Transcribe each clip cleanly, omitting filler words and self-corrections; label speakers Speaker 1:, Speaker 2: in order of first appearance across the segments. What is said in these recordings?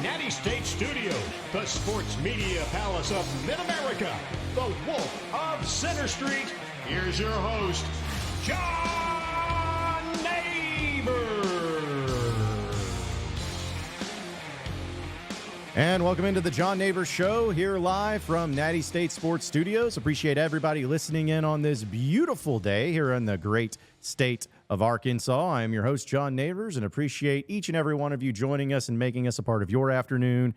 Speaker 1: Natty State Studio, the sports media palace of Mid-America, the Wolf of Center Street. Here's your host, John Nabors.
Speaker 2: And welcome into the John Nabors Show, here live from Natty State Sports Studios. Appreciate everybody listening in on this beautiful day here in the great state of Arkansas. I am your host, John Nabors, and appreciate each and every one of you joining us and making us a part of your afternoon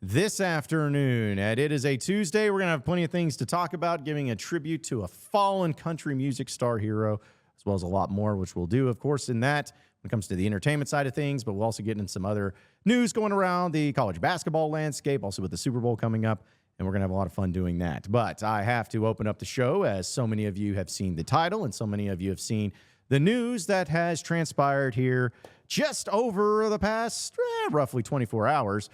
Speaker 2: this afternoon. And it is a Tuesday. We're going to have plenty of things to talk about, giving a tribute to a fallen country music star hero, as well as a lot more, which we'll do, of course, in that when it comes to the entertainment side of things. But we'll also get into some other news going around the college basketball landscape, also with the Super Bowl coming up. And we're going to have a lot of fun doing that. But I have to open up the show, as so many of you have seen the title and so many of you have seen the news that has transpired here just over the past roughly 24 hours.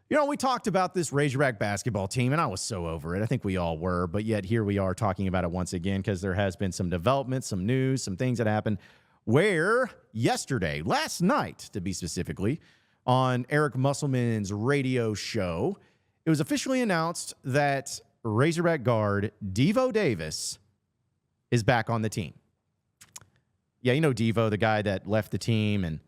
Speaker 2: You know, we talked about this Razorback basketball team, and I was so over it. I think we all were, but yet here we are talking about it once again because there has been some development, some news, some things that happened where yesterday, last night to be specifically, on Eric Musselman's radio show, it was officially announced that Razorback guard Devo Davis is back on the team. Yeah, you know Devo, the guy that left the team and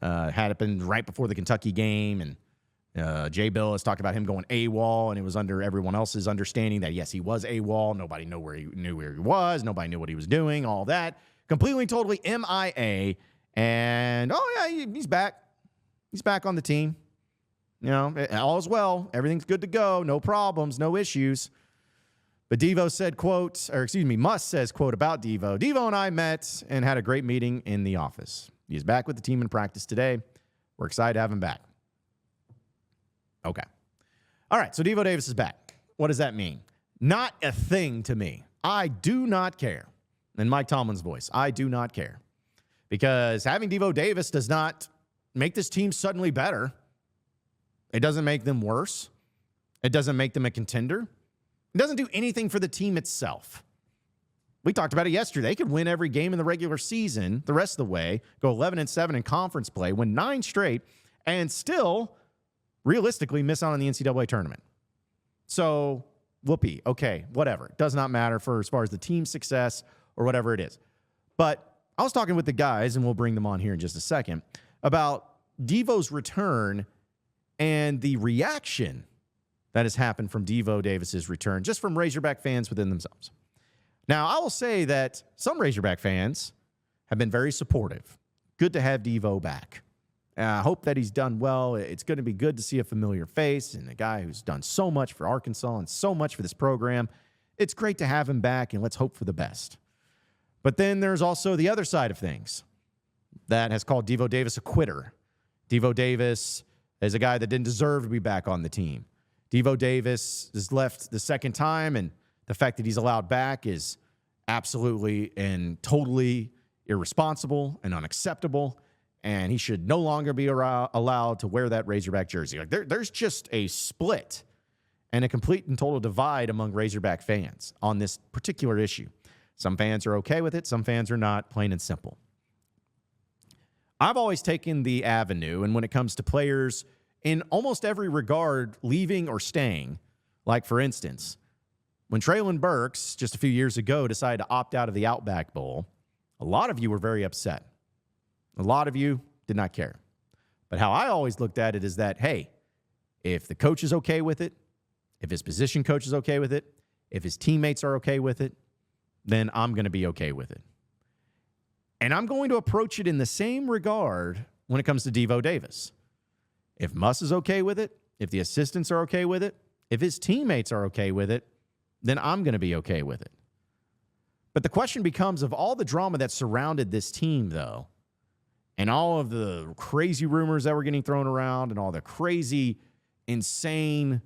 Speaker 2: had it been right before the Kentucky game. And Jay Bill has talked about him going AWOL, and it was under everyone else's understanding that, yes, he was AWOL. Nobody knew where he was. Nobody knew what he was doing, all that. Completely, totally MIA. And, oh, yeah, he's back. He's back on the team. You know, all is well. Everything's good to go. No problems, no issues. But Devo said, quote, or excuse me, Muss says, quote, about Devo. Devo and I met and had a great meeting in the office. He's back with the team in practice today. We're excited to have him back. Okay. All right, so Devo Davis is back. What does that mean? Not a thing to me. I do not care. In Mike Tomlin's voice, I do not care. Because having Devo Davis does not make this team suddenly better. It doesn't make them worse. It doesn't make them a contender. It doesn't do anything for the team itself. We talked about it yesterday. They could win every game in the regular season the rest of the way, go 11-7 in conference play, win 9 straight, and still realistically miss out on the NCAA tournament. So, whoopee. Okay, whatever. It does not matter for as far as the team's success or whatever it is. But I was talking with the guys, and we'll bring them on here in just a second, about Devo's return and the reaction that has happened from Devo Davis's return, just from Razorback fans within themselves. Now, I will say that some Razorback fans have been very supportive. Good to have Devo back. I hope that he's done well. It's going to be good to see a familiar face and a guy who's done so much for Arkansas and so much for this program. It's great to have him back, and let's hope for the best. But then there's also the other side of things that has called Devo Davis a quitter. Devo Davis is a guy that didn't deserve to be back on the team. Devo Davis is left the second time, and the fact that he's allowed back is absolutely and totally irresponsible and unacceptable, and he should no longer be allowed to wear that Razorback jersey. Like there's just a split and a complete and total divide among Razorback fans on this particular issue. Some fans are okay with it. Some fans are not, plain and simple. I've always taken the avenue, and when it comes to players in almost every regard, leaving or staying, like, for instance, when Traylon Burks, just a few years ago, decided to opt out of the Outback Bowl, a lot of you were very upset. A lot of you did not care. But how I always looked at it is that, hey, if the coach is okay with it, if his position coach is okay with it, if his teammates are okay with it, then I'm going to be okay with it. And I'm going to approach it in the same regard when it comes to Devo Davis. If Muss is okay with it, if the assistants are okay with it, if his teammates are okay with it, then I'm going to be okay with it. But the question becomes, of all the drama that surrounded this team, though, and all of the crazy rumors that were getting thrown around and all the crazy, insane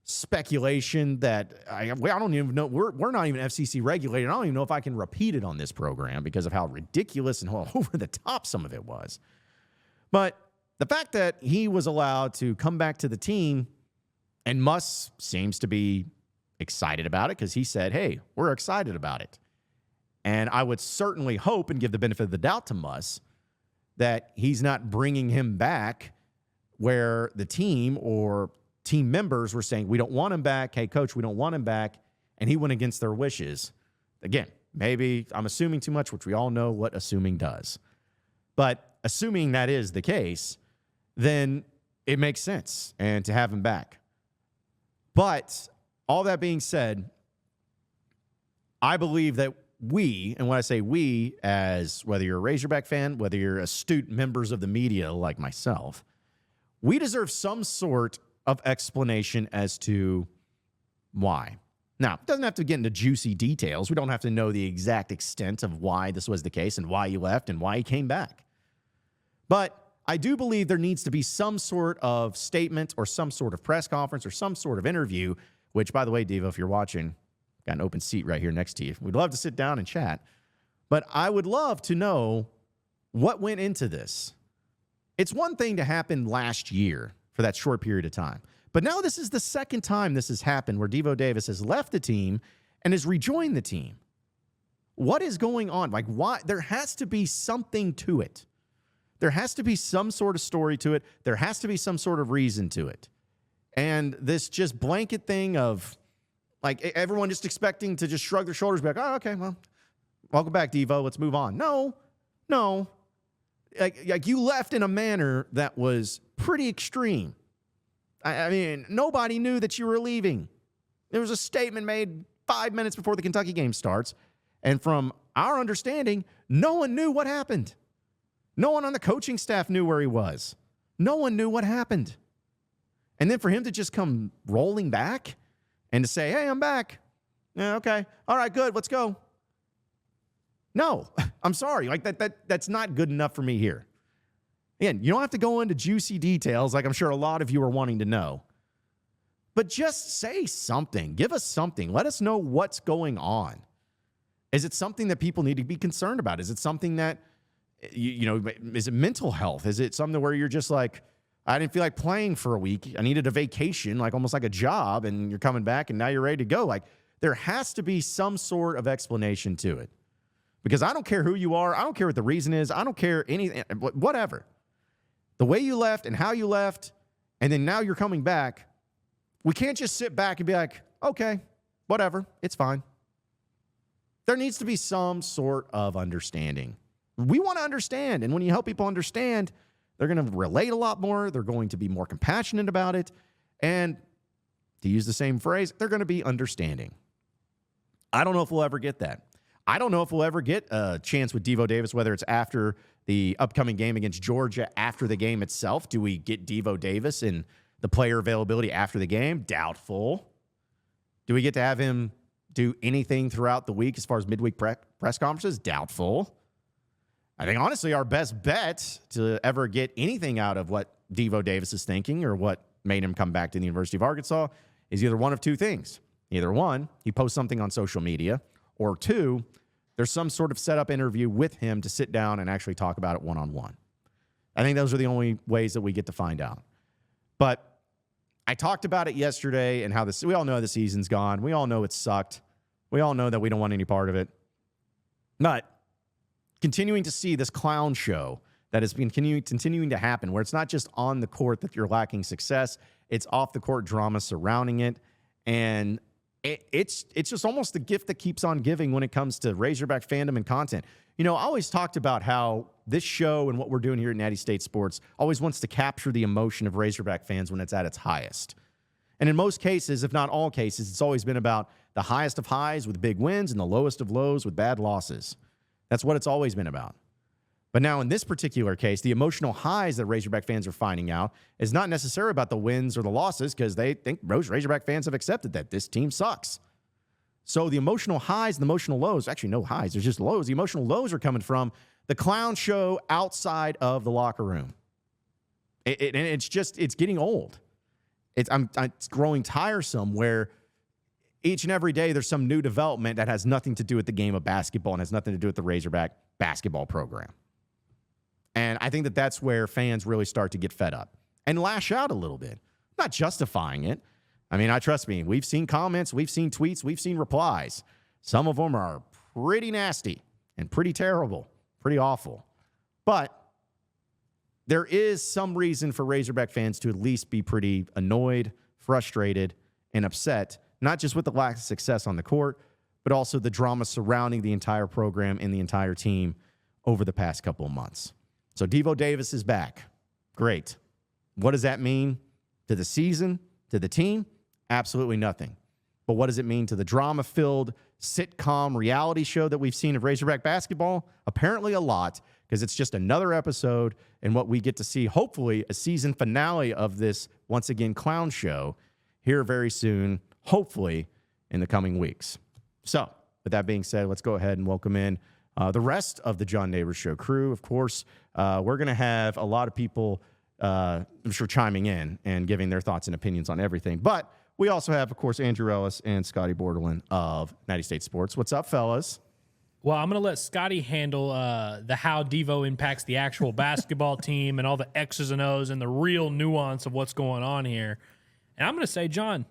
Speaker 2: speculation that I don't even know, we're not even FCC regulated. I don't even know if I can repeat it on this program because of how ridiculous and how over the top some of it was. But the fact that he was allowed to come back to the team, and Muss seems to be excited about it because he said, hey, we're excited about it. And I would certainly hope and give the benefit of the doubt to Muss that he's not bringing him back where the team or team members were saying, we don't want him back. Hey, coach, we don't want him back. And he went against their wishes. Again, maybe I'm assuming too much, which we all know what assuming does. But assuming that is the case, then it makes sense and to have him back. But all that being said, I believe that we, and when I say we, as whether you're a Razorback fan, whether you're astute members of the media like myself, we deserve some sort of explanation as to why. Now, it doesn't have to get into juicy details. We don't have to know the exact extent of why this was the case and why he left and why he came back. But I do believe there needs to be some sort of statement or some sort of press conference or some sort of interview, which, by the way, Devo, if you're watching, got an open seat right here next to you. We'd love to sit down and chat. But I would love to know what went into this. It's one thing to happen last year for that short period of time. But now this is the second time this has happened where Devo Davis has left the team and has rejoined the team. What is going on? Like, why? There has to be something to it. There has to be some sort of story to it. There has to be some sort of reason to it. And this just blanket thing of, like, everyone just expecting to just shrug their shoulders and be like, oh, okay, well, welcome back, Devo. Let's move on. No. Like you left in a manner that was pretty extreme. I mean, nobody knew that you were leaving. There was a statement made 5 minutes before the Kentucky game starts. And from our understanding, no one knew what happened. No one on the coaching staff knew where he was. No one knew what happened. And then for him to just come rolling back and to say, hey, I'm back. Yeah, okay. All right, good. Let's go. No, I'm sorry. Like that's not good enough for me here. Again, you don't have to go into juicy details like I'm sure a lot of you are wanting to know. But just say something. Give us something. Let us know what's going on. Is it something that people need to be concerned about? Is it something that, you know, is it mental health? Is it something where you're just like, I didn't feel like playing for a week. I needed a vacation, like almost like a job, and you're coming back and now you're ready to go. Like, there has to be some sort of explanation to it. Because I don't care who you are. I don't care what the reason is. I don't care anything, whatever. The way you left and how you left, and then now you're coming back, we can't just sit back and be like, okay, whatever, it's fine. There needs to be some sort of understanding. We want to understand, and when you help people understand, they're going to relate a lot more. They're going to be more compassionate about it, and to use the same phrase, they're going to be understanding. I don't know if we'll ever get that. I don't know if we'll ever get a chance with Devo Davis, whether it's after the upcoming game against Georgia, after the game itself. Do we get Devo Davis and the player availability after the game? Doubtful. Do we get to have him do anything throughout the week as far as midweek press conferences? Doubtful. I think, honestly, our best bet to ever get anything out of what Devo Davis is thinking or what made him come back to the University of Arkansas is either one of two things. Either one, he posts something on social media, or two, there's some sort of setup interview with him to sit down and actually talk about it one-on-one. I think those are the only ways that we get to find out. But I talked about it yesterday and how this, we all know the season's gone. We all know it sucked. We all know that we don't want any part of it. But continuing to see this clown show that has been continuing to happen, where it's not just on the court that you're lacking success, it's off the court drama surrounding it. And it's just almost the gift that keeps on giving when it comes to Razorback fandom and content. You know, I always talked about how this show and what we're doing here at Natty State Sports always wants to capture the emotion of Razorback fans when it's at its highest. And in most cases, if not all cases, it's always been about the highest of highs with big wins and the lowest of lows with bad losses. That's what it's always been about. But now in this particular case, the emotional highs that Razorback fans are finding out is not necessarily about the wins or the losses, because they think most Razorback fans have accepted that this team sucks. So the emotional highs and the emotional lows, actually no highs, there's just lows. The emotional lows are coming from the clown show outside of the locker room. And it's getting old. It's growing tiresome where each and every day there's some new development that has nothing to do with the game of basketball and has nothing to do with the Razorback basketball program. And I think that that's where fans really start to get fed up and lash out a little bit. Not justifying it. I mean, trust me, we've seen comments, we've seen tweets, we've seen replies. Some of them are pretty nasty and pretty terrible, pretty awful. But there is some reason for Razorback fans to at least be pretty annoyed, frustrated, and upset, not just with the lack of success on the court, but also the drama surrounding the entire program and the entire team over the past couple of months. So Devo Davis is back. Great. What does that mean to the season, to the team? Absolutely nothing. But what does it mean to the drama-filled sitcom reality show that we've seen of Razorback basketball? Apparently a lot, because it's just another episode and what we get to see, hopefully, a season finale of this, once again, clown show here very soon, hopefully in the coming weeks. So, with that being said, let's go ahead and welcome in the rest of the John Nabors Show crew. Of course, we're going to have a lot of people, I'm sure, chiming in and giving their thoughts and opinions on everything. But we also have, of course, Andrew Ellis and Scotty Bordelin of Natty State Sports. What's up, fellas?
Speaker 3: Well, I'm going to let Scotty handle the how Devo impacts the actual basketball team and all the X's and O's and the real nuance of what's going on here. And I'm going to say, John,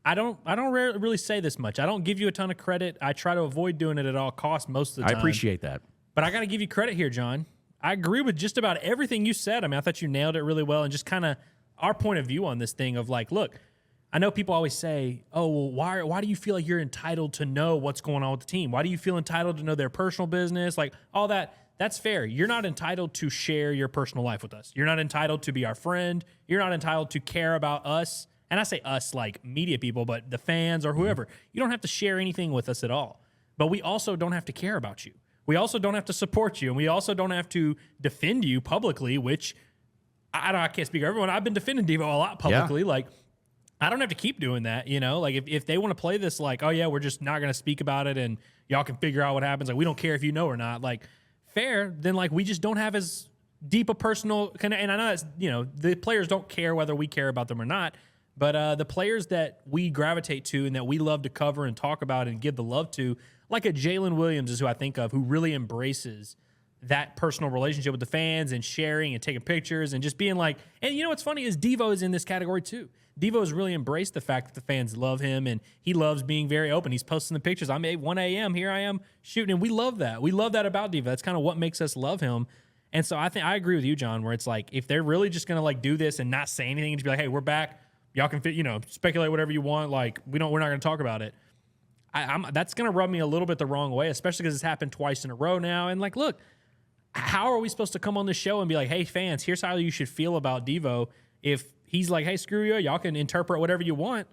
Speaker 3: I don't really say this much. I don't give you a ton of credit. I try to avoid doing it at all costs most of the time.
Speaker 2: I appreciate that.
Speaker 3: But I got to give you credit here, John. I agree with just about everything you said. I mean, I thought you nailed it really well, and just kind of our point of view on this thing of like, look, I know people always say, oh, well, why do you feel like you're entitled to know what's going on with the team? Why do you feel entitled to know their personal business? Like all that, that's fair. You're not entitled to share your personal life with us. You're not entitled to be our friend. You're not entitled to care about us. And I say us like media people, but the fans or whoever. You don't have to share anything with us at all. But we also don't have to care about you. We also don't have to support you. And we also don't have to defend you publicly, which I can't speak for everyone. I've been defending Devo a lot publicly.
Speaker 2: Yeah.
Speaker 3: Like, I don't have to keep doing that, you know? Like, if they want to play this like, oh, yeah, we're just not going to speak about it and y'all can figure out what happens. Like, we don't care if you know or not. Like, fair, then, like, we just don't have as deep a personal kind of, and I know that's, you know, the players don't care whether we care about them or not, but the players that we gravitate to and that we love to cover and talk about and give the love to, like a Jalen Williams is who I think of, who really embraces that personal relationship with the fans and sharing and taking pictures and just being like, and you know what's funny is Devo is in this category too. Devo has really embraced the fact that the fans love him and he loves being very open. He's posting the pictures. I'm at 1 a.m. Here I am shooting. And we love that. We love that about Devo. That's kind of what makes us love him. And so I think I agree with you, John, where it's like, if they're really just going to like do this and not say anything and just be like, hey, we're back. Y'all can fit, you know, speculate whatever you want. Like we're not going to talk about it. That's going to rub me a little bit the wrong way, especially because it's happened twice in a row now. And like, look, how are we supposed to come on this show and be like, hey, fans, here's how you should feel about Devo if he's like, hey, screw you, y'all can interpret whatever you want.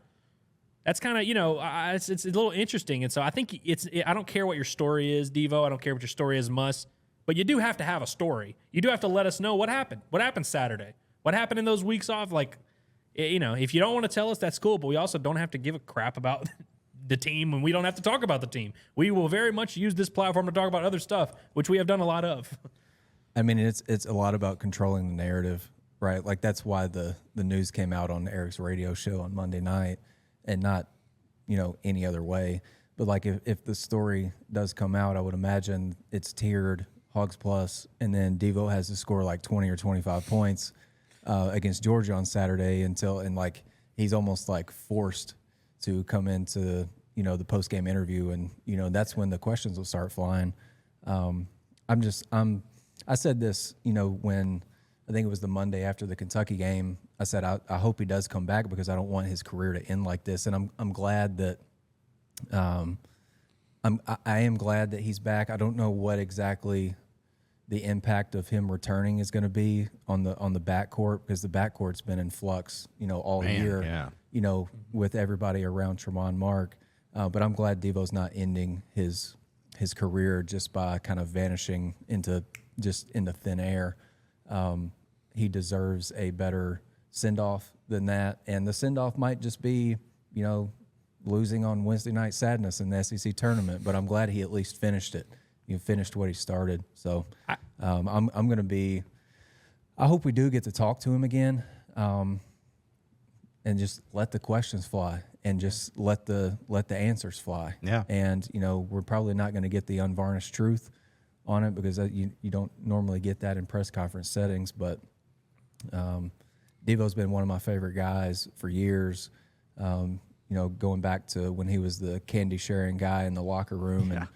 Speaker 3: That's kind of, you know, it's a little interesting. And so I think I don't care what your story is, Devo. I don't care what your story is, but you do have to have a story. You do have to let us know what happened. What happened Saturday? What happened in those weeks off? Like, you know, if you don't want to tell us, that's cool, but we also don't have to give a crap about the team, and we don't have to talk about the team. We will very much use this platform to talk about other stuff, which we have done a lot of.
Speaker 4: I mean, it's a lot about controlling the narrative, right? Like that's why the news came out on Eric's radio show on Monday night and not, you know, any other way. But like if the story does come out, I would imagine it's tiered, Hogs plus, and then Devo has to score like 20 or 25 points against Georgia on Saturday and like he's almost like forced to come into, you know, the post-game interview, and, you know, that's when the questions will start flying. I said this, you know, when I think it was the Monday after the Kentucky game, I said, I hope he does come back because I don't want his career to end like this. And I'm glad that, I am glad that he's back. I don't know what exactly the impact of him returning is going to be on the backcourt, because the backcourt's been in flux, you know, all year.
Speaker 2: Yeah.
Speaker 4: You know, with everybody around Tremont Mark. But I'm glad Devo's not ending his career just by kind of vanishing into thin air. He deserves a better send-off than that. And the send-off might just be, you know, losing on Wednesday Night Sadness in the SEC tournament. But I'm glad he at least finished it. He finished what he started. So I'm going to be – I hope we do get to talk to him again. And just let the questions fly and just let the answers fly. Yeah. And, you know, we're probably not going to get the unvarnished truth on it because you don't normally get that in press conference settings. But Devo's been one of my favorite guys for years, you know, going back to when he was the candy sharing guy in the locker room. Yeah.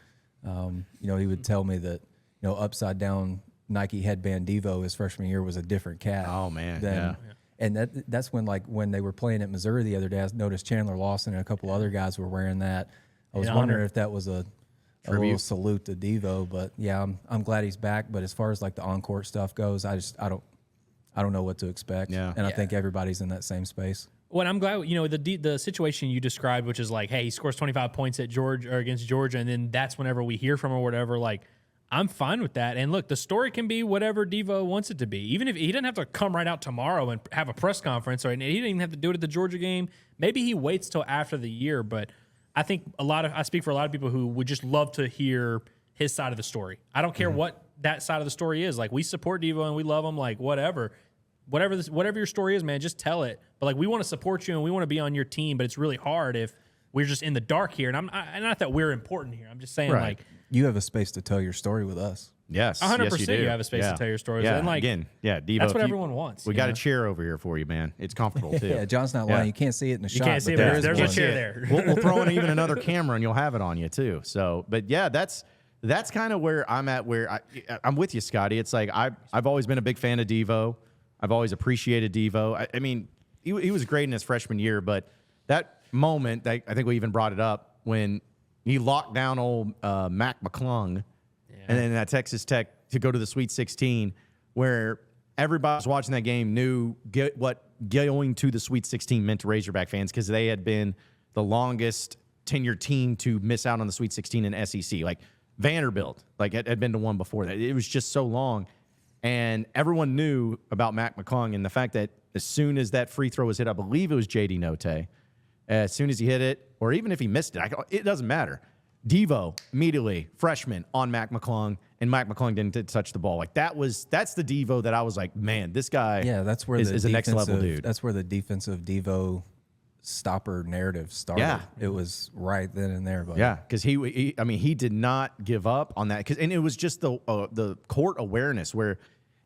Speaker 4: And, you know, he would tell me that, you know, upside down Nike headband Devo his freshman year was a different cat.
Speaker 2: Oh, man,
Speaker 4: than, And that's when they were playing at Missouri the other day, I noticed Chandler Lawson and a couple other guys were wearing that. I was wondering if that was a little salute to Devo, but yeah, I'm glad he's back. But as far as like the on-court stuff goes, I don't know what to expect.
Speaker 2: Yeah.
Speaker 4: And I think everybody's in that same space.
Speaker 3: Well, I'm glad, the situation you described, which is like, hey, he scores 25 points at Georgia or against Georgia, and then that's whenever we hear from him or whatever. Like, I'm fine with that. And look, the story can be whatever Devo wants it to be. Even if he doesn't have to come right out tomorrow and have a press conference, or he didn't even have to do it at the Georgia game. Maybe he waits till after the year. But I think I speak for a lot of people who would just love to hear his side of the story. I don't care what that side of the story is. Like, we support Devo and we love him. Like, whatever your story is, man, just tell it. But like, we want to support you and we want to be on your team. But it's really hard if we're just in the dark here. And not that we're important here. I'm just saying, like,
Speaker 4: you have a space to tell your story with us.
Speaker 2: Yes,
Speaker 3: 100%. You have a space to tell your stories.
Speaker 2: Yeah,
Speaker 3: and like,
Speaker 2: again, Devo,
Speaker 3: that's what everyone wants.
Speaker 2: We got a chair over here for you, man. It's comfortable too.
Speaker 4: Yeah, John's not lying. You can't see it in the shot.
Speaker 3: You can't see it, but there's a chair there.
Speaker 2: We'll throw in even another camera, and you'll have it on you too. So, but yeah, that's kind of where I'm at. Where I'm with you, Scotty. It's like I've always been a big fan of Devo. I've always appreciated Devo. I mean, he was great in his freshman year, but that moment, I think we even brought it up when he locked down old Mac McClung, and then at Texas Tech to go to the Sweet 16, where everybody was watching that game knew what going to the Sweet 16 meant to Razorback fans, because they had been the longest tenured team to miss out on the Sweet 16 in SEC. Like Vanderbilt, had been to one before that. It was just so long. And everyone knew about Mac McClung, and the fact that as soon as that free throw was hit, I believe it was J.D. Notte, as soon as he hit it, or even if he missed it, it doesn't matter. Devo, immediately, freshman, on Mac McClung, and Mac McClung didn't touch the ball. Like, that's the Devo that I was like, man, this guy
Speaker 4: that's where
Speaker 2: is the next level dude.
Speaker 4: That's where the defensive Devo stopper narrative started.
Speaker 2: Yeah.
Speaker 4: It was right then and there. Buddy.
Speaker 2: Yeah, because he did not give up on that. And it was just the court awareness where,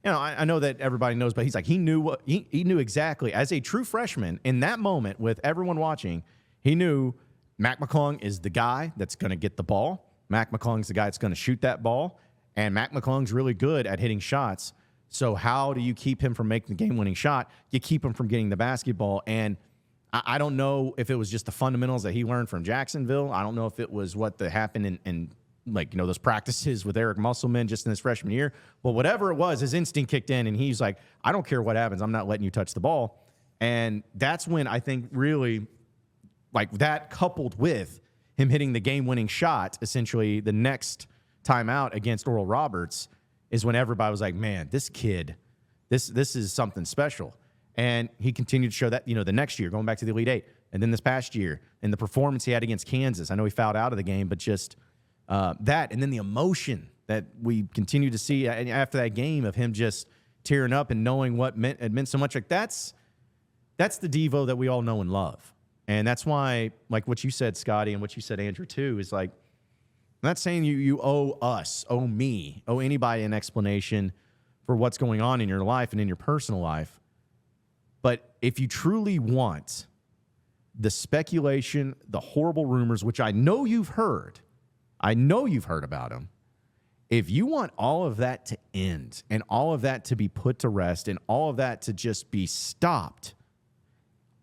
Speaker 2: I know that everybody knows, but he's like, he knew exactly, as a true freshman in that moment with everyone watching, he knew Mac McClung is the guy that's going to get the ball. Mac McClung's the guy that's going to shoot that ball. And Mac McClung's really good at hitting shots. So how do you keep him from making the game-winning shot? You keep him from getting the basketball. And I don't know if it was just the fundamentals that he learned from Jacksonville. I don't know if it was what happened in those practices with Eric Musselman just in his freshman year. But whatever it was, his instinct kicked in, and he's like, I don't care what happens. I'm not letting you touch the ball. And that's when I think really, like, that coupled with him hitting the game-winning shot, essentially the next time out against Oral Roberts, is when everybody was like, man, this kid, this is something special. And he continued to show that, the next year, going back to the Elite Eight, and then this past year, and the performance he had against Kansas. I know he fouled out of the game, but just that, and then the emotion that we continue to see after that game of him just tearing up and knowing what it meant so much. Like, that's the Devo that we all know and love. And that's why, like what you said, Scotty, and what you said, Andrew, too, is like, I'm not saying you owe us, owe me, owe anybody an explanation for what's going on in your life and in your personal life. But if you truly want the speculation, the horrible rumors, which I know you've heard about them, if you want all of that to end and all of that to be put to rest and all of that to just be stopped,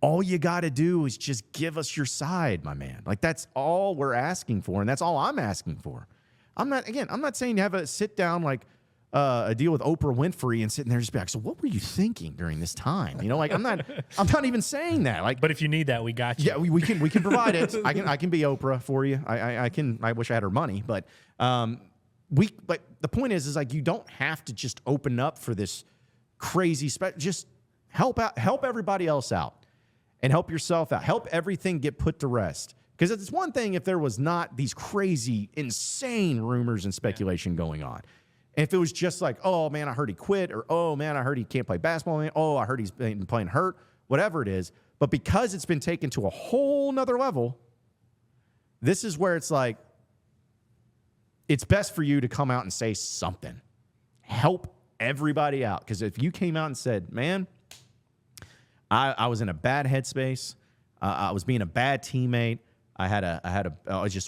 Speaker 2: all you got to do is just give us your side, my man. Like, that's all we're asking for, and that's all I'm asking for. I'm not saying to have a sit down like a deal with Oprah Winfrey and sitting there just be like, so what were you thinking during this time? I'm not even saying that. Like,
Speaker 3: but if you need that, we got you.
Speaker 2: Yeah, we can provide it. I can be Oprah for you. I wish I had her money, but but the point is like, you don't have to just open up for this crazy just help everybody else out and help yourself out. Help everything get put to rest. Because it's one thing if there was not these crazy, insane rumors and speculation going on. And if it was just like, oh, man, I heard he quit, or, oh, man, I heard he can't play basketball, oh, I heard he's been playing hurt, whatever it is. But because it's been taken to a whole nother level, this is where it's like, it's best for you to come out and say something. Help everybody out. Because if you came out and said, man, I was in a bad headspace, I was being a bad teammate, I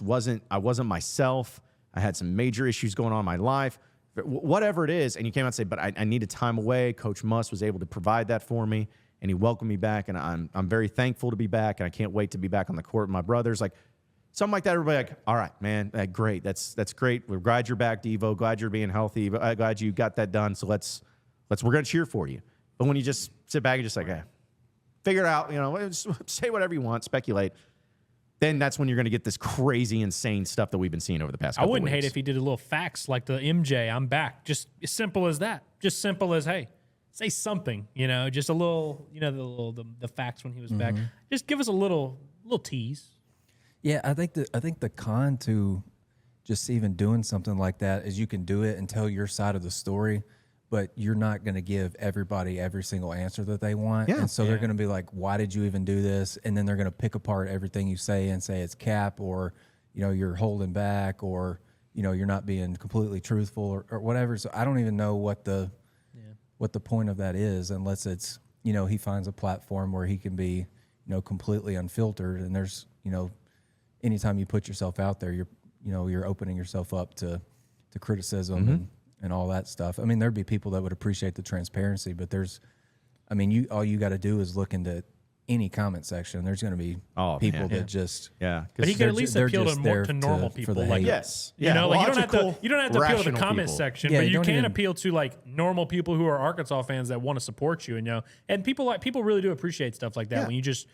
Speaker 2: wasn't myself, I had some major issues going on in my life, whatever it is, and you came out and say, but I needed time away. Coach Muss was able to provide that for me, and he welcomed me back, and I'm very thankful to be back, and I can't wait to be back on the court with my brothers. Like, something like that, everybody like, all right, man, great. That's great. We're glad you're back, Devo. Glad you're being healthy. Glad you got that done. So we're going to cheer for you. But when you just sit back and just like, figure it out, say whatever you want, speculate, then that's when you're going to get this crazy, insane stuff that we've been seeing over the past couple
Speaker 3: I wouldn't
Speaker 2: weeks.
Speaker 3: hate if he did a little fax like the MJ, I'm back. Just as simple as that. Just simple as, hey, say something, just a little, the fax when he was back. Just give us a little tease.
Speaker 4: Yeah, I think the con to just even doing something like that is you can do it and tell your side of the story, but you're not going to give everybody every single answer that they want.
Speaker 2: Yeah.
Speaker 4: And so they're going to be like, why did you even do this? And then they're going to pick apart everything you say and say it's cap, or, you're holding back, or, you're not being completely truthful, or whatever. So I don't even know what the point of that is, unless it's, he finds a platform where he can be, completely unfiltered. And there's, anytime you put yourself out there, you're opening yourself up to criticism and all that stuff. I mean, there'd be people that would appreciate the transparency, but all you got to do is look into any comment section. There's going to be people that just
Speaker 3: But he could at least appeal to normal people.
Speaker 4: Like,
Speaker 2: yes,
Speaker 3: you don't have to appeal to the comment
Speaker 2: people.
Speaker 3: section,
Speaker 4: Yeah,
Speaker 3: but you can
Speaker 4: even
Speaker 3: appeal to like normal people who are Arkansas fans that want to support you, and people really do appreciate stuff like that when you just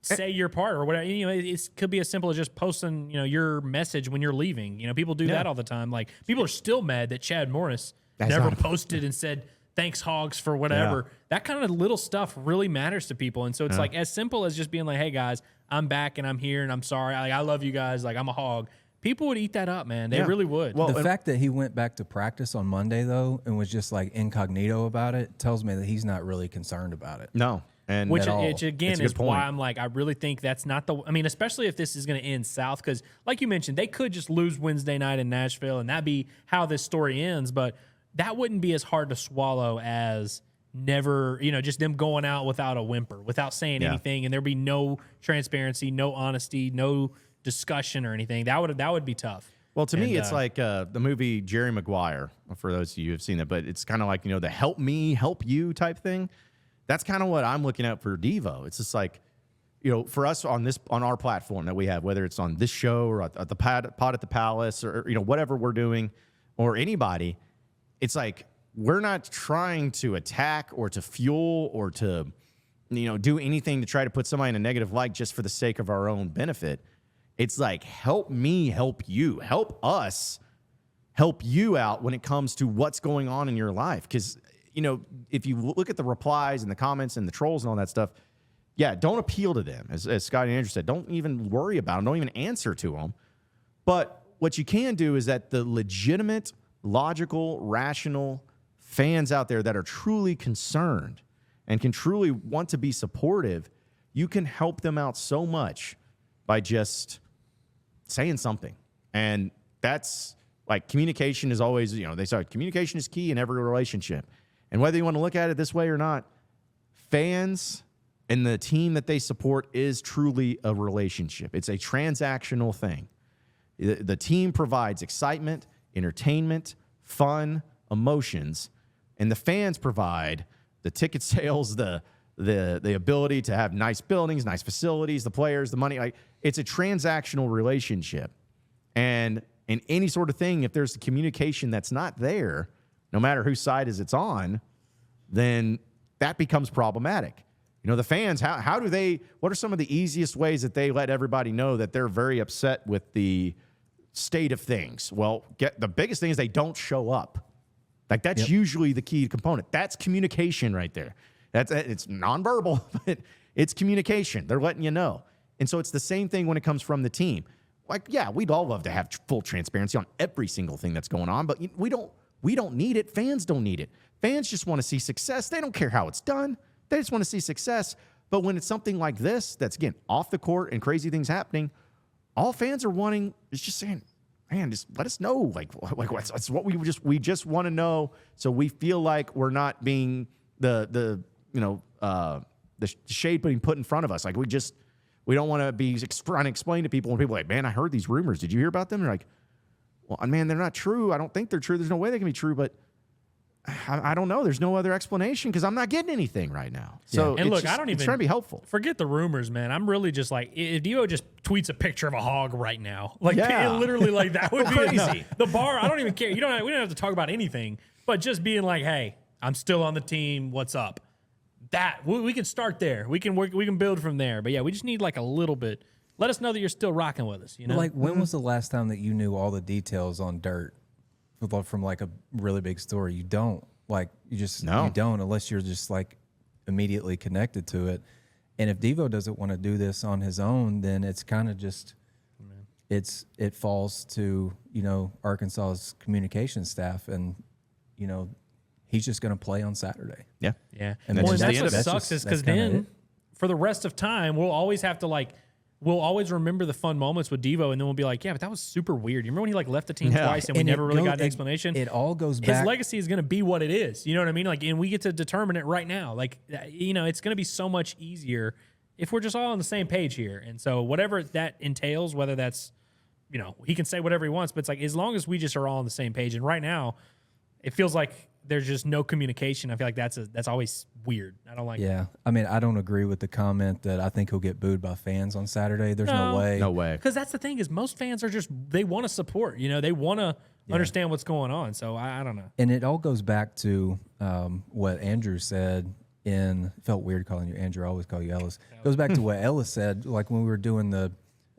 Speaker 3: say your part or whatever. It could be as simple as just posting, your message when you're leaving. People do that all the time. Like, people are still mad that Chad Morris never posted and said, thanks, Hogs, for whatever.
Speaker 2: Yeah.
Speaker 3: That kind of little stuff really matters to people. And so it's like as simple as just being like, hey, guys, I'm back and I'm here and I'm sorry. I love you guys. Like, I'm a Hog. People would eat that up, man. They really would.
Speaker 4: Well, the fact that he went back to practice on Monday, though, and was just like incognito about it, tells me that he's not really concerned about it.
Speaker 2: No. And
Speaker 3: Which again is
Speaker 2: point.
Speaker 3: why I'm like, I really think that's not especially if this is going to end south, because like you mentioned, they could just lose Wednesday night in Nashville and that'd be how this story ends. But that wouldn't be as hard to swallow as never, just them going out without a whimper, without saying anything, and there'd be no transparency, no honesty, no discussion or anything. That would be tough.
Speaker 2: Well, to me, it's like the movie Jerry Maguire, for those of you who have seen it, but it's kind of like, the help me, help you type thing. That's kind of what I'm looking at for Devo. It's just like, for us on our platform that we have, whether it's on this show or at the pod at the Palace or, whatever we're doing, or anybody, it's like, we're not trying to attack or to fuel or to, do anything to try to put somebody in a negative light just for the sake of our own benefit. It's like, help me, help you, help us, help you out when it comes to what's going on in your life. Because, if you look at the replies and the comments and the trolls and all that stuff, don't appeal to them. As Scott and Andrew said, don't even worry about them. Don't even answer to them. But what you can do is that the legitimate, logical, rational fans out there that are truly concerned and can truly want to be supportive, you can help them out so much by just saying something. And that's like, communication is always, they say communication is key in every relationship. And whether you want to look at it this way or not, fans and the team that they support is truly a relationship. It's a transactional thing. The team provides excitement, entertainment, fun, emotions, and the fans provide the ticket sales, the ability to have nice buildings, nice facilities, the players, the money. Like, it's a transactional relationship. And in any sort of thing, if there's the communication that's not there, no matter whose side is it's on, then that becomes problematic. The fans, what are some of the easiest ways that they let everybody know that they're very upset with the state of things? Well, the biggest thing is they don't show up. Like, that's usually the key component. That's communication right there. It's nonverbal, but it's communication. They're letting you know. And so it's the same thing when it comes from the team. Like, we'd all love to have full transparency on every single thing that's going on, but we don't need it. Fans don't need it. Fans just want to see success. They don't care how it's done. They just want to see success. But when it's something like this, that's, again, off the court and crazy things happening, all fans are wanting is just saying, man, just let us know. Like what's what we just want to know, so we feel like we're not being the shade being put in front of us. Like, we don't want to be trying to explain to people when people are like, man, I heard these rumors. Did you hear about them? They're like, well, man, they're not true. I don't think they're true. There's no way they can be true, but I don't know. There's no other explanation because I'm not getting anything right now. So,
Speaker 3: and look, I don't even
Speaker 2: it's trying to be helpful.
Speaker 3: Forget the rumors, man. I'm really just like, if Devo just tweets a picture of a hog right now, like it literally, like that would be
Speaker 2: crazy.
Speaker 3: enough. The bar, I don't even care. We don't have to talk about anything, but just being like, hey, I'm still on the team. What's up? That we can start there. We can work. We can build from there. But yeah, we just need like a little bit. Let us know that you're still rocking with us. You know,
Speaker 4: Like, when was the last time that you knew all the details on dirt from like a really big story? You don't. Like, you don't unless you're just like immediately connected to it. And if Devo doesn't want to do this on his own, then it's kind of just it falls to, Arkansas's communication staff, and he's just going to play on Saturday.
Speaker 2: Yeah.
Speaker 3: And
Speaker 2: that's
Speaker 3: that's
Speaker 2: just
Speaker 3: what
Speaker 2: the end
Speaker 3: sucks is because
Speaker 4: that's kinda
Speaker 3: then
Speaker 4: it.
Speaker 3: for the rest of time we'll always have to we'll always remember the fun moments with Devo, and then we'll be like, yeah, but that was super weird. You remember when he left the team twice and we never really got an explanation?
Speaker 4: It all goes back.
Speaker 3: His legacy is going to be what it is. You know what I mean? Like, and we get to determine it right now. Like, it's going to be so much easier if we're just all on the same page here. And so whatever that entails, whether that's, he can say whatever he wants, but it's like, as long as we just are all on the same page. And right now it feels like there's just no communication. I feel like that's always weird. I don't like it.
Speaker 4: Yeah. I mean, I don't agree with the comment that I think he'll get booed by fans on Saturday. There's no way.
Speaker 2: No way.
Speaker 3: Because that's the thing is most fans are they want to support, they want to understand what's going on. So I don't know.
Speaker 4: And it all goes back to what Andrew said felt weird calling you Andrew. I always call you Ellis. It goes back to what Ellis said, like when we were doing the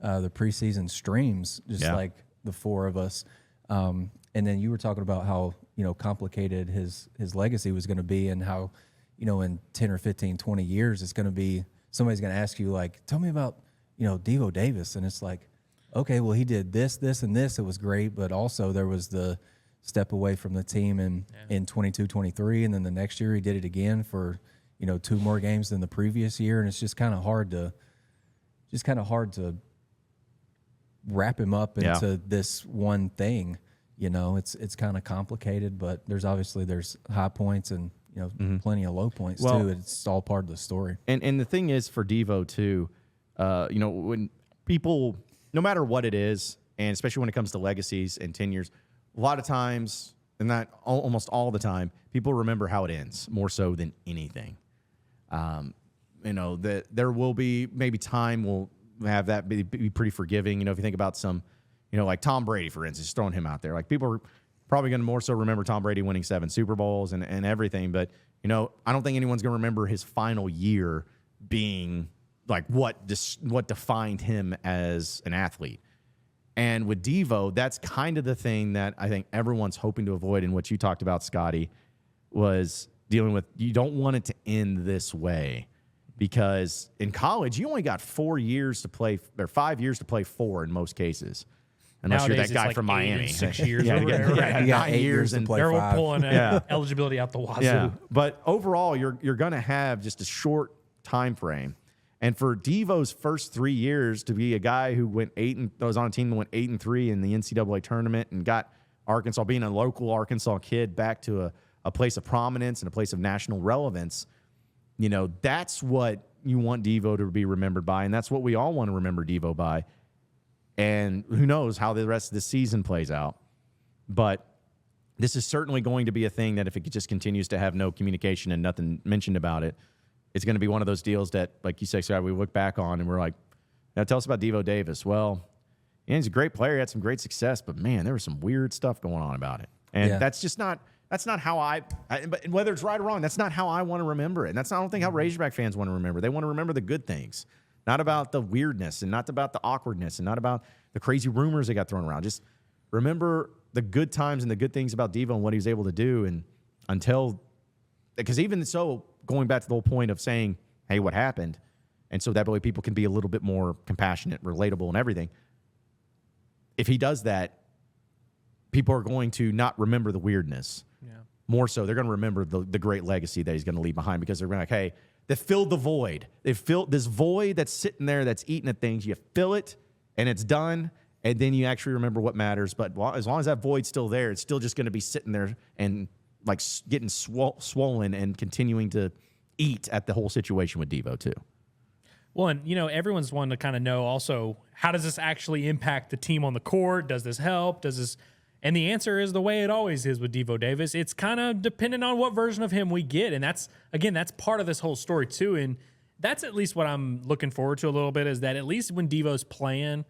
Speaker 4: preseason streams, just like the four of us. And then you were talking about how, complicated his legacy was going to be, and how, in 10 or 15, 20 years, it's going to be, somebody's going to ask you, like, tell me about, Devo Davis. And it's like, okay, well, he did this, this, and this. It was great. But also there was the step away from the team in 22, 23. And then the next year he did it again for, 2 more games than the previous year. And it's just kind of hard to wrap him up into this one thing. It's kind of complicated, but there's high points and plenty of low points too. It's all part of the story.
Speaker 2: And the thing is for Devo too, when people, no matter what it is, and especially when it comes to legacies and tenures, a lot of times, and not almost all the time, people remember how it ends more so than anything. That there will be maybe time will have that be pretty forgiving. If you think about some. Like Tom Brady, for instance, throwing him out there. Like, people are probably going to more so remember Tom Brady winning 7 Super Bowls and everything. But, I don't think anyone's going to remember his final year being like what defined him as an athlete. And with Devo, that's kind of the thing that I think everyone's hoping to avoid. And what you talked about, Scotty, was dealing with, you don't want it to end this way. Because in college, you only got 4 years to play, or 5 years to play 4 in most cases. Unless
Speaker 3: Nowadays,
Speaker 2: you're that guy
Speaker 3: like
Speaker 2: from
Speaker 3: 8
Speaker 2: Miami.
Speaker 3: and 6 years.
Speaker 2: You
Speaker 3: over there, right?
Speaker 4: You got
Speaker 2: 9 years
Speaker 4: to play
Speaker 3: They're
Speaker 4: 5.
Speaker 3: pulling eligibility out the wazoo.
Speaker 2: Yeah, but overall, you're going to have just a short time frame. And for Devo's first 3 years to be a guy who was on a team that went 8-3 in the NCAA tournament and got Arkansas, being a local Arkansas kid, back to a place of prominence and a place of national relevance, that's what you want Devo to be remembered by, and that's what we all want to remember Devo by. And who knows how the rest of the season plays out. But this is certainly going to be a thing that if it just continues to have no communication and nothing mentioned about it, it's going to be one of those deals that, like you say, Scott, we look back on and we're like, now tell us about Devo Davis. Well, he's a great player. He had some great success, but man, there was some weird stuff going on about it. And that's not how but whether it's right or wrong, that's not how I want to remember it. And I don't think how Razorback fans want to remember. They want to remember the good things, not about the weirdness and not about the awkwardness and not about the crazy rumors that got thrown around. Just remember the good times and the good things about Devo and what he was able to do. And because even so, going back to the whole point of saying, hey, what happened? And so that way people can be a little bit more compassionate, relatable, and everything. If he does that, people are going to not remember the weirdness.
Speaker 3: Yeah.
Speaker 2: More so, they're going to remember the great legacy that he's going to leave behind, because they're going to like, hey, they filled the void. They filled this void that's sitting there that's eating at things. You fill it, and it's done, and then you actually remember what matters. But as long as that void's still there, it's still just going to be sitting there and like getting swollen and continuing to eat at the whole situation with Devo too.
Speaker 3: Well, and, everyone's wanting to kind of know also, how does this actually impact the team on the court? Does this help? Does this, And the answer is the way it always is with Devo Davis. It's kind of dependent on what version of him we get. And that's part of this whole story too. And that's at least what I'm looking forward to a little bit, is that at least when Devo's playing,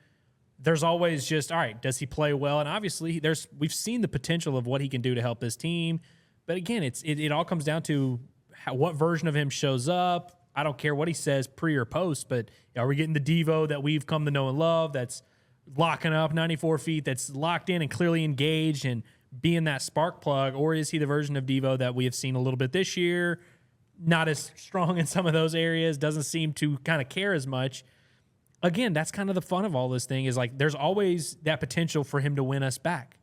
Speaker 3: there's always just, all right, does he play well? And obviously we've seen the potential of what he can do to help this team. But again, it all comes down to what version of him shows up. I don't care what he says pre or post, but are we getting the Devo that we've come to know and love, that's locking up 94 feet, that's locked in and clearly engaged and being that spark plug? Or is he the version of Devo that we have seen a little bit this year, not as strong in some of those areas, doesn't seem to kind of care as much? Again, that's kind of the fun of all this thing, is like there's always that potential for him to win us back.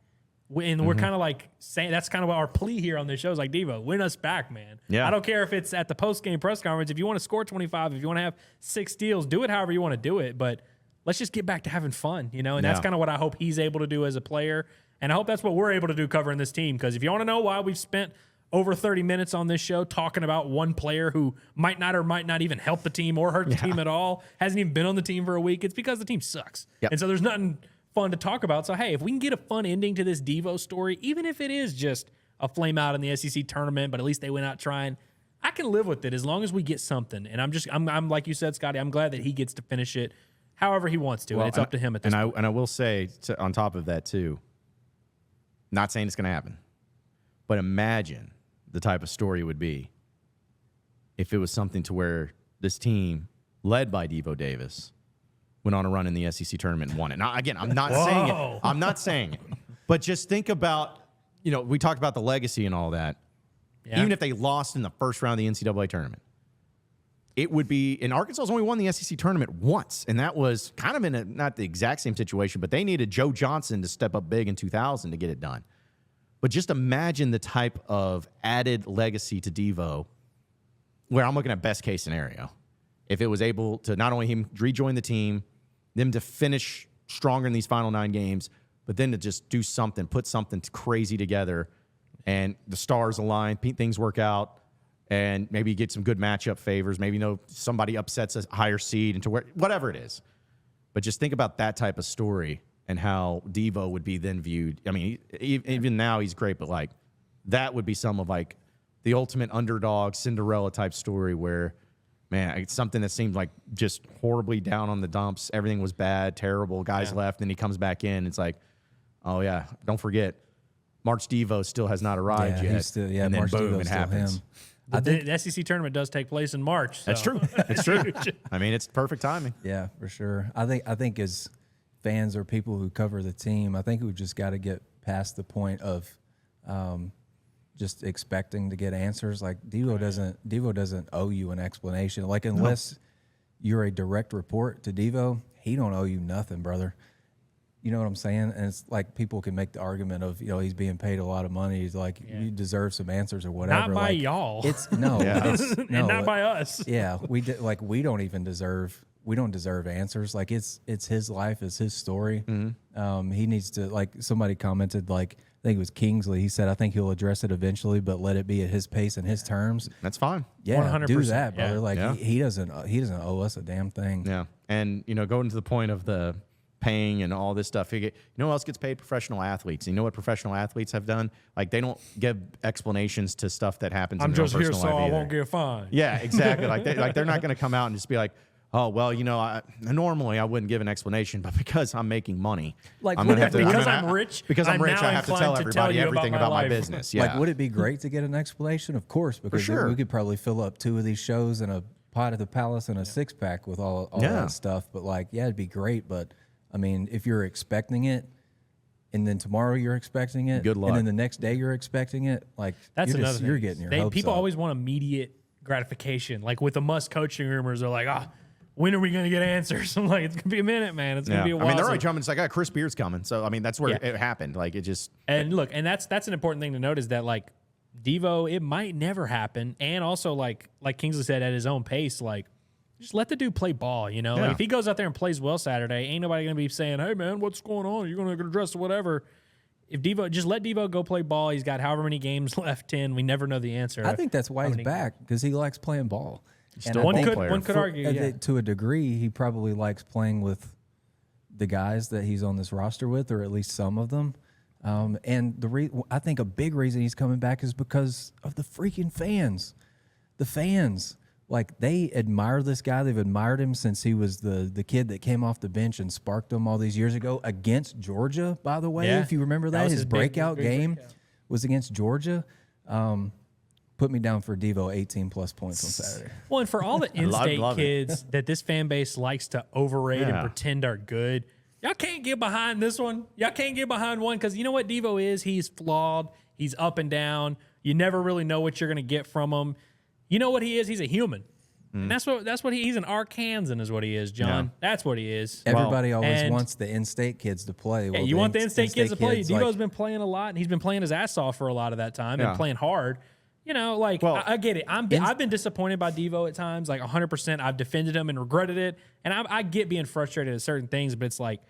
Speaker 3: And we're kind of like saying, that's kind of our plea here on this show, is like, Devo, win us back, man.
Speaker 2: Yeah.
Speaker 3: I don't care if it's at the post-game press conference. If you want to score 25, if you want to have 6 steals, do it however you want to do it. But let's just get back to having fun, you know? And that's kind of what I hope he's able to do as a player. And I hope that's what we're able to do covering this team. Because if you want to know why we've spent over 30 minutes on this show talking about one player who might not or might not even help the team or hurt the team at all, hasn't even been on the team for a week, it's because the team sucks.
Speaker 2: Yep.
Speaker 3: And so there's nothing fun to talk about. So, hey, if we can get a fun ending to this Devo story, even if it is just a flame out in the SEC tournament, but at least they went out trying, I can live with it as long as we get something. And I'm like you said, Scotty, I'm glad that he gets to finish it however he wants to. Well, and it's up to him at this point.
Speaker 2: And I will say, on top of that, too, not saying it's going to happen, but imagine the type of story it would be if it was something to where this team, led by Devo Davis, went on a run in the SEC tournament and won it. Now, again, I'm not saying it. I'm not saying it. But just think about, we talked about the legacy and all that. Yeah. Even if they lost in the first round of the NCAA tournament, it would be, and Arkansas's only won the SEC tournament once, and that was kind of in not the exact same situation, but they needed Joe Johnson to step up big in 2000 to get it done. But just imagine the type of added legacy to Devo, where I'm looking at best case scenario. If it was able to not only him rejoin the team, them to finish stronger in these final 9 games, but then to just do something, put something crazy together, and the stars align, things work out, and maybe get some good matchup favors. Maybe somebody upsets a higher seed into whatever it is. But just think about that type of story and how Devo would be then viewed. I mean, even now he's great, but like that would be some of like the ultimate underdog Cinderella type story where, man, it's something that seemed like just horribly down on the dumps. Everything was bad, terrible. Guys left, then he comes back in. It's like, oh yeah, don't forget, March Devo still has not arrived yet.
Speaker 4: Still,
Speaker 2: and then
Speaker 4: March
Speaker 2: boom,
Speaker 4: Devo's
Speaker 2: it happens.
Speaker 3: Him. The SEC tournament does take place in March. So.
Speaker 2: That's true. It's true. I mean, it's perfect timing.
Speaker 4: Yeah, for sure. I think as fans or people who cover the team, I think we just got to get past the point of just expecting to get answers. Like Devo doesn't owe you an explanation. Like unless you're a direct report to Devo, he don't owe you nothing, brother. You know what I'm saying? And it's like people can make the argument of, he's being paid a lot of money. He's like, you deserve some answers or whatever.
Speaker 3: Not by y'all.
Speaker 4: It's no,
Speaker 3: and not by us.
Speaker 4: Yeah, we don't deserve answers. Like it's his life, it's his story. Mm-hmm. He needs to, like somebody commented, like I think it was Kingsley. He said, I think he'll address it eventually, but let it be at his pace and his terms.
Speaker 2: That's fine.
Speaker 4: Yeah,
Speaker 3: 100%.
Speaker 4: do that, brother.
Speaker 3: Yeah.
Speaker 4: Like he doesn't owe us a damn thing.
Speaker 2: Yeah, and going to the point of the paying and all this stuff. You know who else gets paid? Professional athletes. You know what professional athletes have done? Like they don't give explanations to stuff that happens in their own personal life.
Speaker 3: I'm just here so
Speaker 2: either.
Speaker 3: I won't get fined.
Speaker 2: Yeah, exactly. They're not going to come out and just be like, oh well, normally I wouldn't give an explanation, but because I'm making money,
Speaker 3: like
Speaker 2: I'm gonna have to,
Speaker 3: because I'm rich,
Speaker 2: I have to tell everybody everything about my business. Yeah.
Speaker 4: Like, would it be great to get an explanation? Of course, because we could probably fill up 2 of these shows and a pot at the Palace and a 6-pack with all that stuff. But it'd be great. But I mean, if you're expecting it, and then tomorrow you're expecting it,
Speaker 2: good luck.
Speaker 4: And then the next day you're expecting it,
Speaker 3: that's another thing.
Speaker 4: You're getting your hopes
Speaker 3: people
Speaker 4: up.
Speaker 3: always want immediate gratification. Like with the Musk coaching rumors, they're like, when are we going to get answers? I'm like, it's going to be a minute, man. It's going to be a while.
Speaker 2: I mean, they're already jumping. It's like, Chris Beard's coming. So, I mean, that's where it happened. Like, it just.
Speaker 3: And look, and that's an important thing to note is that, like, Devo, it might never happen. And also, like Kingsley said, at his own pace, like, just let the dude play ball,
Speaker 2: Yeah.
Speaker 3: Like, if he goes out there and plays well Saturday, ain't nobody going to be saying, hey, man, what's going on? You're going to address whatever. If just let Devo go play ball. He's got however many games left in. We never know the answer.
Speaker 4: I think that's why he's back, because he likes playing ball.
Speaker 3: One could argue,
Speaker 4: to a degree, he probably likes playing with the guys that he's on this roster with, or at least some of them. And I think a big reason he's coming back is because of the freaking fans. The fans, like, they admire this guy. They've admired him since he was the kid that came off the bench and sparked them all these years ago against Georgia, by the way, if you remember that. His breakout game was against Georgia. Put me down for Devo 18-plus points on Saturday.
Speaker 3: Well, and for all the in-state kids that this fan base likes to overrate and pretend are good, y'all can't get behind this one. Y'all can't get behind one because you know what Devo is? He's flawed. He's up and down. You never really know what you're going to get from him. You know what he is? He's a human. And that's what he's an Arkansan is what he is, John. Yeah. That's what he is.
Speaker 4: Everybody always wants the in-state kids to play.
Speaker 3: Well, you want the in-state kids to play. Devo's been playing a lot, and he's been playing his ass off for a lot of that time and playing hard. You know, like, I get it. I've been disappointed by Devo at times, like 100%. I've defended him and regretted it. And I get being frustrated at certain things, but it's like,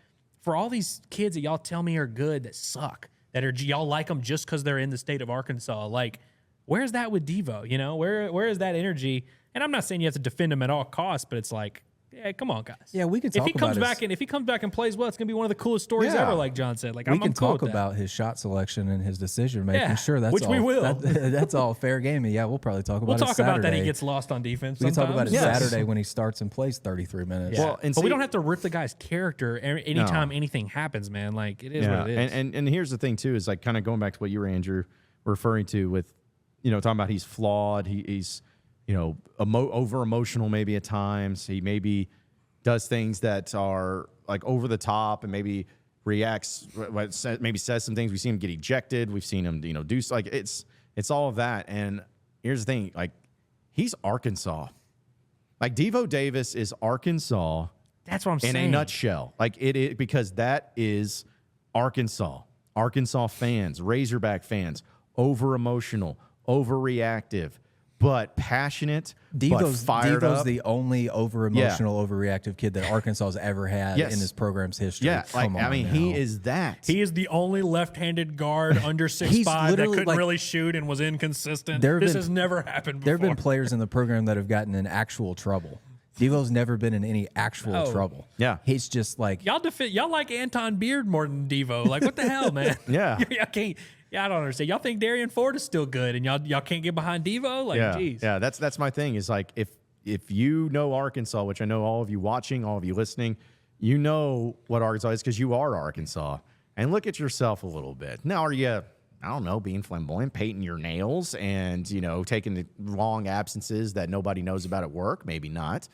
Speaker 3: for all these kids that y'all tell me are good that suck, that are y'all like them just because they're in the state of Arkansas, like, where's that with Devo? You know, where is that energy? And I'm not saying you have to defend him at all costs, but it's like, yeah, come on, guys.
Speaker 4: Yeah, we can talk about
Speaker 3: if he comes back and plays well, it's gonna be one of the coolest stories ever, like John said. Like,
Speaker 4: we can talk about his shot selection and his decision making.
Speaker 3: Yeah,
Speaker 4: sure, that's
Speaker 3: which
Speaker 4: all,
Speaker 3: we will.
Speaker 4: That's all fair game. And yeah, we'll probably talk about.
Speaker 3: We'll talk about that he
Speaker 4: Saturday.
Speaker 3: gets lost on defense.
Speaker 4: We can talk about it
Speaker 3: sometimes.
Speaker 4: Saturday when he starts and plays 33 minutes.
Speaker 3: Yeah.
Speaker 2: Well, and
Speaker 3: but we don't have to rip the guy's character anytime anything happens, man. Like, it is what it is.
Speaker 2: And here's the thing too, is like kind of going back to what you were, Andrew, referring to with, you know, talking about he's flawed. He's, you know, over emotional maybe at times. He maybe does things that are like over the top and maybe reacts, maybe says some things. We've seen him get ejected. We've seen him, you know, do like it's all of that. And here's the thing, like, he's Arkansas. Like, Devo Davis is Arkansas.
Speaker 3: That's what I'm saying.
Speaker 2: In a nutshell. Like, it is, because that is Arkansas. Arkansas fans, Razorback fans, over emotional, overreactive, but passionate, but fired
Speaker 4: Devo's
Speaker 2: up.
Speaker 4: the only over-emotional, overreactive kid that Arkansas has ever had in his program's history.
Speaker 2: Yeah, like, I mean, he is that.
Speaker 3: He is the only left-handed guard under 6'5" that couldn't really shoot and was inconsistent. This has never happened before.
Speaker 4: There have been players in the program that have gotten in actual trouble. Devo's never been in any actual trouble.
Speaker 2: Yeah.
Speaker 4: He's just like...
Speaker 3: Y'all like Anton Beard more than Devo. Like, what the hell, man?
Speaker 2: Yeah.
Speaker 3: Y'all can't... Yeah, I don't understand. Y'all think Darian Ford is still good, and y'all can't get behind Devo? Like, geez.
Speaker 2: Yeah, that's my thing. Is like, if you know Arkansas, which I know all of you watching, all of you listening, you know what Arkansas is because you are Arkansas. And look at yourself a little bit. Now, are you, I don't know, being flamboyant, painting your nails, and, you know, taking the long absences that nobody knows about at work? Maybe not.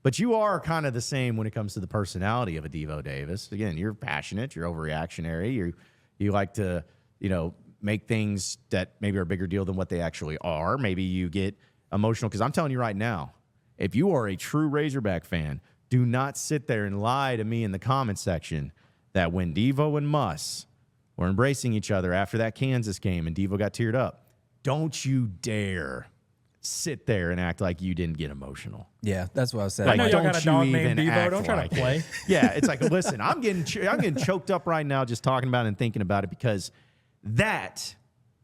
Speaker 2: But you are kind of the same when it comes to the personality of a Devo Davis. Again, you're passionate, you're overreactionary, you like to, you know, make things that maybe are a bigger deal than what they actually are. Maybe you get emotional. Because I'm telling you right now, if you are a true Razorback fan, do not sit there and lie to me in the comment section that when Devo and Muss were embracing each other after that Kansas game and Devo got teared up, don't you dare sit there and act like you didn't get emotional.
Speaker 4: Yeah, that's what I said.
Speaker 3: I know
Speaker 2: Like,
Speaker 3: y'all got a dog named Devo. Don't try
Speaker 2: like
Speaker 3: to play.
Speaker 2: Yeah, it's like, listen, I'm getting choked up right now just talking about it and thinking about it because that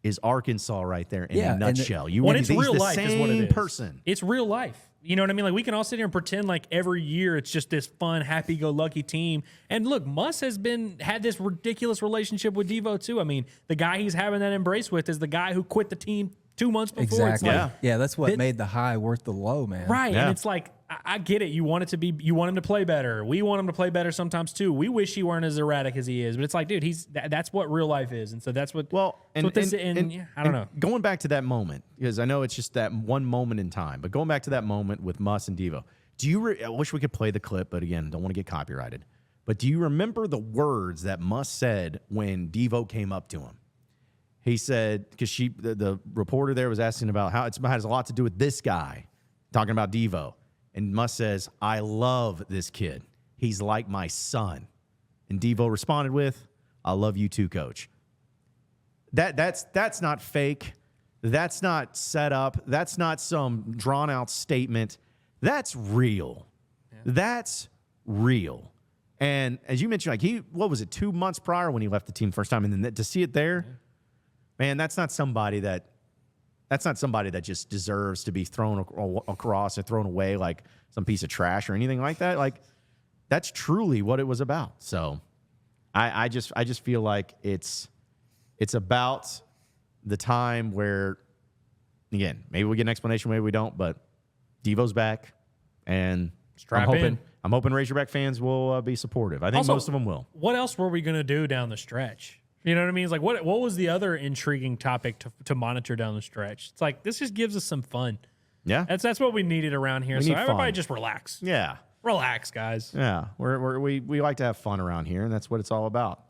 Speaker 2: is Arkansas right there in a nutshell.
Speaker 3: It's real life is what it is.
Speaker 2: Person.
Speaker 3: It's real life. You know what I mean? Like, we can all sit here and pretend like every year it's just this fun, happy-go-lucky team. And look, Muss has had this ridiculous relationship with Devo too. I mean, the guy he's having that embrace with is the guy who quit the team 2 months before.
Speaker 4: Exactly.
Speaker 3: It's like,
Speaker 4: yeah, that's what made the high worth the low, man.
Speaker 3: right.
Speaker 2: Yeah.
Speaker 3: And it's like, I get it. You want him to play better. We want him to play better sometimes too. We wish he weren't as erratic as he is, but it's like, dude, that's what real life is. And so that's what, I don't know.
Speaker 2: Going back to that moment, because I know it's just that one moment in time, but going back to that moment with Muss and Devo, I wish we could play the clip, but again, don't want to get copyrighted. But do you remember the words that Muss said when Devo came up to him? He said, because the reporter there was asking about how it has a lot to do with this guy, talking about Devo. And Muss says, I love this kid. He's like my son. And Devo responded with, I love you too, coach. That's not fake. That's not set up. That's not some drawn out statement. That's real. Yeah. That's real. And as you mentioned, like what was it, 2 months prior when he left the team first time, and then to see it there, man, that's not somebody that just deserves to be thrown across and thrown away like some piece of trash or anything like that. Like, that's truly what it was about. So I just feel like it's about the time where, again, maybe we get an explanation, maybe we don't, but Devo's back, and I'm hoping Razorback fans will be supportive. I think
Speaker 3: Also,
Speaker 2: most of them will.
Speaker 3: What else were we going to do down the stretch? You know what I mean? It's like, what was the other intriguing topic to monitor down the stretch? It's like, this just gives us some fun.
Speaker 2: Yeah.
Speaker 3: That's what we needed around here.
Speaker 2: We
Speaker 3: So
Speaker 2: need
Speaker 3: everybody
Speaker 2: fun.
Speaker 3: just relax.
Speaker 2: Yeah.
Speaker 3: Relax, guys.
Speaker 2: Yeah. We like to have fun around here, and that's what it's all about.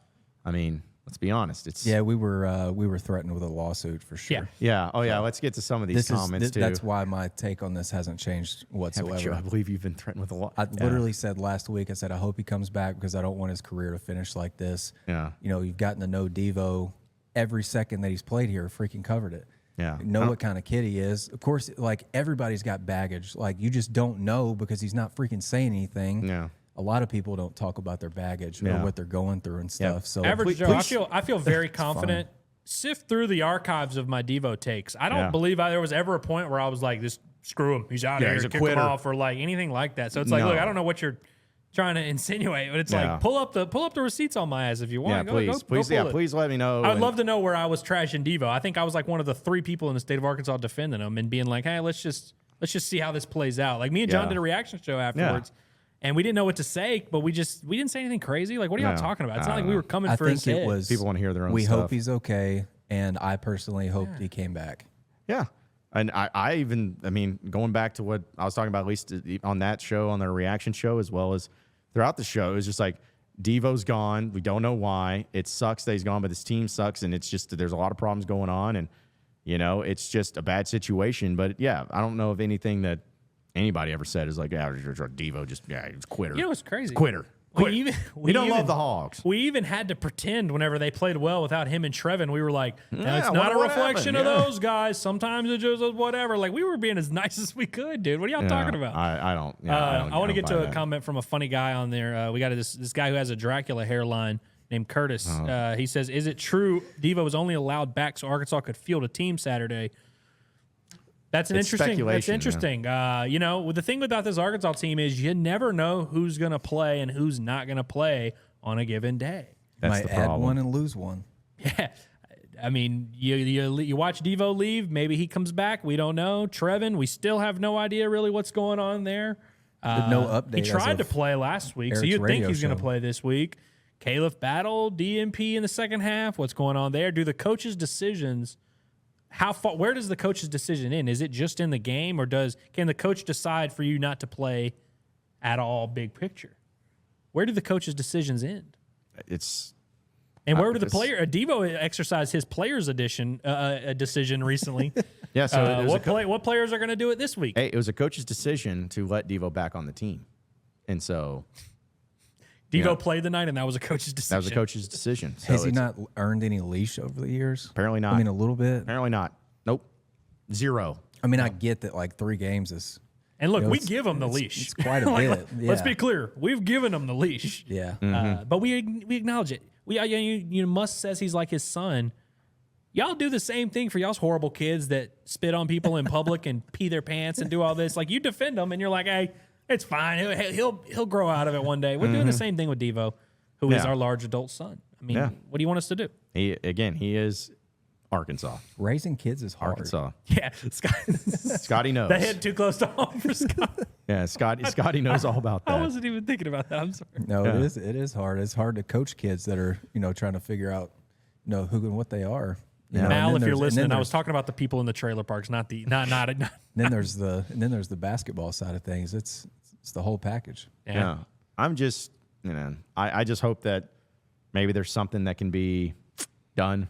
Speaker 2: I mean, let's be honest. It's
Speaker 4: we were threatened with a lawsuit for sure.
Speaker 3: Yeah.
Speaker 2: Yeah. Oh, yeah. Let's get to some of these comments, too.
Speaker 4: That's why my take on this hasn't changed whatsoever.
Speaker 2: I believe you've been threatened with a lot.
Speaker 4: I literally said last week, I said, I hope he comes back because I don't want his career to finish like this.
Speaker 2: Yeah.
Speaker 4: You know, you've gotten to know Devo every second that he's played here, freaking covered it.
Speaker 2: Yeah.
Speaker 4: You know what kind of kid he is. Of course, like, everybody's got baggage. Like, you just don't know because he's not freaking saying anything.
Speaker 2: Yeah.
Speaker 4: A lot of people don't talk about their baggage or
Speaker 2: Yeah.
Speaker 4: what they're going through and stuff. So
Speaker 3: Average Joe, I feel very confident. Sift through the archives of my Devo takes. I don't believe there was ever a point where I was like, "This screw him, he's out of here,
Speaker 2: he's a
Speaker 3: kick
Speaker 2: quitter."
Speaker 3: him off," or like anything like that. So it's like,
Speaker 2: No.
Speaker 3: look, I don't know what you're trying to insinuate, but it's
Speaker 2: Yeah.
Speaker 3: like pull up the receipts on my ass if you want.
Speaker 2: Yeah,
Speaker 3: Go
Speaker 2: please.
Speaker 3: pull it.
Speaker 2: Please let me know.
Speaker 3: I'd love to know where I was trashing Devo. I think I was like one of the 3 people in the state of Arkansas defending him and being like, "Hey, let's just see how this plays out." Like me and John
Speaker 2: Yeah.
Speaker 3: did a reaction show afterwards. And we didn't know what to say, but we didn't say anything crazy. Like, what are y'all talking about? It's not like we were coming
Speaker 4: I
Speaker 3: for his
Speaker 4: think it
Speaker 3: head.
Speaker 4: was
Speaker 2: People want to hear their own
Speaker 4: we
Speaker 2: stuff.
Speaker 4: hope he's okay, and I personally hoped he came back.
Speaker 2: Yeah. And I mean, going back to what I was talking about, at least on that show, on the reaction show, as well as throughout the show, it's just like, Devo's gone. We don't know why. It sucks that he's gone, but this team sucks, and it's just, there's a lot of problems going on, and, you know, it's just a bad situation. But, yeah, I don't know if anything that anybody ever said is like, Devo just, he's a quitter.
Speaker 3: You know what's crazy?
Speaker 2: Quitter. We don't love the Hogs.
Speaker 3: We even had to pretend whenever they played well without him and Trevin. We were like,
Speaker 2: Yeah,
Speaker 3: it's not a
Speaker 2: what
Speaker 3: reflection
Speaker 2: happened?
Speaker 3: of
Speaker 2: Yeah.
Speaker 3: those guys. Sometimes it's just whatever. Like, we were being as nice as we could, dude. What are y'all talking about?
Speaker 2: I don't.
Speaker 3: I want to get
Speaker 2: buy
Speaker 3: to a
Speaker 2: that.
Speaker 3: comment from a funny guy on there. We got this guy who has a Dracula hairline named Curtis. He says, "Is it true Devo was only allowed back so Arkansas could field a team Saturday?" That's interesting. You know, the thing about this Arkansas team is you never know who's going to play and who's not going to play on a given day.
Speaker 2: That's
Speaker 4: Might
Speaker 2: the
Speaker 4: add
Speaker 2: problem.
Speaker 4: one and lose one.
Speaker 3: Yeah. I mean, you watch Devo leave. Maybe he comes back. We don't know. Trevin, we still have no idea really what's going on there.
Speaker 4: No update.
Speaker 3: He
Speaker 4: as
Speaker 3: tried to
Speaker 4: of
Speaker 3: play last week, so
Speaker 4: Eric's
Speaker 3: you'd think
Speaker 4: radio
Speaker 3: he's going to
Speaker 4: show.
Speaker 3: play this week. Caliph battle, DMP in the second half. What's going on there? Do the coaches' decisions? Where does the coach's decision end? Is it just in the game, or can the coach decide for you not to play at all? Big picture, where do the coach's decisions end? And where do the player? Devo exercised his players' decision recently.
Speaker 2: Yeah. So
Speaker 3: what players are going to do it this week?
Speaker 2: Hey, it was a coach's decision to let Devo back on the team, and so
Speaker 3: Devo played the night, and that was a coach's decision.
Speaker 2: that was a coach's decision. So
Speaker 4: Has he not earned any leash over the years?
Speaker 2: Apparently not.
Speaker 4: I mean, a little bit.
Speaker 2: Apparently not. Nope. 0.
Speaker 4: I mean, I get that like 3 games is.
Speaker 3: And look,
Speaker 4: You know,
Speaker 3: we
Speaker 4: it's-
Speaker 3: give him the
Speaker 4: it's-
Speaker 3: leash.
Speaker 4: it's quite a bit,
Speaker 3: Let's
Speaker 4: yeah.
Speaker 3: be clear. We've given him the leash.
Speaker 4: Yeah.
Speaker 3: But we acknowledge it. Musk says he's like his son. Y'all do the same thing for y'all's horrible kids that spit on people in public and pee their pants and do all this. Like, you defend them, and you're like, hey, it's fine. He'll grow out of it one day. We're doing the same thing with Devo, who is
Speaker 2: Yeah.
Speaker 3: our large adult son. I mean,
Speaker 2: Yeah.
Speaker 3: what do you want us to do?
Speaker 2: He is Arkansas.
Speaker 4: Raising kids is hard.
Speaker 2: Arkansas.
Speaker 3: Yeah,
Speaker 2: Scotty knows.
Speaker 3: that hit too close to home for Scott.
Speaker 2: Yeah, Scotty knows all about that.
Speaker 3: I wasn't even thinking about that. I'm sorry.
Speaker 4: No,
Speaker 2: Yeah.
Speaker 4: it is hard. It's hard to coach kids that are, trying to figure out, who and what they are. You know, and
Speaker 3: Mal,
Speaker 4: then
Speaker 3: if you're
Speaker 4: there's- and
Speaker 3: listening,
Speaker 4: then
Speaker 3: I was talking about the people in the trailer parks, not
Speaker 4: then there's the basketball side of things. It's the whole package.
Speaker 2: Yeah. I'm just, I just hope that maybe there's something that can be done,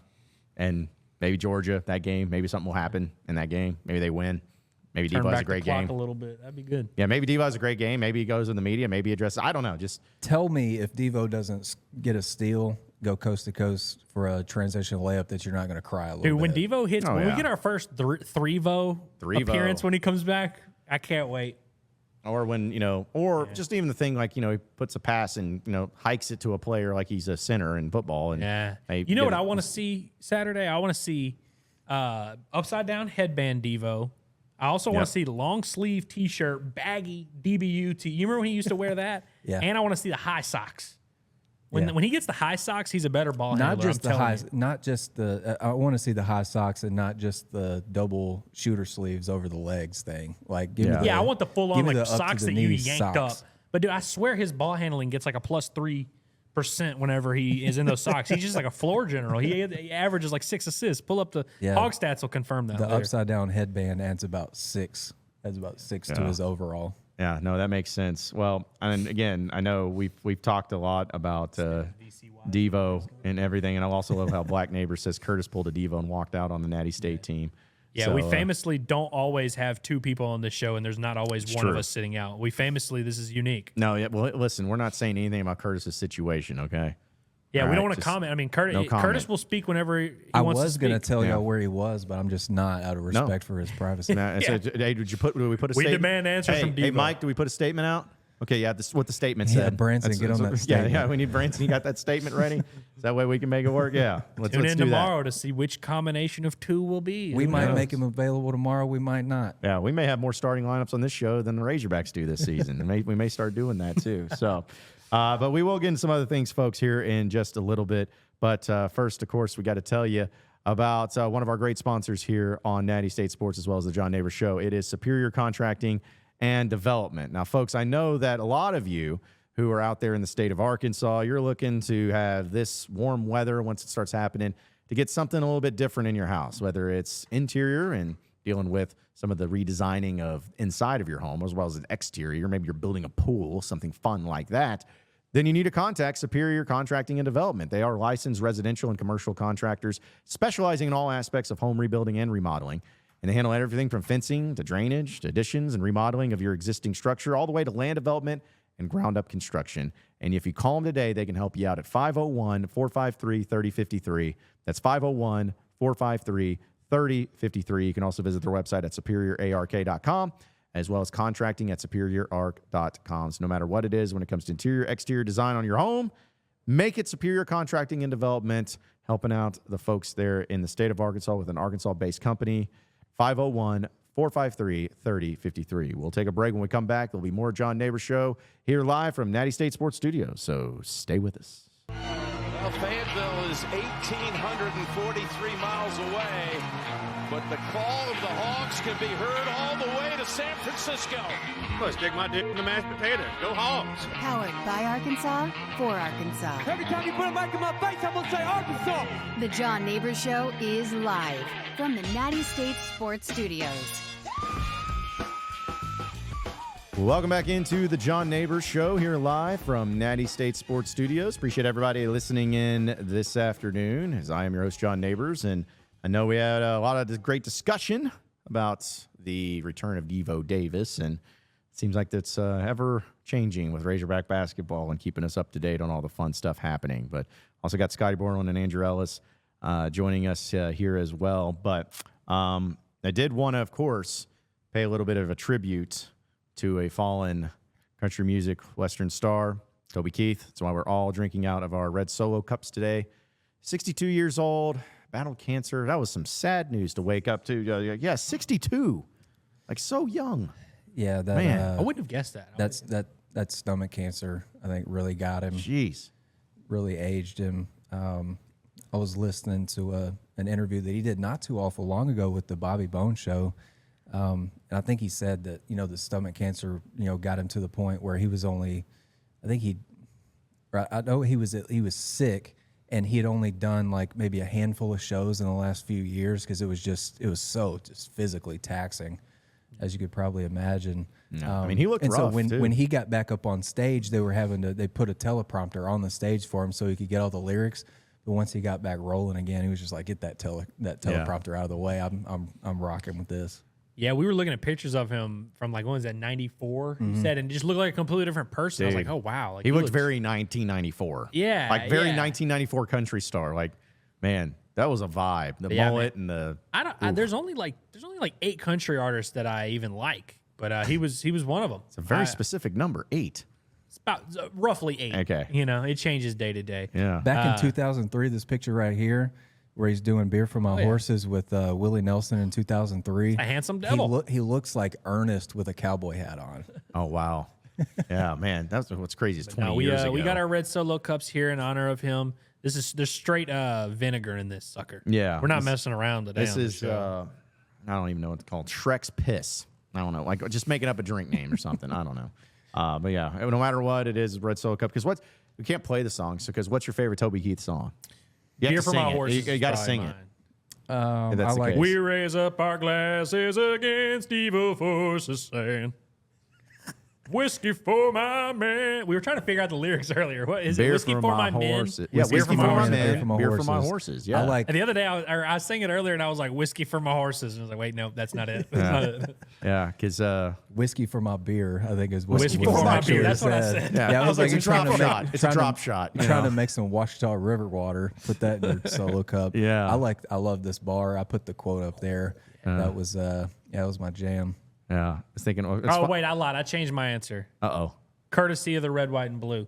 Speaker 2: and maybe Georgia, that game, maybe something will happen in that game. Maybe they win. Maybe
Speaker 3: Turn
Speaker 2: Devo has
Speaker 3: back
Speaker 2: a great
Speaker 3: the clock
Speaker 2: game.
Speaker 3: a little bit. That'd be good.
Speaker 2: Yeah, maybe Devo has a great game. Maybe he goes in the media. Maybe he addresses. I don't know. Just
Speaker 4: Tell me if Devo doesn't get a steal, go coast to coast for a transition layup, that you're not going to cry a little
Speaker 3: Dude, when
Speaker 4: bit.
Speaker 3: Devo hits,
Speaker 2: Oh,
Speaker 3: when we
Speaker 2: yeah.
Speaker 3: get our first Threevo appearance when he comes back, I can't wait.
Speaker 2: or when just even the thing like he puts a pass and hikes it to a player like he's a center in football. And
Speaker 3: Yeah.
Speaker 2: hey,
Speaker 3: You know
Speaker 2: get
Speaker 3: what
Speaker 2: it.
Speaker 3: I want to see Saturday? I want to see upside down headband Devo. I also want
Speaker 2: Yep.
Speaker 3: to see long sleeve T-shirt, baggy DBU tee. You remember when he used to wear that?
Speaker 4: Yeah.
Speaker 3: And I want to see the high socks. When he gets the high socks, he's a better ball handler.
Speaker 4: Not just
Speaker 3: I'm
Speaker 4: the high,
Speaker 3: telling
Speaker 4: not just the. I want to see the high socks and not just the double shooter sleeves over the legs thing. Like, give me the,
Speaker 3: I want the full on
Speaker 4: give me
Speaker 3: like
Speaker 4: the up to
Speaker 3: socks
Speaker 4: the
Speaker 3: that you
Speaker 4: knees
Speaker 3: yanked
Speaker 4: socks.
Speaker 3: up. But dude, I swear his ball handling gets like a +3% whenever he is in those socks. He's just like a floor general. He averages like 6 assists. Pull up the Hog stats will confirm that.
Speaker 4: The
Speaker 3: later.
Speaker 4: upside down headband adds about 6. Adds about 6 to his overall.
Speaker 2: Yeah, no, that makes sense. Well, and again, I know we've talked a lot about Devo and everything, and I also love how Black Neighbor says Curtis pulled a Devo and walked out on the Natty State team.
Speaker 3: Yeah,
Speaker 2: So,
Speaker 3: we famously don't always have 2 people on this show, and there's not always one of us sitting out. We famously, this is unique.
Speaker 2: No, yeah. Well, listen, we're not saying anything about Curtis's situation, okay?
Speaker 3: Yeah,
Speaker 2: All
Speaker 3: we don't
Speaker 2: right,
Speaker 3: want to
Speaker 2: just
Speaker 3: comment. I mean, Curtis,
Speaker 2: no comment.
Speaker 3: Curtis will speak whenever he
Speaker 4: I
Speaker 3: wants to
Speaker 4: was
Speaker 3: speak.
Speaker 4: going to tell y'all where he was, but I'm just not out of respect for his privacy.
Speaker 2: Now, so, hey, did we put a
Speaker 3: We
Speaker 2: statement?
Speaker 3: demand answers from
Speaker 2: Hey,
Speaker 3: Devo.
Speaker 2: Mike, do we put a statement out? Okay, yeah, this is what the statement
Speaker 4: Yeah,
Speaker 2: said.
Speaker 4: Branson, get on that statement.
Speaker 2: Yeah, we need Branson. You got that statement ready? Is that way we can make it work? Yeah. Let's
Speaker 3: Tune in
Speaker 2: do
Speaker 3: tomorrow
Speaker 2: that.
Speaker 3: to see which combination of 2 will be.
Speaker 4: We
Speaker 3: Who
Speaker 4: might
Speaker 3: knows?
Speaker 4: make him available tomorrow. We might not.
Speaker 2: Yeah, we may have more starting lineups on this show than the Razorbacks do this season. We may start doing that too. So, but we will get into some other things, folks, here in just a little bit. But first, of course, we got to tell you about one of our great sponsors here on Natty State Sports, as well as the John Nabors Show. It is Superior Contracting and Development. Now, folks, I know that a lot of you who are out there in the state of Arkansas, you're looking to have this warm weather once it starts happening to get something a little bit different in your house, whether it's interior and dealing with some of the redesigning of inside of your home, as well as an exterior. Maybe you're building a pool, something fun like that. Then you need to contact Superior Contracting and Development. They are licensed residential and commercial contractors specializing in all aspects of home rebuilding and remodeling. And they handle everything from fencing to drainage to additions and remodeling of your existing structure, all the way to land development and ground-up construction. And if you call them today, they can help you out at 501-453-3053. That's 501-453-3053. You can also visit their website at superiorark.com, as well as contracting at superiorark.com. So no matter what it is, when it comes to interior, exterior design on your home, make it Superior Contracting and Development, helping out the folks there in the state of Arkansas with an Arkansas-based company. 501-453-3053. We'll take a break. When we come back, there'll be more John Nabors Show here live from Natty State Sports Studios. So stay with us.
Speaker 5: Well, Fayetteville is 1,843 miles away, but the call of the Hogs can be heard all the way to San Francisco.
Speaker 6: Let's stick my dick in the mashed potatoes. Go Hogs.
Speaker 7: Powered by Arkansas, for Arkansas.
Speaker 8: Every time you put a mic in my face, I'm going to say Arkansas.
Speaker 7: The John Nabors Show is live from the Natty State Sports Studios.
Speaker 2: Welcome back into the John Nabors Show here live from Natty State Sports Studios. Appreciate everybody listening in this afternoon, as I am your host, John Nabors. And I know we had a lot of great discussion about the return of Devo Davis, and it seems like that's ever changing with Razorback Basketball and keeping us up to date on all the fun stuff happening. But also got Scotty Borland and Andrew Ellis joining us here as well. But I did want to, of course, pay a little bit of a tribute to a fallen country music Western star, Toby Keith. That's why we're all drinking out of our red Solo cups today. 62 years old, battled cancer. That was some sad news to wake up to. Yeah, 62. Like, so young.
Speaker 4: Yeah, that
Speaker 2: Man,
Speaker 3: I wouldn't have guessed that.
Speaker 4: that stomach cancer, I think, really got him.
Speaker 2: Jeez.
Speaker 4: Really aged him. I was listening to an interview that he did not too awful long ago with the Bobby Bone Show. And I think he said that, the stomach cancer, got him to the point where he was only, I know he was sick, and he had only done like maybe a handful of shows in the last few years because it was so physically taxing, as you could probably imagine.
Speaker 2: I mean, he looked
Speaker 4: and
Speaker 2: rough,
Speaker 4: so
Speaker 2: too.
Speaker 4: when he got back up on stage, they put a teleprompter on the stage for him so he could get all the lyrics. But once he got back rolling again, he was just like, get that teleprompter out of the way. I'm rocking with this.
Speaker 3: Yeah, we were looking at pictures of him from like, when was that, 94? He said, and just looked like a completely different person. I was like, oh, wow. Like,
Speaker 2: He looked
Speaker 3: looks-
Speaker 2: very 1994.
Speaker 3: Yeah,
Speaker 2: Like, very
Speaker 3: yeah.
Speaker 2: 1994 country star. Like, man, that was a vibe. The
Speaker 3: Yeah,
Speaker 2: mullet and the...
Speaker 3: there's only like 8 country artists that I even like, but he was one of them.
Speaker 2: It's a very specific number, 8.
Speaker 3: It's about roughly 8.
Speaker 2: Okay.
Speaker 3: It changes day to day.
Speaker 2: Yeah.
Speaker 4: Back in 2003, this picture right here, where he's doing Beer for My Horses with Willie Nelson in 2003.
Speaker 3: A handsome devil.
Speaker 4: He looks like Ernest with a cowboy hat on.
Speaker 2: Oh, wow. Yeah, man, that's what's crazy. Is 20
Speaker 3: No,
Speaker 2: years ago.
Speaker 3: we got our red Solo cups here in honor of him. There's straight vinegar in this sucker.
Speaker 2: Yeah,
Speaker 3: we're not messing around today.
Speaker 2: This is I don't even know what it's called. Shrek's Piss. I don't know, like just making up a drink name or something. I don't know. But yeah, no matter what it is, red Solo cup. Because we can't play the song. So because what's your favorite Toby Keith song? You have
Speaker 3: Beer
Speaker 2: to
Speaker 3: for
Speaker 2: sing
Speaker 3: my
Speaker 2: it.
Speaker 3: horses.
Speaker 2: You got to sing it.
Speaker 4: I
Speaker 2: that's the
Speaker 4: like
Speaker 2: case.
Speaker 3: We raise up our glasses against evil forces, saying, "Whiskey for my man." We were trying to figure out the lyrics earlier. What is it? Whiskey for my men.
Speaker 2: horses. Yeah, whiskey for my men. Beer for my horses. Yeah,
Speaker 4: I like.
Speaker 3: And the other day, I was singing it earlier, and I was like, "Whiskey for my horses," and I was like, "Wait, no, that's not it. That's not it."
Speaker 2: Yeah, because
Speaker 4: Whiskey for my beer, I think is
Speaker 3: Whiskey
Speaker 4: what
Speaker 3: for my
Speaker 4: actually
Speaker 3: beer. That's what I said.
Speaker 2: yeah,
Speaker 4: I was like,
Speaker 2: it's a drop shot. It's a drop shot.
Speaker 4: You're trying to make some Washita River water. Put that in your Solo cup.
Speaker 2: Yeah.
Speaker 4: I love this bar. I put the quote up there. That was that was my jam.
Speaker 2: Yeah, I was thinking.
Speaker 3: Wait, I lied. I changed my answer.
Speaker 2: Uh-oh.
Speaker 3: Courtesy of the red, white, and blue.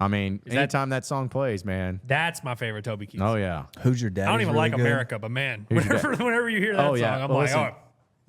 Speaker 2: I mean, anytime that song plays, man.
Speaker 3: That's my favorite Toby Keith.
Speaker 2: Oh yeah.
Speaker 4: Who's your dad?
Speaker 3: I don't even like America, but man, whenever you hear that
Speaker 2: Oh, yeah.
Speaker 3: song, I'm
Speaker 2: Well,
Speaker 3: like,
Speaker 2: listen.
Speaker 3: oh,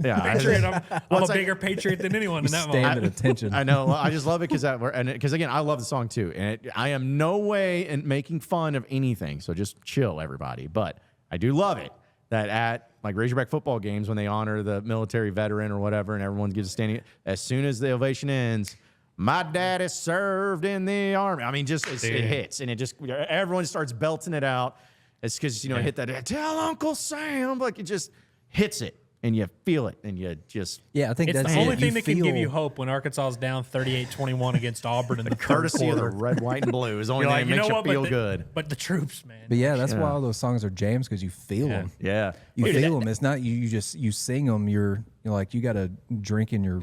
Speaker 2: Yeah,
Speaker 3: patriot. I'm
Speaker 2: it's
Speaker 3: a
Speaker 2: like-
Speaker 3: bigger patriot than anyone in that
Speaker 4: Stand
Speaker 3: moment.
Speaker 4: at attention.
Speaker 2: I know. I just love it because again, I love the song too, and I am no way in making fun of anything. So just chill, everybody. But I do love it that at like Razorback football games when they honor the military veteran or whatever, and everyone gives a standing. As soon as the ovation ends, my daddy served in the army. I mean, just it hits, and it just everyone starts belting it out. It's because it hit that. Tell Uncle Sam, like it just hits it. And you feel it, and you just
Speaker 4: I think
Speaker 3: It's
Speaker 4: that's
Speaker 3: the only
Speaker 4: it.
Speaker 3: thing
Speaker 4: You
Speaker 3: that can give
Speaker 4: feel-
Speaker 3: you hope when Arkansas is down 38-21 against Auburn in the third
Speaker 2: courtesy of the
Speaker 3: quarter.
Speaker 2: red, white, and blue is the only
Speaker 3: You're
Speaker 2: thing
Speaker 3: like,
Speaker 2: that makes you feel
Speaker 3: but
Speaker 2: good.
Speaker 3: But the troops, man.
Speaker 4: But yeah, that's why all those songs are jams because you feel them.
Speaker 2: Yeah.
Speaker 4: You
Speaker 3: Dude,
Speaker 4: feel them. It's not you sing them. You're like you got to drink in your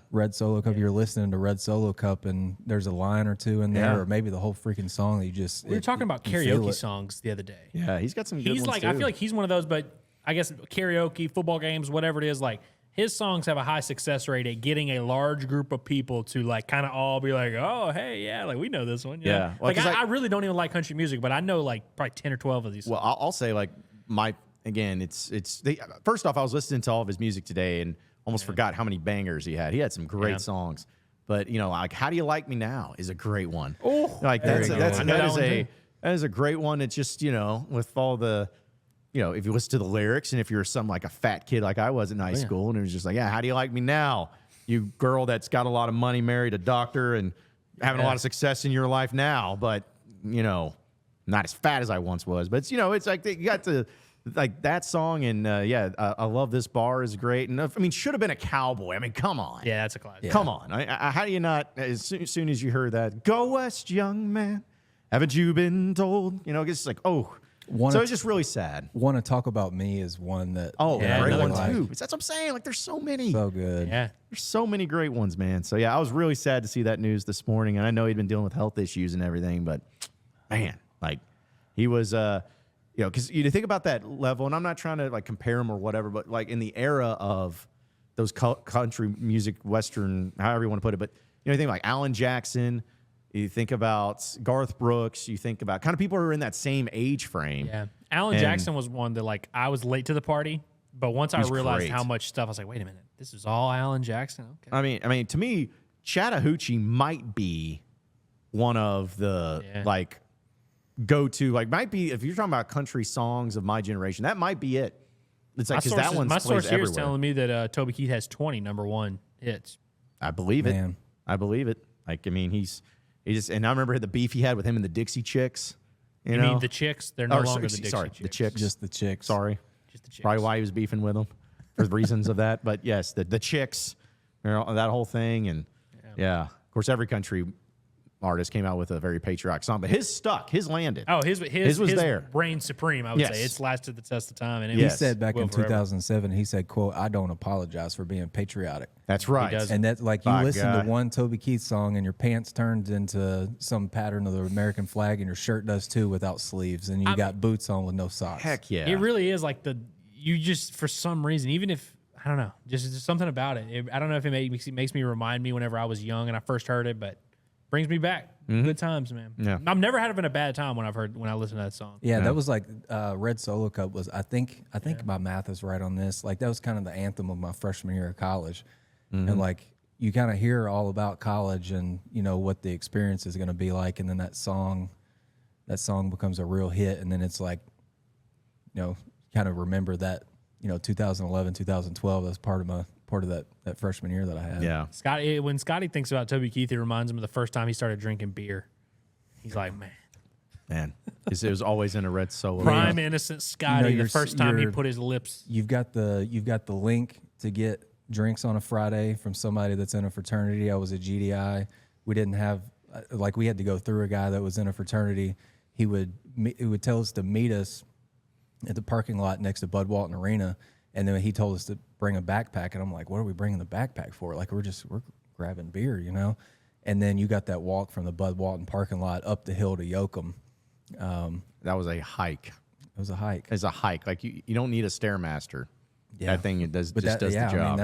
Speaker 4: red Solo cup. You're listening to red Solo cup, and there's a line or two in there, or maybe the whole freaking song that you just.
Speaker 3: We were talking about
Speaker 4: you feel
Speaker 3: karaoke
Speaker 4: it.
Speaker 3: songs the other day.
Speaker 2: Yeah, he's got some good
Speaker 3: He's
Speaker 2: ones
Speaker 3: like,
Speaker 2: too.
Speaker 3: I feel like he's one of those, but I guess karaoke, football games, whatever it is, like his songs have a high success rate at getting a large group of people to like kind of all be like, oh, hey, yeah, like we know this one.
Speaker 2: Yeah. Well,
Speaker 3: Like I really don't even like country music, but I know like probably 10 or 12 of these songs.
Speaker 2: Well, I'll say like first off, I was listening to all of his music today and almost forgot how many bangers he had. He had some great songs, but like "How Do You Like Me Now" is a great one.
Speaker 3: Oh,
Speaker 2: like
Speaker 3: there you go. I know that one too.
Speaker 2: that is a great one. It's just with all the. If you listen to the lyrics and if you're like a fat kid like I was in high school and it was just like, yeah, how do you like me now? You girl that's got a lot of money, married a doctor and having a lot of success in your life now, but, not as fat as I once was. But, it's like you got to like that song and, I love this bar is great. And I mean, should have been a cowboy. I mean, come on.
Speaker 3: Yeah, that's a classic.
Speaker 2: Yeah. Come on. How do you not, as soon as you heard that, go west, young man, haven't you been told? It's like, oh. So it's just really sad.
Speaker 4: Want to Talk About Me is one that.
Speaker 2: Great one
Speaker 4: like.
Speaker 2: too. That's what I'm saying. Like, there's so many.
Speaker 4: So good.
Speaker 3: Yeah.
Speaker 2: There's so many great ones, man. So yeah, I was really sad to see that news this morning, and I know he'd been dealing with health issues and everything, but man, like he was, because you think about that level, and I'm not trying to like compare him or whatever, but like in the era of those country music, Western, however you want to put it, but you think like Alan Jackson. You think about Garth Brooks. You think about kind of people who are in that same age frame.
Speaker 3: Yeah. Alan Jackson was one that, like, I was late to the party, but once I realized how much stuff, I was like, wait a minute, this is all Alan Jackson? Okay.
Speaker 2: I mean, to me, Chattahoochee might be one of the, like, go-to, like, might be, if you're talking about country songs of my generation, that might be it. It's like, because that one's
Speaker 3: my source here
Speaker 2: everywhere.
Speaker 3: is telling me that Toby Keith has 20 #1 hits.
Speaker 2: I believe it.
Speaker 4: Man.
Speaker 2: I believe it. Like, I mean, he just, and I remember the beef he had with him and the Dixie Chicks. You know?
Speaker 3: mean the Chicks? They're no longer the Dixie
Speaker 2: sorry,
Speaker 3: Chicks.
Speaker 2: the Chicks.
Speaker 4: Just the Chicks.
Speaker 2: Sorry.
Speaker 3: Just the Chicks.
Speaker 2: Probably why he was beefing with them for reasons of that. But yes, the Chicks, that whole thing. And yeah, of course, every country artist came out with a very patriotic song, but his stuck, his landed.
Speaker 3: Oh, his was
Speaker 2: there.
Speaker 3: Reigned supreme, I would say. It's lasted the test of time. And
Speaker 4: He said back in 2007, he said, quote, "I don't apologize for being patriotic."
Speaker 2: That's right.
Speaker 4: And that's like you
Speaker 2: By
Speaker 4: listen
Speaker 2: God.
Speaker 4: to one Toby Keith song and your pants turns into some pattern of the American flag and your shirt does too without sleeves and you got boots on with no socks.
Speaker 2: Heck yeah.
Speaker 3: It really is like you just, for some reason, even if, I don't know, just something about it. I don't know if it makes me remind me whenever I was young and I first heard it, but brings me back. Good times, man.
Speaker 2: Yeah.
Speaker 3: I've never had been a bad time when I listened to that song.
Speaker 4: Yeah, that was like Red Solo Cup was, I think my math is right on this. Like that was kind of the anthem of my freshman year of college. And like you kind of hear all about college and, you know, what the experience is going to be like. And then that song becomes a real hit. And then it's like, you know, kind of remember that, you know, 2011, 2012, that's part of that freshman year that I had.
Speaker 2: Yeah.
Speaker 3: When Scotty thinks about Toby Keith, it reminds him of the first time he started drinking beer. He's like, man.
Speaker 2: It was always in a red Solo.
Speaker 3: Prime innocent Scotty,
Speaker 4: You know,
Speaker 3: the first time he put his lips.
Speaker 4: You've got the link to get drinks on a Friday from somebody that's in a fraternity. I was at GDI. We didn't have, like, we had to go through a guy that was in a fraternity. He would tell us to meet us at the parking lot next to Bud Walton Arena, and then he told us to bring a backpack, and I'm like, what are we bringing the backpack for? Like, we're grabbing beer, you know? And then you got that walk from the Bud Walton parking lot up the hill to Yoakum.
Speaker 2: That was a hike.
Speaker 4: It was a hike.
Speaker 2: It's a hike. Like, you don't need a Stairmaster.
Speaker 4: Yeah.
Speaker 2: That thing does the job.
Speaker 4: I mean,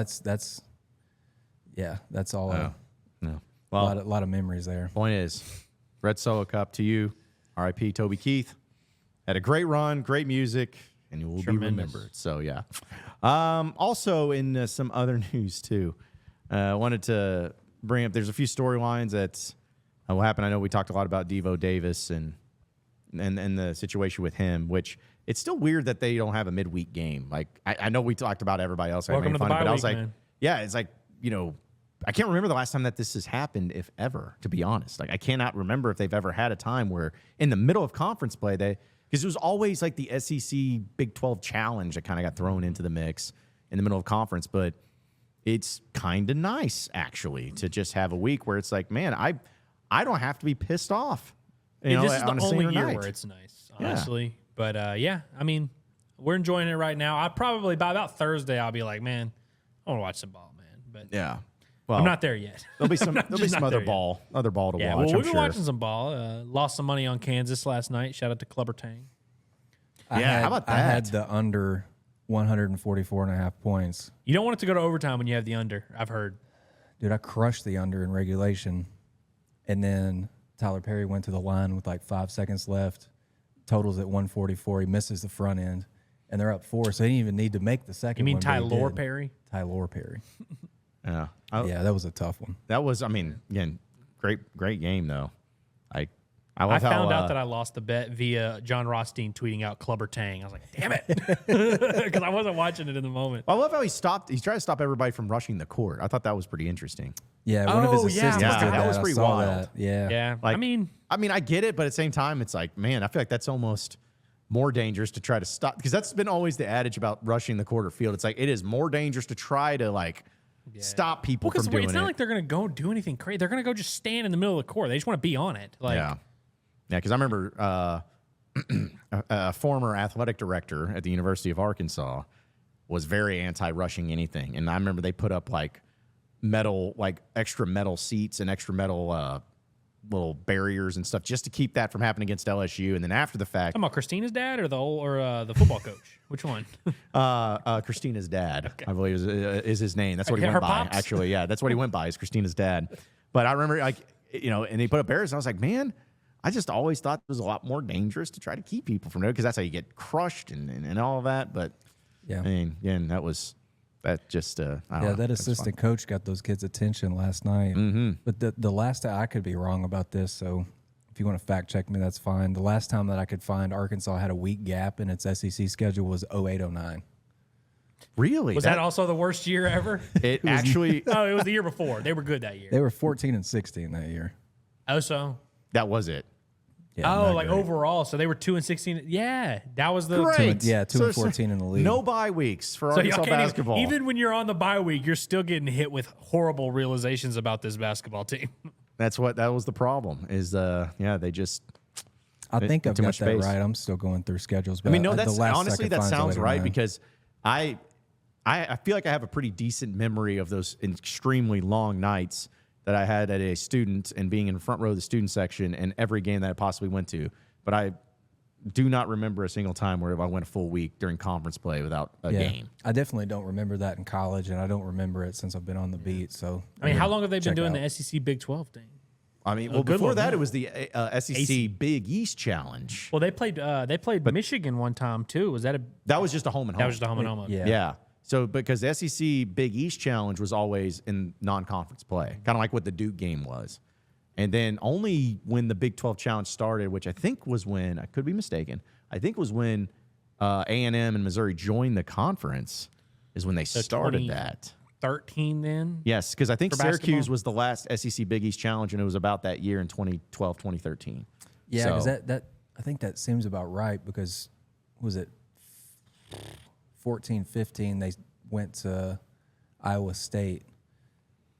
Speaker 4: that's all.
Speaker 2: No.
Speaker 4: A lot of memories there.
Speaker 2: Point is, Red Solo Cup to you, R.I.P. Toby Keith. Had a great run, great music, and you will be remembered. So, yeah. Also, in some other news, too, I wanted to bring up, there's a few storylines that will happen. I know we talked a lot about Devo Davis and the situation with him, which it's still weird that they don't have a midweek game. Like, I know we talked about everybody else.
Speaker 3: Welcome to the bye
Speaker 2: but I was
Speaker 3: week,
Speaker 2: like,
Speaker 3: man.
Speaker 2: yeah, it's like, you know, I can't remember the last time that this has happened, if ever, to be honest. Like, I cannot remember if they've ever had a time where in the middle of conference play, because it was always like the SEC Big 12 challenge that kind of got thrown into the mix in the middle of conference. But it's kind of nice, actually, to just have a week where it's like, man, I don't have to be pissed off. You know,
Speaker 3: this is
Speaker 2: on
Speaker 3: the
Speaker 2: a
Speaker 3: only
Speaker 2: Saturday
Speaker 3: year
Speaker 2: night.
Speaker 3: where it's nice, honestly. But, yeah, I mean, we're enjoying it right now. I probably, by about Thursday, I'll be like, man, I want to watch some ball, man. But
Speaker 2: Yeah. Well,
Speaker 3: I'm not there yet.
Speaker 2: There'll be some other
Speaker 3: yet.
Speaker 2: ball to watch.
Speaker 3: Well,
Speaker 2: I'm
Speaker 3: we've been
Speaker 2: sure.
Speaker 3: watching some ball. Lost some money on Kansas last night. Shout out to Clubber Tang.
Speaker 2: How about that?
Speaker 4: I had the under 144.5 points.
Speaker 3: You don't want it to go to overtime when you have the under, I've heard.
Speaker 4: Dude, I crushed the under in regulation. And then Tyler Perry went to the line with like 5 seconds left. Totals at 144. He misses the front end. And they're up 4, so he didn't even need to make the second
Speaker 3: You mean
Speaker 4: one. but he
Speaker 3: Tylor
Speaker 4: did.
Speaker 3: Perry?
Speaker 4: Tylor Perry.
Speaker 2: Yeah.
Speaker 4: Yeah, that was a tough one.
Speaker 2: That was, I mean, again, great game, though. I
Speaker 3: I
Speaker 2: love how,
Speaker 3: found out that I lost the bet via John Rothstein tweeting out Clubber Tang. I was like, damn it. Because I wasn't watching it in the moment.
Speaker 2: I love how he tried to stop everybody from rushing the court. I thought that was pretty interesting.
Speaker 4: Yeah, one of his assistants
Speaker 2: Yeah,
Speaker 4: did
Speaker 2: that was
Speaker 4: I
Speaker 2: pretty
Speaker 4: saw
Speaker 2: wild.
Speaker 4: that. Yeah.
Speaker 3: Yeah.
Speaker 2: Like,
Speaker 3: I mean,
Speaker 2: I get it, but at the same time, it's like, man, I feel like that's almost more dangerous to try to stop, because that's been always the adage about rushing the court or field. It's like, it is more dangerous to try to, like, stop people from doing it.
Speaker 3: it's not like they're going to go do anything crazy. They're going to go just stand in the middle of the court. They just want to be on it. Like,
Speaker 2: Yeah, because I remember a former athletic director at the University of Arkansas was very anti-rushing anything. And I remember they put up, like, extra metal seats and extra metal little barriers and stuff just to keep that from happening against LSU. And then after the fact,
Speaker 3: talking about Christina's dad or the football coach? Which one?
Speaker 2: Christina's dad, I believe is his name. That's what he
Speaker 3: Her
Speaker 2: went by.
Speaker 3: pops?
Speaker 2: Actually, yeah, that's what he went by, is Christina's dad. But I remember, like, you know, and they put up barriers, and I was like, man, I just always thought it was a lot more dangerous to try to keep people from there, because that's how you get crushed and all of that. But
Speaker 4: Yeah.
Speaker 2: I mean, again, that just I don't know.
Speaker 4: That
Speaker 2: That's
Speaker 4: assistant coach got those kids' attention last night.
Speaker 2: Mm-hmm.
Speaker 4: But the last time, I could be wrong about this, so if you want to fact check me, that's fine. The last time that I could find Arkansas had a week gap in its SEC schedule was 08-09.
Speaker 2: Really?
Speaker 3: Was that also the worst year ever?
Speaker 2: It actually,
Speaker 3: No, it was the year before. They were good that year.
Speaker 4: They were 14-16 that year.
Speaker 3: Oh, so?
Speaker 2: that was it.
Speaker 4: Yeah,
Speaker 3: Oh,
Speaker 4: not
Speaker 3: like
Speaker 4: great.
Speaker 3: overall. So they were 2-16. Yeah, that was the
Speaker 2: Great.
Speaker 4: 2-14 in the league.
Speaker 2: No bye weeks for
Speaker 3: So
Speaker 2: Arkansas
Speaker 3: y'all can't
Speaker 2: basketball.
Speaker 3: even when you're on the bye week, you're still getting hit with horrible realizations about this basketball team.
Speaker 2: that was the problem. Is they just.
Speaker 4: I think I've
Speaker 2: too
Speaker 4: got
Speaker 2: much
Speaker 4: that
Speaker 2: space.
Speaker 4: right. I'm still going through schedules. But
Speaker 2: I mean, no,
Speaker 4: the
Speaker 2: that's
Speaker 4: last I
Speaker 2: honestly
Speaker 4: could
Speaker 2: that
Speaker 4: find is
Speaker 2: sounds right,
Speaker 4: 08-09.
Speaker 2: because I feel like I have a pretty decent memory of those extremely long nights that I had at a student and being in the front row of the student section and every game that I possibly went to. But I do not remember a single time where I went a full week during conference play without a game.
Speaker 4: I definitely don't remember that in college, and I don't remember it since I've been on the beat. So
Speaker 3: I mean, how long have they been
Speaker 4: check
Speaker 3: doing
Speaker 4: out.
Speaker 3: the SEC Big 12 thing?
Speaker 2: I mean,
Speaker 3: good
Speaker 2: before
Speaker 3: one,
Speaker 2: that,
Speaker 3: yeah.
Speaker 2: it was the SEC Big East Challenge.
Speaker 3: Well, they played Michigan one time too. Was that
Speaker 2: That was just a home and home.
Speaker 3: that was just a home and home?
Speaker 4: Yeah.
Speaker 2: Yeah. So because the SEC Big East Challenge was always in non-conference play, kind of like what the Duke game was. And then only when the Big 12 Challenge started, which I think was when, I could be mistaken, I think was when A&M and Missouri joined the conference is when they started that.
Speaker 3: 13 then?
Speaker 2: Yes, because I think Syracuse
Speaker 3: basketball?
Speaker 2: was the last SEC Big East Challenge, and it was about that year in 2012, 2013.
Speaker 4: Yeah, because
Speaker 2: So-
Speaker 4: that I think that seems about right because was it 14, 15, they went to Iowa State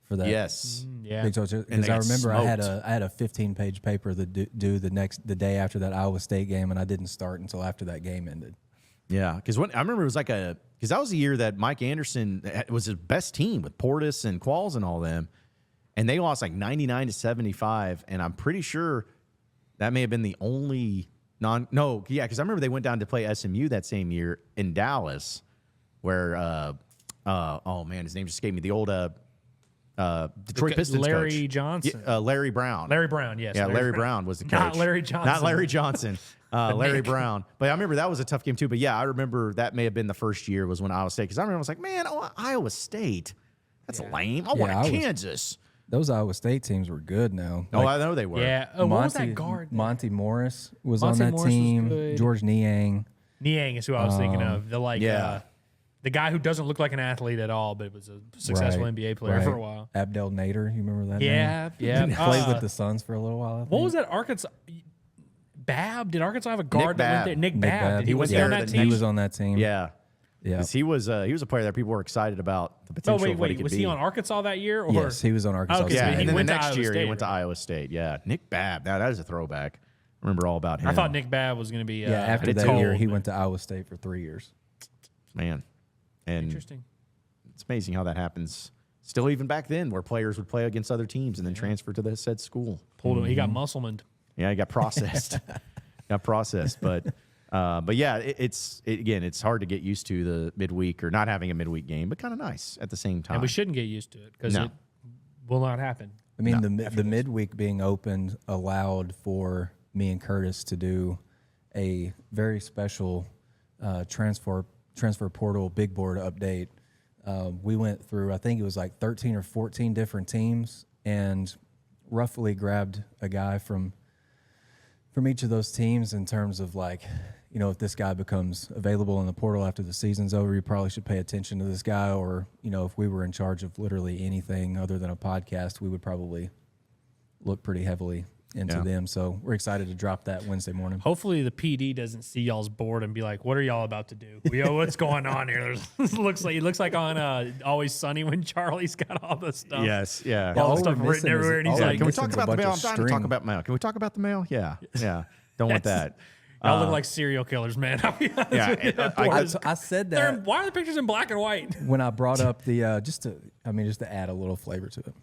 Speaker 4: for that.
Speaker 2: Yes.
Speaker 3: Yeah.
Speaker 4: Big 12,
Speaker 2: And
Speaker 4: because
Speaker 2: they
Speaker 4: I
Speaker 2: got
Speaker 4: remember I had
Speaker 2: smoked.
Speaker 4: a 15-page paper to do the day after that Iowa State game, and I didn't start until after that game ended.
Speaker 2: Yeah, because I remember it was like because that was the year that Mike Anderson was his best team with Portis and Qualls and all them, and they lost like 99-75, and I'm pretty sure that may have been the only because I remember they went down to play SMU that same year in Dallas, where oh man, his name just escaped me, the old Detroit Pistons
Speaker 3: Larry
Speaker 2: coach.
Speaker 3: Johnson.
Speaker 2: Larry Brown.
Speaker 3: Larry Brown, yes.
Speaker 2: Yeah, Larry Brown was the coach.
Speaker 3: Not Larry Johnson.
Speaker 2: Not Larry Johnson. Larry
Speaker 3: Nick.
Speaker 2: Brown. But I remember that was a tough game too. But yeah, I remember that may have been the first year was when Iowa State. Because I remember I was like, man, Iowa State, that's lame. I want Kansas.
Speaker 4: Those Iowa State teams were good now.
Speaker 2: Oh, I know they were.
Speaker 3: Yeah. Oh, what was that guard?
Speaker 4: Monty Morris was
Speaker 3: Monty
Speaker 4: on that
Speaker 3: Morris was
Speaker 4: team.
Speaker 3: good.
Speaker 4: George Niang.
Speaker 3: Niang is who I was thinking of.
Speaker 2: yeah.
Speaker 3: The guy who doesn't look like an athlete at all, but was a successful
Speaker 4: Right,
Speaker 3: NBA player
Speaker 4: right.
Speaker 3: for a while.
Speaker 4: Abdel Nader, you remember that name?
Speaker 3: Yeah.
Speaker 4: Played with the Suns for a little while. I think.
Speaker 3: What was that? Arkansas. Bab? Did Arkansas have a guard that went there? Nick
Speaker 4: Nick
Speaker 3: Bab.
Speaker 4: Babb.
Speaker 3: Did he
Speaker 2: went
Speaker 3: stay on
Speaker 2: there
Speaker 3: that
Speaker 2: the
Speaker 3: team?
Speaker 4: He was on that team.
Speaker 2: Yeah.
Speaker 4: Yeah.
Speaker 2: 'Cause he was a player that people were excited about the
Speaker 3: Oh,
Speaker 2: potential of what he
Speaker 3: wait.
Speaker 2: could
Speaker 3: Was
Speaker 2: be.
Speaker 3: he on Arkansas that year? Or?
Speaker 4: Yes, he was on Arkansas.
Speaker 3: Okay,
Speaker 2: Yeah,
Speaker 3: so
Speaker 4: State.
Speaker 3: he
Speaker 2: and then
Speaker 3: went
Speaker 2: the
Speaker 3: to
Speaker 2: next
Speaker 3: Iowa
Speaker 2: year he
Speaker 3: State,
Speaker 2: went to
Speaker 3: right?
Speaker 2: Iowa State. Yeah, Nick Babb. That is a throwback. I remember all about him.
Speaker 3: I thought Nick Bab was going to be.
Speaker 4: Yeah, after
Speaker 2: it's
Speaker 4: that year,
Speaker 2: cold,
Speaker 4: he went to Iowa State for 3 years.
Speaker 2: Man, and
Speaker 3: Interesting.
Speaker 2: it's amazing how that happens. Still, even back then, where players would play against other teams and then transfer to the said school.
Speaker 3: Pulled him. He got Musselmaned.
Speaker 2: Yeah, he got processed. But yeah, it's hard to get used to the midweek or not having a midweek game, but kind of nice at the same time.
Speaker 3: And we shouldn't get used to it because
Speaker 2: No.
Speaker 3: it will not happen.
Speaker 4: I mean, the midweek being opened allowed for me and Curtis to do a very special transfer portal big board update. We went through, I think it was like 13 or 14 different teams, and roughly grabbed a guy from each of those teams in terms of like, you know, if this guy becomes available in the portal after the season's over, you probably should pay attention to this guy. Or, you know, if we were in charge of literally anything other than a podcast, we would probably look pretty heavily into them. So we're excited to drop that Wednesday morning.
Speaker 3: Hopefully the PD doesn't see y'all's board and be like, "What are y'all about to do? Yo, what's going on here?" It looks like on Always Sunny when Charlie's got all the stuff.
Speaker 2: Yes, yeah.
Speaker 3: All
Speaker 4: all
Speaker 3: the stuff
Speaker 4: we're
Speaker 3: written
Speaker 4: missing is-
Speaker 3: everywhere, and
Speaker 4: all
Speaker 3: he's
Speaker 4: we're
Speaker 3: like,
Speaker 2: Can we
Speaker 4: missing
Speaker 2: talk
Speaker 4: is a
Speaker 2: about the
Speaker 4: bunch
Speaker 2: mail?
Speaker 4: of
Speaker 2: I'm dying to
Speaker 4: string.
Speaker 2: talk about mail. Can we talk about the mail? Yeah. Don't want that.
Speaker 3: "Y'all look like serial killers, man." I'll be honest
Speaker 2: Yeah,
Speaker 3: with you. That board is-
Speaker 4: I said
Speaker 3: they're
Speaker 4: that
Speaker 3: in- why are the pictures in black and white?
Speaker 4: when I brought up the just to add a little flavor to it.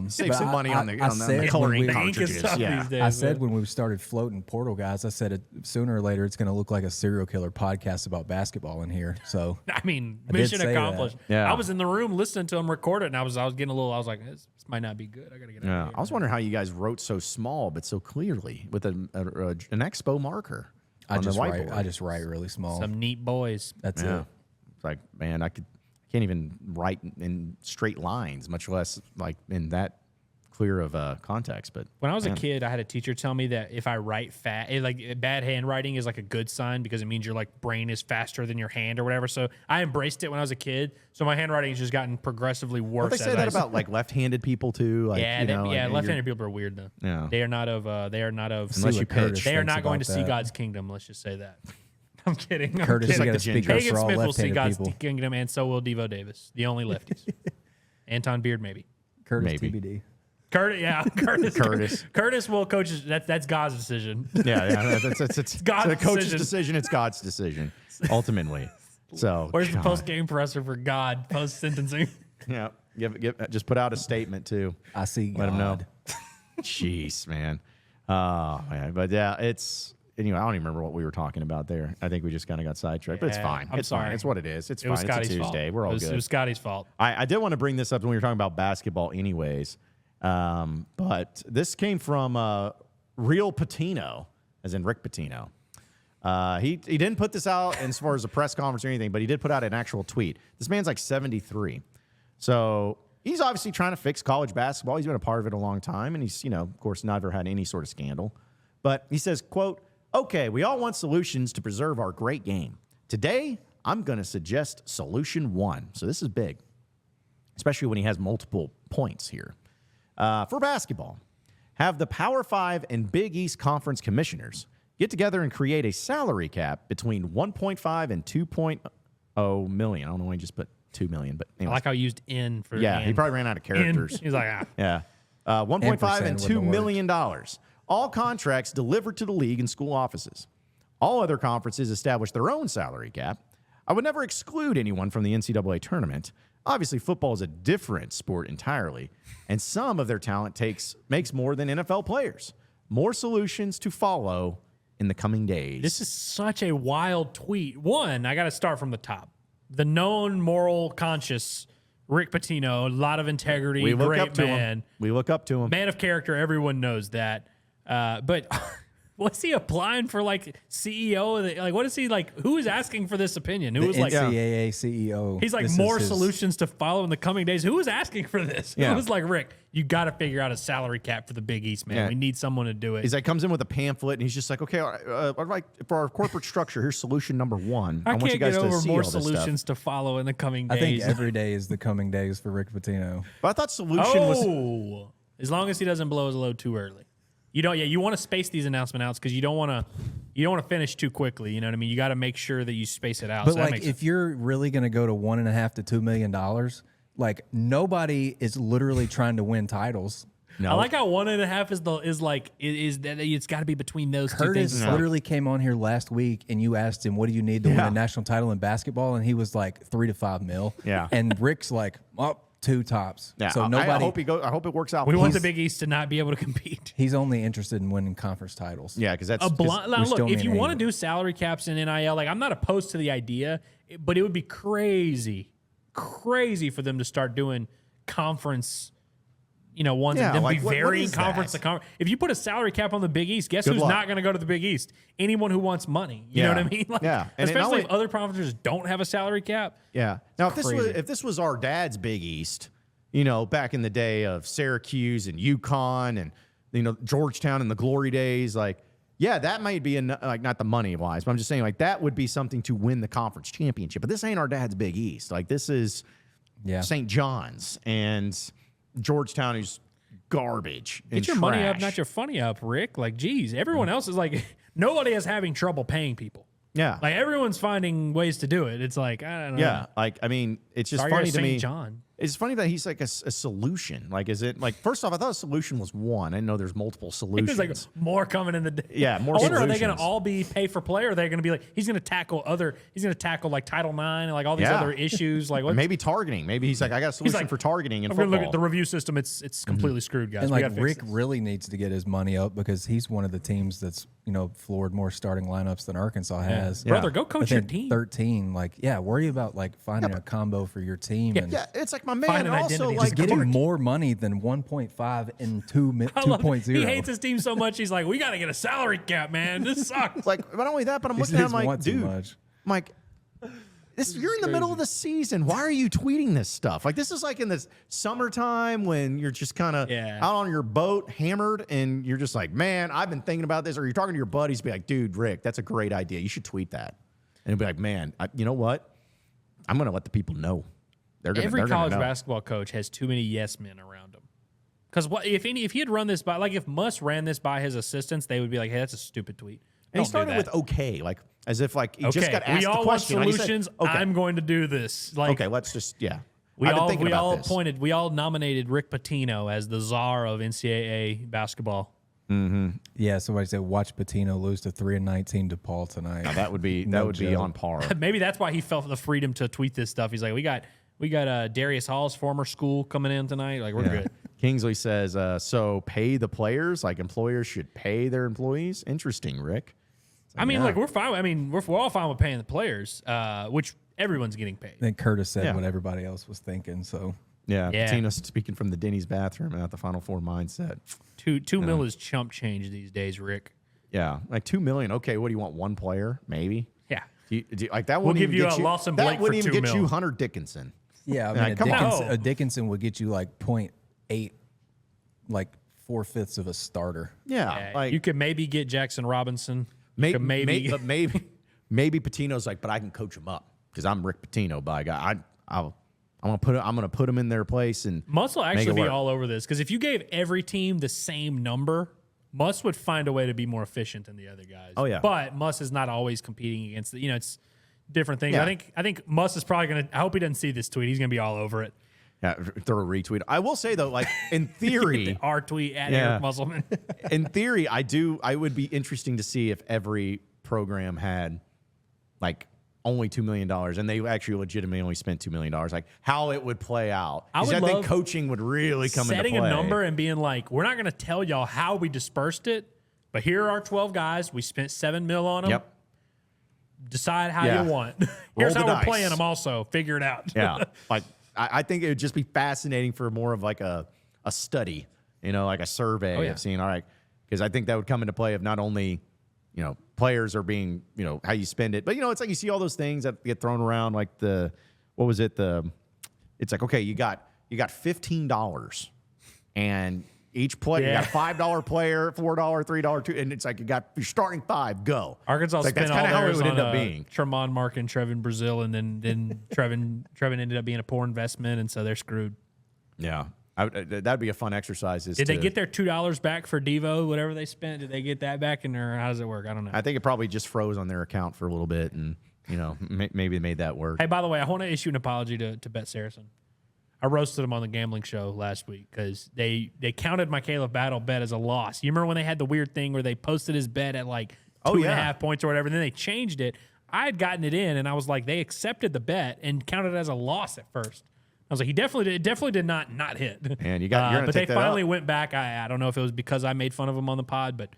Speaker 2: Save
Speaker 4: but
Speaker 2: some money on the
Speaker 4: said
Speaker 2: coloring
Speaker 4: when we-
Speaker 3: The ink is
Speaker 2: cartridges.
Speaker 3: tough
Speaker 2: Yeah.
Speaker 3: these days,
Speaker 4: I said
Speaker 3: man.
Speaker 4: when we started floating portal guys, I said sooner or later it's going to look like a serial killer podcast about basketball in here. So
Speaker 3: I mean,
Speaker 4: I did
Speaker 3: mission
Speaker 4: say
Speaker 3: accomplished.
Speaker 2: that. Yeah.
Speaker 3: I was in the room listening to him record it, and I was getting a little. I was like, "This might not be good. I gotta get out
Speaker 2: Yeah.
Speaker 3: of here."
Speaker 2: I was wondering how you guys wrote so small but so clearly with an expo marker
Speaker 4: I
Speaker 2: on the whiteboard.
Speaker 4: I just write really small.
Speaker 3: Some neat boys.
Speaker 4: That's
Speaker 2: Yeah.
Speaker 4: it.
Speaker 2: It's like, man, I can't even write in straight lines, much less like in that clear of context. But
Speaker 3: When I was a kid, I had a teacher tell me that if I write bad handwriting is like a good sign because it means your like brain is faster than your hand or whatever. So I embraced it when I was a kid. So my handwriting has just gotten progressively worse.
Speaker 2: don't they say that about like left-handed people too? Like,
Speaker 3: Yeah,
Speaker 2: you know, like,
Speaker 3: left-handed people are weird though.
Speaker 2: Yeah.
Speaker 3: They are not of.
Speaker 2: Unless you
Speaker 4: what Curtis
Speaker 2: pitch.
Speaker 3: They are
Speaker 4: thinks
Speaker 3: not going to
Speaker 4: about
Speaker 3: see
Speaker 4: that.
Speaker 3: God's kingdom. Let's just say that. I'm kidding. I'm
Speaker 4: Curtis,
Speaker 3: kidding.
Speaker 4: you got to speak up
Speaker 3: Hagen
Speaker 4: for all
Speaker 3: Smith will see
Speaker 4: left-handed
Speaker 3: God's
Speaker 4: people.
Speaker 3: kingdom, and so will Devo Davis, the only lefties. Anton Beard, maybe.
Speaker 4: Curtis
Speaker 2: Maybe.
Speaker 4: TBD.
Speaker 3: Curtis will coach. That's God's decision.
Speaker 2: Yeah. It's
Speaker 3: God's
Speaker 2: the coach's
Speaker 3: decision.
Speaker 2: decision. It's God's decision, ultimately. So
Speaker 3: Where's the
Speaker 2: God.
Speaker 3: post-game presser for God post-sentencing?
Speaker 2: Yeah. Just put out a statement too.
Speaker 4: I see God.
Speaker 2: Let him know. Jeez, man. Oh, man. But yeah, anyway, I don't even remember what we were talking about there. I think we just kind of got sidetracked, but it's
Speaker 3: Yeah,
Speaker 2: fine.
Speaker 3: I'm
Speaker 2: It's fine.
Speaker 3: sorry.
Speaker 2: It's what it is. It's
Speaker 3: It was
Speaker 2: fine. It's
Speaker 3: Scotty's
Speaker 2: a Tuesday.
Speaker 3: fault.
Speaker 2: We're all
Speaker 3: It
Speaker 2: good.
Speaker 3: was Scotty's fault.
Speaker 2: I did want to bring this up when we were talking about basketball anyways. But this came from Real Patino, as in Rick Pitino. He didn't put this out as far as a press conference or anything, but he did put out an actual tweet. This man's like 73. So he's obviously trying to fix college basketball. He's been a part of it a long time, and he's, of course, never had any sort of scandal. But he says, quote, "Okay, we all want solutions to preserve our great game. Today, I'm going to suggest solution 1. So this is big, especially when he has multiple points here. For basketball, have the Power 5 and Big East Conference commissioners get together and create a salary cap between 1.5 and 2.0 million. I don't know why he just put 2 million, but
Speaker 3: I
Speaker 2: anyways.
Speaker 3: like how he used N for
Speaker 2: Yeah,
Speaker 3: N.
Speaker 2: he probably ran out of characters.
Speaker 3: He's like,
Speaker 2: Yeah. 1.5 and $2
Speaker 4: wouldn't
Speaker 2: million. All contracts delivered to the league and school offices. All other conferences establish their own salary cap. I would never exclude anyone from the NCAA tournament. Obviously, football is a different sport entirely, and some of their talent makes more than NFL players. More solutions to follow in the coming days."
Speaker 3: This is such a wild tweet. One, I got to start from the top. The known moral conscious Rick Pitino, a lot of integrity,
Speaker 2: we look
Speaker 3: great
Speaker 2: up to
Speaker 3: man.
Speaker 2: him. We look up to him.
Speaker 3: Man of character, everyone knows that. But what's he applying for, like, CEO? Like, what is he, like, who is asking for this opinion? Who
Speaker 4: The
Speaker 3: was like,
Speaker 4: NCAA CEO.
Speaker 3: he's like,
Speaker 4: This is
Speaker 3: more
Speaker 4: his-
Speaker 3: solutions to follow in the coming days. Who is asking for this?
Speaker 2: Yeah.
Speaker 3: It was like, Rick, you got to figure out a salary cap for the Big East, man.
Speaker 2: Yeah.
Speaker 3: We need someone to do it.
Speaker 2: He's like, comes in with a pamphlet, and he's just like, okay, all right, for our corporate structure, here's solution number 1.
Speaker 3: I
Speaker 2: want
Speaker 3: can't
Speaker 2: you guys
Speaker 3: get
Speaker 2: to
Speaker 3: over
Speaker 2: see
Speaker 3: more
Speaker 2: all this
Speaker 3: solutions
Speaker 2: stuff.
Speaker 3: to follow in the coming
Speaker 4: I
Speaker 3: days.
Speaker 4: think every day is the coming days for Rick Pitino.
Speaker 2: But I thought solution was...
Speaker 3: Oh, as long as he doesn't blow his load too early. You don't. Yeah, you want to space these announcement outs because you don't want to finish too quickly. You know what I mean? You got to make sure that you space it out.
Speaker 4: But
Speaker 3: So that
Speaker 4: like,
Speaker 3: makes
Speaker 4: if you're really going to go to $1.5 to $2 million, like nobody is literally trying to win titles.
Speaker 3: I like how 1.5 is that it's got to be between those two
Speaker 4: Curtis
Speaker 3: things.
Speaker 4: literally came on here last week, and you asked him, "What do you need to win a national title in basketball?" And he was like, 3 to 5 mil.
Speaker 2: Yeah.
Speaker 4: And Rick's like, "Oh, 2 tops."
Speaker 2: Yeah,
Speaker 4: So
Speaker 2: I
Speaker 4: nobody.
Speaker 2: I hope it works out.
Speaker 3: We
Speaker 2: for
Speaker 3: want
Speaker 2: him.
Speaker 3: the Big East to not be able to compete.
Speaker 4: He's only interested in winning conference titles.
Speaker 2: Yeah, because that's
Speaker 3: Now,
Speaker 4: still
Speaker 3: look, if you
Speaker 4: need
Speaker 3: want to
Speaker 4: eight.
Speaker 3: do salary caps and NIL, like, I'm not opposed to the idea, but it would be crazy for them to start doing conference, ones
Speaker 2: Yeah,
Speaker 3: and then
Speaker 2: like,
Speaker 3: be
Speaker 2: what
Speaker 3: varying
Speaker 2: is
Speaker 3: conference
Speaker 2: that?
Speaker 3: to conference. If you put a salary cap on the Big East, guess
Speaker 2: Good
Speaker 3: who's
Speaker 2: luck.
Speaker 3: not going to go to the Big East? Anyone who wants money. You know
Speaker 2: Yeah.
Speaker 3: what I mean? Like,
Speaker 2: Yeah. And it not
Speaker 3: especially
Speaker 2: only-
Speaker 3: if other conferences don't have a salary cap.
Speaker 2: Yeah. Now,
Speaker 3: Crazy.
Speaker 2: if this was our dad's Big East, back in the day of Syracuse and UConn and Georgetown in the glory days, like, yeah, that might be like, not the money wise, but I'm just saying, like, that would be something to win the conference championship. But this ain't our dad's Big East. Like, this is St. John's and Georgetown, who's garbage.
Speaker 3: Get your money up, not your funny up, Rick. Like, geez, everyone else is like, nobody is having trouble paying people.
Speaker 2: Yeah.
Speaker 3: Like, everyone's finding ways to do it. It's like, I don't know.
Speaker 2: Yeah. Like, I mean, it's just
Speaker 3: Sorry,
Speaker 2: funny
Speaker 3: you're
Speaker 2: to me.
Speaker 3: St. John.
Speaker 2: It's funny that he's like a solution. Like, is it like, first off, I thought a solution was 1. I didn't know there's multiple solutions.
Speaker 3: There's like more coming in the day.
Speaker 2: Yeah, more
Speaker 3: I wonder, are they going
Speaker 2: solutions.
Speaker 3: to all be pay for play, or are they going to be like, he's going to tackle like Title IX and like all these other issues? Like,
Speaker 2: Or maybe targeting. Maybe he's like, I got a solution
Speaker 3: like,
Speaker 2: for targeting in
Speaker 3: I'm going
Speaker 2: football.
Speaker 3: to look at the review system. It's completely screwed, guys.
Speaker 4: And
Speaker 3: We
Speaker 4: like
Speaker 3: gotta fix
Speaker 4: Rick
Speaker 3: this.
Speaker 4: really needs to get his money up because he's one of the teams that's floored more starting lineups than Arkansas has.
Speaker 3: Brother, go coach
Speaker 4: I
Speaker 3: your
Speaker 4: think
Speaker 3: team.
Speaker 4: 13. Like, worry about like finding a combo for your team and
Speaker 2: yeah, it's like my man.
Speaker 3: Find an
Speaker 2: Also,
Speaker 3: identity.
Speaker 2: like,
Speaker 4: just getting more money than 1.5 and 2.0.
Speaker 3: He hates his team so much. He's like, we got to get a salary cap, man. This sucks.
Speaker 2: like, not only that, but I'm
Speaker 4: He
Speaker 2: looking at him
Speaker 4: just
Speaker 2: like,
Speaker 4: want too
Speaker 2: dude,
Speaker 4: much.
Speaker 2: I'm like, you're in the middle of the season. Why are you tweeting this stuff? Like, this is like in the summertime when you're just kind of out on your boat, hammered, and you're just like, man, I've been thinking about this. Or you're talking to your buddies, be like, dude, Rick, that's a great idea. You should tweet that. And he'll be like, man, you know what? I'm going to let the people know.
Speaker 3: Every
Speaker 2: they're
Speaker 3: college
Speaker 2: gonna know.
Speaker 3: basketball coach has too many yes men around him. Because if he had run this by, like, if Muss ran this by his assistants, they would be like, hey, that's a stupid tweet.
Speaker 2: And he
Speaker 3: Don't do
Speaker 2: started
Speaker 3: that.
Speaker 2: with okay, like as if like he
Speaker 3: Okay,
Speaker 2: just got asked
Speaker 3: we all
Speaker 2: the question.
Speaker 3: want
Speaker 2: and he said,
Speaker 3: solutions.
Speaker 2: okay,
Speaker 3: I'm going to do this. Like,
Speaker 2: okay, let's just
Speaker 3: we
Speaker 2: I've been
Speaker 3: all
Speaker 2: thinking about this.
Speaker 3: we all nominated Rick Pitino as the czar of NCAA basketball.
Speaker 4: Yeah, somebody said watch Pitino lose to 3-19 DePaul tonight.
Speaker 2: Now, that would be
Speaker 4: No
Speaker 2: be
Speaker 4: joke.
Speaker 2: on par.
Speaker 3: Maybe that's why he felt the freedom to tweet this stuff. He's like, we got Darius Hall's former school coming in tonight. Like, we're good.
Speaker 2: Kingsley says, so pay the players, like employers should pay their employees. Interesting, Rick.
Speaker 3: I mean, like, we're fine. I mean, we're all fine with paying the players, which everyone's getting paid.
Speaker 4: Then Curtis said
Speaker 2: Yeah.
Speaker 4: what everybody else was thinking. So
Speaker 2: Yeah,
Speaker 3: Yeah.
Speaker 2: Patino's speaking from the Denny's bathroom and not the Final Four mindset.
Speaker 3: Two mil is chump change these days, Rick.
Speaker 2: Yeah, like $2 million. Okay, what do you want? One player, maybe.
Speaker 3: Yeah.
Speaker 2: Like that.
Speaker 3: We'll
Speaker 2: Wouldn't
Speaker 3: give
Speaker 2: even
Speaker 3: you
Speaker 2: get
Speaker 3: a Lawson
Speaker 2: That
Speaker 3: Blake
Speaker 2: wouldn't
Speaker 3: for
Speaker 2: even
Speaker 3: $2
Speaker 2: get you
Speaker 3: million.
Speaker 2: Hunter Dickinson.
Speaker 4: Yeah, I mean,
Speaker 3: come on.
Speaker 4: a Dickinson would get you like 0.8, like 4/5 of a starter.
Speaker 2: Yeah, like
Speaker 3: you could maybe get Jackson Robinson.
Speaker 2: maybe Patino's like, but I can coach him up because I'm Rick Pitino. By God, I'm gonna put him in their place and
Speaker 3: Muss will
Speaker 2: make it
Speaker 3: actually be
Speaker 2: work.
Speaker 3: all over this because if you gave every team the same number, Muss would find a way to be more efficient than the other guys.
Speaker 2: Oh, yeah.
Speaker 3: But Muss is not always competing against the, it's different things.
Speaker 2: Yeah.
Speaker 3: I think Muss is probably gonna. I hope he doesn't see this tweet. He's gonna be all over it.
Speaker 2: Yeah, throw a retweet. I will say though, like in theory,
Speaker 3: Our tweet at
Speaker 2: Yeah.
Speaker 3: Eric Musselman.
Speaker 2: in theory, I would be interesting to see if every program had like only $2 million and they actually legitimately only spent $2 million, like how it would play out.
Speaker 3: I
Speaker 2: 'Cause
Speaker 3: would
Speaker 2: think
Speaker 3: love
Speaker 2: coaching would really come into play.
Speaker 3: Setting a number and being like, we're not going to tell y'all how we dispersed it, but here are our 12 guys. We spent $7 million on them.
Speaker 2: Yep.
Speaker 3: Decide how
Speaker 2: Yeah.
Speaker 3: you want. Here's
Speaker 2: the
Speaker 3: how we're
Speaker 2: dice.
Speaker 3: playing them. Also, figure it out.
Speaker 2: Yeah. Like I think it would just be fascinating for more of like a study, like a survey
Speaker 3: Oh, yeah.
Speaker 2: of seeing, all right, because I think that would come into play of not only, players are being, how you spend it, but it's like you see all those things that get thrown around, like it's like, okay, you got $15 and each player, you got a $5 player, $4, $3, $2, and it's like you're starting 5, go.
Speaker 3: Arkansas
Speaker 2: It's like,
Speaker 3: spent
Speaker 2: that's
Speaker 3: all
Speaker 2: kind of how it
Speaker 3: theirs
Speaker 2: would end
Speaker 3: on
Speaker 2: up being.
Speaker 3: Tremont Mark and Trevin Brazil, and then Trevin ended up being a poor investment, and so they're screwed.
Speaker 2: Yeah. That'd be a fun exercise.
Speaker 3: Did they get their $2 back for Devo, whatever they spent? Did they get that back, or how does it work? I don't know.
Speaker 2: I think it probably just froze on their account for a little bit, and maybe they made that work.
Speaker 3: Hey, by the way, I want to issue an apology to Bet Saracen. I roasted them on the gambling show last week because they counted my Caleb Battle bet as a loss. You remember when they had the weird thing where they posted his bet at like 2.5 points or whatever, and then they changed it. I had gotten it in, and I was like, they accepted the bet and counted it as a loss at first. I was like, it definitely did not hit.
Speaker 2: And you're gonna
Speaker 3: but they
Speaker 2: take that
Speaker 3: finally
Speaker 2: up.
Speaker 3: went back. I don't know if it was because I made fun of them on the pod, but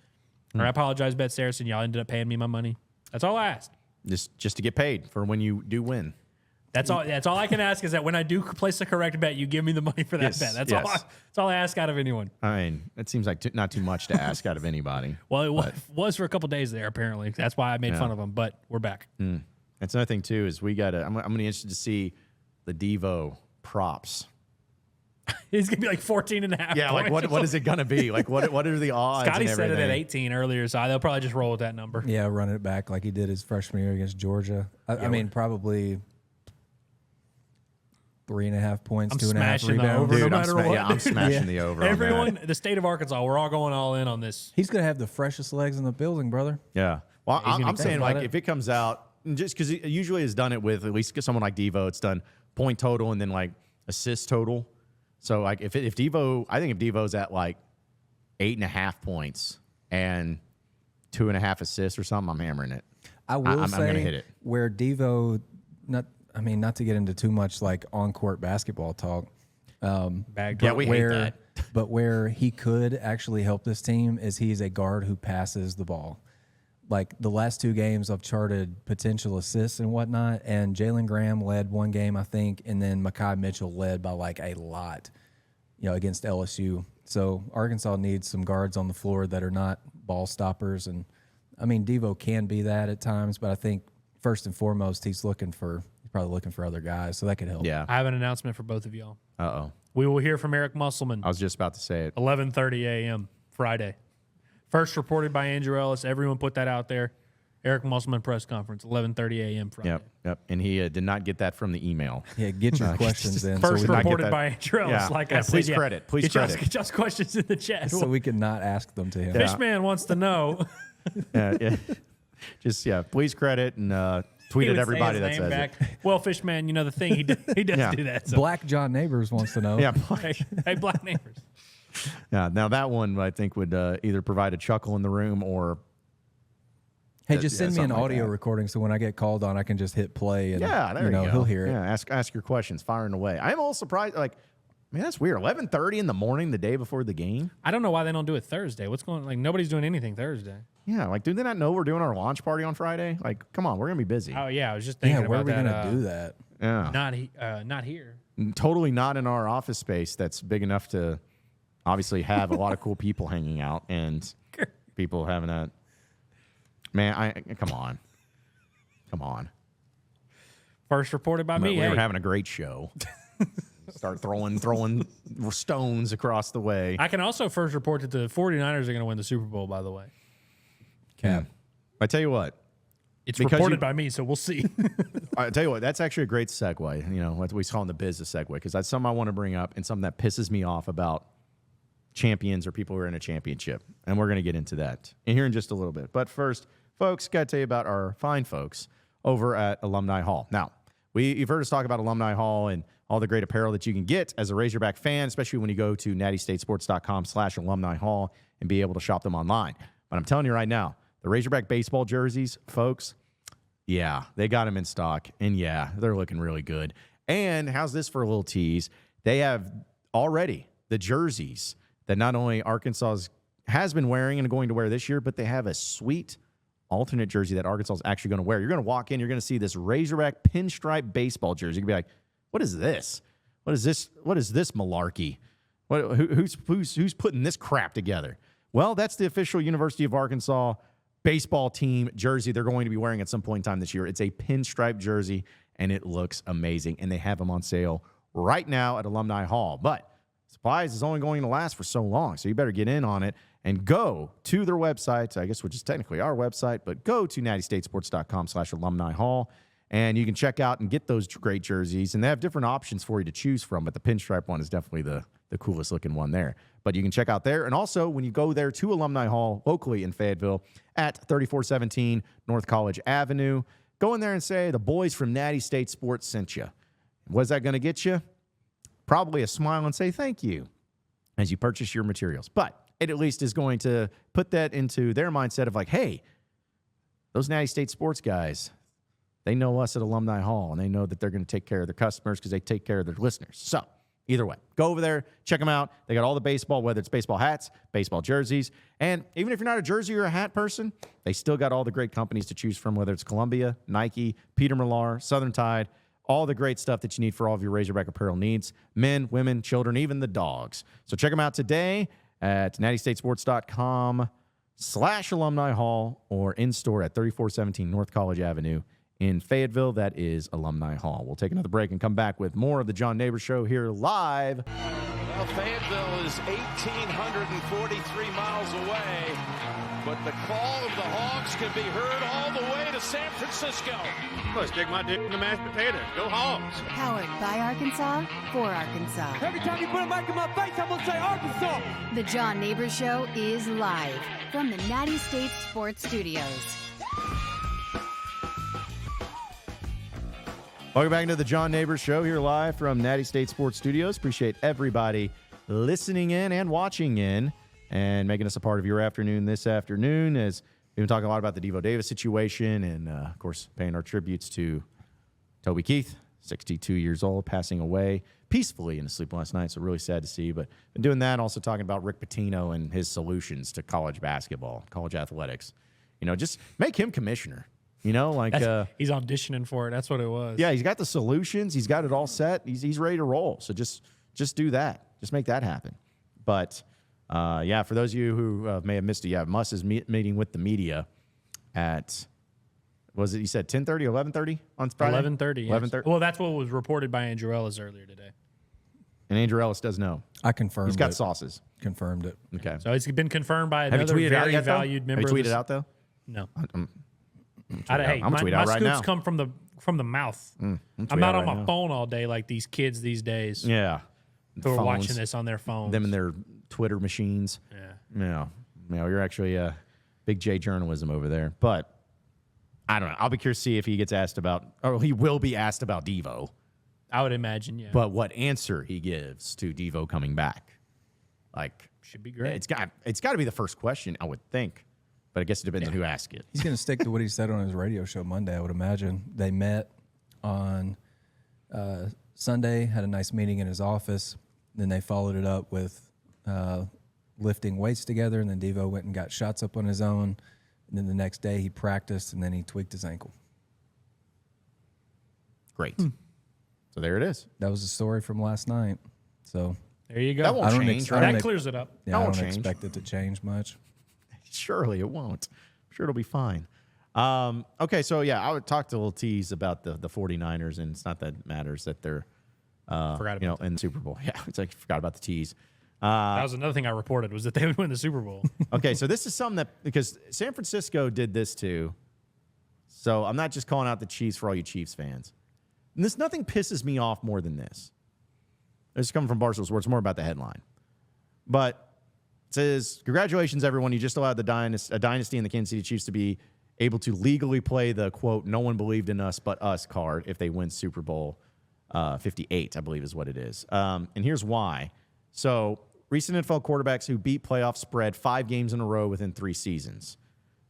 Speaker 3: I apologize, Bet Saracen. Y'all ended up paying me my money. That's all I asked.
Speaker 2: Just to get paid for when you do win.
Speaker 3: That's all I can ask is that when I do place the correct bet, you give me the money for that
Speaker 2: Yes,
Speaker 3: bet. That's
Speaker 2: yes.
Speaker 3: all I ask out of anyone.
Speaker 2: I mean, it seems like not too much to ask out of anybody.
Speaker 3: Well, it was for a couple days there, apparently. That's why I made fun of them, but we're back.
Speaker 2: That's another thing too is I'm gonna be interested to see the Devo props.
Speaker 3: It's gonna be like 14.5.
Speaker 2: Yeah, like what is it gonna be? Like what are the odds?
Speaker 3: Scotty
Speaker 2: and
Speaker 3: said it at
Speaker 2: everything?
Speaker 3: 18 earlier, so they'll probably just roll with that number.
Speaker 4: Yeah, run it back like he did his freshman year against Georgia. I mean, probably 3.5 points,
Speaker 3: I'm
Speaker 4: 2.5
Speaker 3: smashing the
Speaker 4: rebounds.
Speaker 3: over.
Speaker 2: Dude,
Speaker 3: No matter what.
Speaker 2: I'm smashing the over.
Speaker 3: Everyone,
Speaker 2: on
Speaker 3: the state of Arkansas, we're all going all in on this.
Speaker 4: He's gonna have the freshest legs in the building, brother.
Speaker 2: that. Yeah. Well,
Speaker 3: he's gonna
Speaker 2: I'm
Speaker 3: be
Speaker 2: saying
Speaker 3: about
Speaker 2: like
Speaker 3: it.
Speaker 2: if it comes out, just because it usually has done it with at least someone like Devo, it's done point total and then like assist total. So like if Devo, I think if Devo's at like 8.5 points and 2.5 assists or something, I'm hammering it.
Speaker 4: I will
Speaker 2: I'm
Speaker 4: say
Speaker 2: gonna hit it.
Speaker 4: where Devo, not to get into too much like on-court basketball talk.
Speaker 2: Yeah, we hate that.
Speaker 4: But where he could actually help this team is he's a guard who passes the ball. Like the last 2 games, I've charted potential assists and whatnot, and Jalen Graham led one game, I think, and then Mekhi Mitchell led by like a lot, against LSU. So Arkansas needs some guards on the floor that are not ball stoppers, and I mean Devo can be that at times, but I think first and foremost he's probably looking for other guys, so that could help.
Speaker 2: Yeah.
Speaker 3: I have an announcement for both of y'all.
Speaker 2: Uh-oh.
Speaker 3: We will hear from Eric Musselman.
Speaker 2: I was just about to say it.
Speaker 3: 11:30 a.m. Friday. First reported by Andrew Ellis. Everyone put that out there. Eric Musselman press conference, 11:30 a.m. Friday.
Speaker 2: Yep. And he did not get that from the email.
Speaker 4: Yeah, get your questions in
Speaker 3: First
Speaker 2: we not get
Speaker 3: reported
Speaker 2: that.
Speaker 3: by Andrew Ellis.
Speaker 2: Yeah.
Speaker 3: Like
Speaker 2: Yeah,
Speaker 3: I said,
Speaker 2: please credit. Please
Speaker 3: get y'all-
Speaker 2: credit.
Speaker 3: Get y'all's questions in the chat.
Speaker 4: so we could not ask them to him.
Speaker 3: Fishman wants to know.
Speaker 2: Yeah. Just please credit and tweet
Speaker 3: He
Speaker 2: at
Speaker 3: would say
Speaker 2: everybody
Speaker 3: his
Speaker 2: that
Speaker 3: name
Speaker 2: says
Speaker 3: back.
Speaker 2: it.
Speaker 3: Well, Fishman, the thing he does
Speaker 2: Yeah.
Speaker 3: do that. So.
Speaker 4: Black John Nabors wants to know.
Speaker 2: Yeah.
Speaker 3: Hey, Black Neighbors.
Speaker 2: Yeah. Now that one I think would either provide a chuckle in the room or
Speaker 4: Hey, just send me an
Speaker 2: something like
Speaker 4: audio
Speaker 2: that.
Speaker 4: recording so when I get called on, I can just hit play and
Speaker 2: there you go.
Speaker 4: he'll hear it.
Speaker 2: Yeah, ask your questions, firing away. I'm a little surprised. Like, man, that's weird. 11:30 in the morning, the day before the game.
Speaker 3: I don't know why they don't do it Thursday. What's going on? Like, nobody's doing anything Thursday.
Speaker 2: Yeah, like, do they not know we're doing our launch party on Friday? Like, come on, we're gonna be busy.
Speaker 3: Oh, yeah. I was just thinking
Speaker 4: Yeah, where are
Speaker 3: about
Speaker 4: we
Speaker 3: that.
Speaker 4: going to do that?
Speaker 2: Yeah,
Speaker 3: Not here.
Speaker 2: totally not in our office space. That's big enough to obviously have a lot of cool people hanging out and people having a Man, come on. Come on.
Speaker 3: First reported by me.
Speaker 2: We were having a great show. Start throwing stones across the way.
Speaker 3: I can also first report that the 49ers are going to win the Super Bowl, by the way.
Speaker 2: Yeah. I tell you what.
Speaker 3: It's reported by me, so we'll see.
Speaker 2: I tell you what, that's actually a great segue. You know, what we call in the biz a segue, because that's something I want to bring up and something that pisses me off about champions or people who are in a championship. And we're going to get into that here in just a little bit. But first, folks, got to tell you about our fine folks over at Alumni Hall. Now, you've heard us talk about Alumni Hall and all the great apparel that you can get as a Razorback fan, especially when you go to nattystatesports.com/Alumni Hall and be able to shop them online. But I'm telling you right now, the Razorback baseball jerseys, folks, yeah, they got them in stock. And yeah, they're looking really good. And how's this for a little tease? They have already the jerseys that not only Arkansas has been wearing and going to wear this year, but they have a sweet alternate jersey that Arkansas is actually going to wear. You're going to walk in, you're going to see this Razorback pinstripe baseball jersey. You're going to be like, what is this? What is this? What is this malarkey? Who's putting this crap together? Well, that's the official University of Arkansas baseball team jersey they're going to be wearing at some point in time this year. It's a pinstripe jersey, and it looks amazing. And they have them on sale right now at Alumni Hall. But supplies is only going to last for so long, so you better get in on it and go to their website, I guess, which is technically our website, but go to nattystatesports.com/Alumni Hall, and you can check out and get those great jerseys. And they have different options for you to choose from, but the pinstripe one is definitely the coolest looking one there. But you can check out there. And also, when you go there to Alumni Hall, locally in Fayetteville, at 3417 North College Avenue, go in there and say, the boys from Natty State Sports sent you. What's that going to get you? Probably a smile and say thank you as you purchase your materials. But it at least is going to put that into their mindset of like, hey, those Natty State Sports guys, they know us at Alumni Hall, and they know that they're going to take care of their customers because they take care of their listeners. So either way, go over there, check them out. They got all the baseball, whether it's baseball hats, baseball jerseys. And even if you're not a jersey or a hat person, they still got all the great companies to choose from, whether it's Columbia, Nike, Peter Millar, Southern Tide, all the great stuff that you need for all of your Razorback apparel needs, men, women, children, even the dogs. So check them out today at nattystatesports.com/Alumni Hall or in-store at 3417 North College Avenue in Fayetteville. That is Alumni Hall. We'll take another break and come back with more of the John Nabors Show here live.
Speaker 5: Well, Fayetteville is 1,843 miles away, but the call of the Hogs can be heard all the way to San Francisco.
Speaker 6: Well, stick my dick in the mashed potatoes. Go Hogs.
Speaker 7: Powered by Arkansas, for Arkansas.
Speaker 8: Every time you put a mic in my face, I'm gonna say Arkansas.
Speaker 7: The John Nabors Show is live from the Natty State Sports Studios.
Speaker 2: Welcome back to the John Nabors Show here live from Natty State Sports Studios. Appreciate everybody listening in and watching in and making us a part of your afternoon this afternoon, as we've been talking a lot about the Devo Davis situation and, of course, paying our tributes to Toby Keith, 62 years old, passing away peacefully in his sleep last night. So really sad to see. But been doing that, also talking about Rick Pitino and his solutions to college basketball, college athletics. You know, just make him commissioner. You know, like
Speaker 3: he's auditioning for it. That's what it was.
Speaker 2: Yeah, he's got the solutions. He's got it all set. He's ready to roll. So just do that. Just make that happen. But yeah, for those of you who may have missed it, yeah, Muss is meeting with the media at, was it, you said 10:30, 11:30 on Friday?
Speaker 3: 11:30.
Speaker 2: 11:30.
Speaker 3: Well, that's what was reported by Andrew Ellis earlier today.
Speaker 2: And Andrew Ellis does know.
Speaker 4: I confirmed.
Speaker 2: He's got
Speaker 4: it.
Speaker 2: sauces.
Speaker 4: Confirmed it.
Speaker 2: Okay.
Speaker 3: So it's been confirmed by
Speaker 2: Have you
Speaker 3: another
Speaker 2: tweeted
Speaker 3: very
Speaker 2: out yet, though?
Speaker 3: valued member.
Speaker 2: Have you
Speaker 3: of
Speaker 2: tweeted
Speaker 3: the,
Speaker 2: out though?
Speaker 3: No.
Speaker 2: I'm gonna tweet out
Speaker 3: my
Speaker 2: right
Speaker 3: scoops
Speaker 2: now.
Speaker 3: come from the mouth. I'm not on my phone all day like these kids these days.
Speaker 2: Yeah.
Speaker 3: Who are
Speaker 2: Phones.
Speaker 3: watching this on their phones.
Speaker 2: Them and their Twitter machines.
Speaker 3: Yeah.
Speaker 2: Yeah. You're actually big J journalism over there. But I don't know. I'll be curious to see if he gets asked about, or he will be asked about Devo.
Speaker 3: I would imagine, yeah.
Speaker 2: But what answer he gives to Devo coming back, like,
Speaker 3: should be great.
Speaker 2: It's got to be the first question, I would think. But I guess it depends on who asks it.
Speaker 4: He's going to stick to what he said on his radio show Monday, I would imagine. They met on Sunday, had a nice meeting in his office. Then they followed it up with lifting weights together, and then Devo went and got shots up on his own. And then the next day he practiced, and then he tweaked his ankle.
Speaker 2: Great. So there it is.
Speaker 4: That was the story from last night. So
Speaker 3: there you go.
Speaker 2: That won't change, right?
Speaker 3: That clears it up.
Speaker 4: Yeah, I
Speaker 2: won't
Speaker 4: don't
Speaker 2: change.
Speaker 4: expect it to change much.
Speaker 2: Surely it won't. I'm sure it'll be fine. Okay, so yeah, I would talk to little T's about the 49ers, and it's not that it matters that they're in the Super Bowl. Yeah, it's like forgot about the T's.
Speaker 3: That was another thing I reported was that they would win the Super Bowl.
Speaker 2: Okay, so this is something that because San Francisco did this too. So I'm not just calling out the Chiefs for all you Chiefs fans. And nothing pisses me off more than this. This is coming from Barstool Sports, more about the headline. But it says, congratulations, everyone. You just allowed a dynasty in the Kansas City Chiefs to be able to legally play the, quote, no one believed in us but us card if they win Super Bowl 58, I believe is what it is. And here's why. So recent NFL quarterbacks who beat playoff spread 5 games in a row within 3 seasons.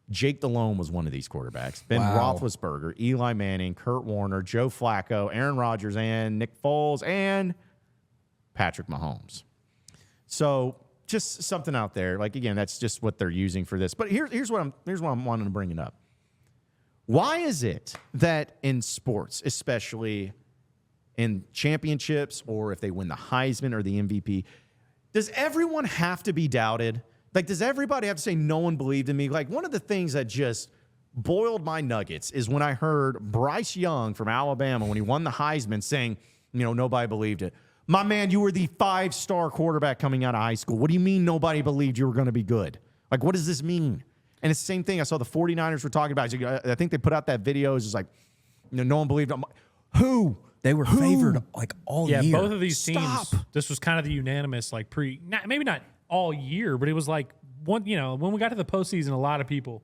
Speaker 2: Jake Delhomme was one of these quarterbacks. Ben Roethlisberger, Eli Manning, Kurt Warner, Joe Flacco, Aaron Rodgers, and Nick Foles, and Patrick Mahomes. So just something out there. Like, again, that's just what they're using for this. But here's why I'm wanting to bring it up. Why is it that in sports, especially in championships or if they win the Heisman or the MVP, does everyone have to be doubted? Like, does everybody have to say no one believed in me? Like, one of the things that just boiled my nuggets is when I heard Bryce Young from Alabama, when he won the Heisman, saying, nobody believed it. My man, you were the 5-star quarterback coming out of high school. What do you mean nobody believed you were going to be good? Like, what does this mean? And it's the same thing I saw the 49ers were talking about. I think they put out that video. It's just like, no one believed them. Who?
Speaker 4: They were favored like all year.
Speaker 3: Yeah, both of these teams, this was kind of the unanimous, like maybe not all year, but it was like when we got to the postseason, a lot of people,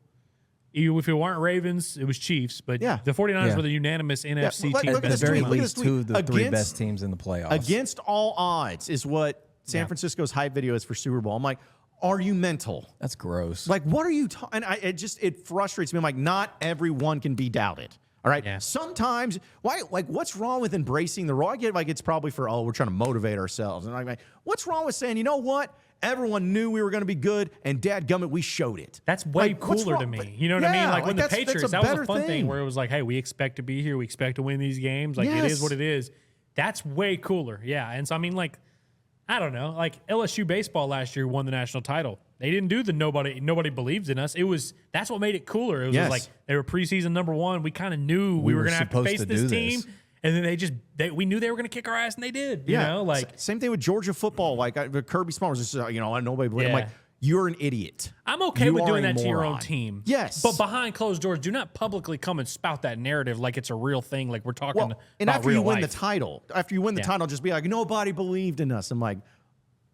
Speaker 3: if it weren't Ravens, it was Chiefs, but the 49ers were the unanimous NFC team.
Speaker 4: At the very least, 2 of the 3 best teams in the playoffs.
Speaker 2: Against all odds is what San Francisco's hype video is for Super Bowl. I'm like, are you mental?
Speaker 4: That's gross.
Speaker 2: Like, what are you talking? And it frustrates me. I'm like, not everyone can be doubted. All right. Yeah. Sometimes, what's wrong with embracing the role? I get like it's probably for, we're trying to motivate ourselves. And like, what's wrong with saying, you know what? Everyone knew we were going to be good, and dadgummit, we showed it.
Speaker 3: That's way cooler to me. You know what I mean? Like when the Patriots, that was a fun thing where it was like, hey, we expect to be here. We expect to win these games. Like, it is what it is. That's way cooler. Yeah. And so, I mean, like, I don't know. Like LSU baseball last year won the national title. They didn't do the nobody believed in us. That's what made it cooler. It was like they were preseason number 1. We kind of knew we were going to have to face this team. And then we knew they were going to kick our ass, and they did. You know, like
Speaker 2: same thing with Georgia football. Like Kirby Smart was just, nobody believed. I'm like, you're an idiot.
Speaker 3: I'm okay with doing that to your own team.
Speaker 2: Yes,
Speaker 3: but behind closed doors, do not publicly come and spout that narrative like it's a real thing. Like we're talking. Well,
Speaker 2: and
Speaker 3: about
Speaker 2: after you win
Speaker 3: life.
Speaker 2: the title, just be like, nobody believed in us. I'm like,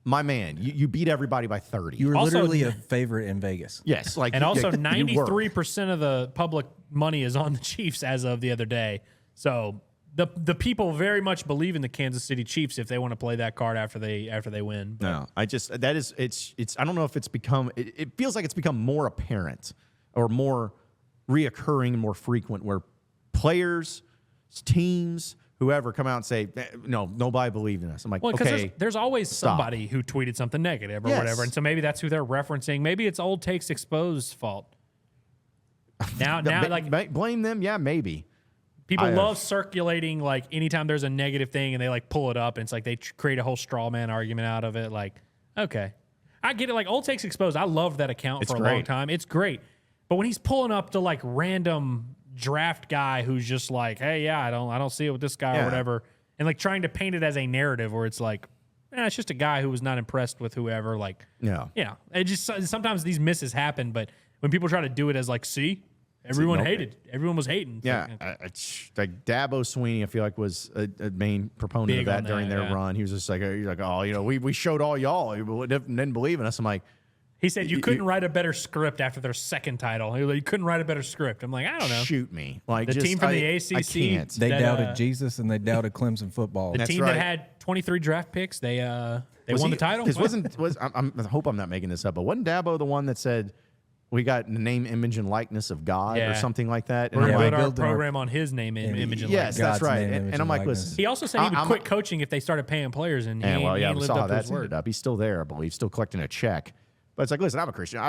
Speaker 2: my man, you beat everybody by 30.
Speaker 4: You were literally a favorite in Vegas.
Speaker 2: Yes, like,
Speaker 3: and also 93% of the public money is on the Chiefs as of the other day. So the people very much believe in the Kansas City Chiefs if they want to play that card after they win. But
Speaker 2: no, it's I don't know if it's become. It feels like it's become more apparent or more reoccurring and more frequent where players, teams, whoever come out and say, no, nobody believed in us. I'm like,
Speaker 3: because there's always somebody who tweeted something negative or whatever. And so maybe that's who they're referencing. Maybe it's Old Takes Exposed fault. Now, like
Speaker 2: blame them. Yeah, maybe.
Speaker 3: People love circulating, like, anytime there's a negative thing and they, like, pull it up and it's like they create a whole straw man argument out of it. Like, okay. I get it. Like, Old Takes Exposed, I loved that account for a long time. It's great. But when he's pulling up to, like, random draft guy who's just like, hey, I don't see it with this guy or whatever, and, like, trying to paint it as a narrative where it's like, it's just a guy who was not impressed with whoever. Like, it just sometimes these misses happen, but when people try to do it as, like, see? Everyone was hating.
Speaker 2: Yeah. Like Dabo Sweeney, I feel like, was a main proponent of that during their run. He was just like, we showed all y'all. You didn't believe in us. I'm like,
Speaker 3: he said you couldn't write a better script after their second title. You couldn't write a better script. I'm like, I don't know.
Speaker 2: Shoot me. Like
Speaker 3: the team from the ACC.
Speaker 2: I can't.
Speaker 4: They doubted Jesus and they doubted Clemson football.
Speaker 3: The team that had 23 draft picks, they won the title.
Speaker 2: I hope I'm not making this up, but wasn't Dabo the one that said, we got the name, image, and likeness of God or something like that?
Speaker 3: We're going to build our program on his name, image, and likeness.
Speaker 2: Yes, that's right. And I'm like, listen.
Speaker 3: He also said he would quit coaching if they started paying players, and he lived up to his word.
Speaker 2: He's still there, I believe, still collecting a check. But it's like, listen, I'm a Christian.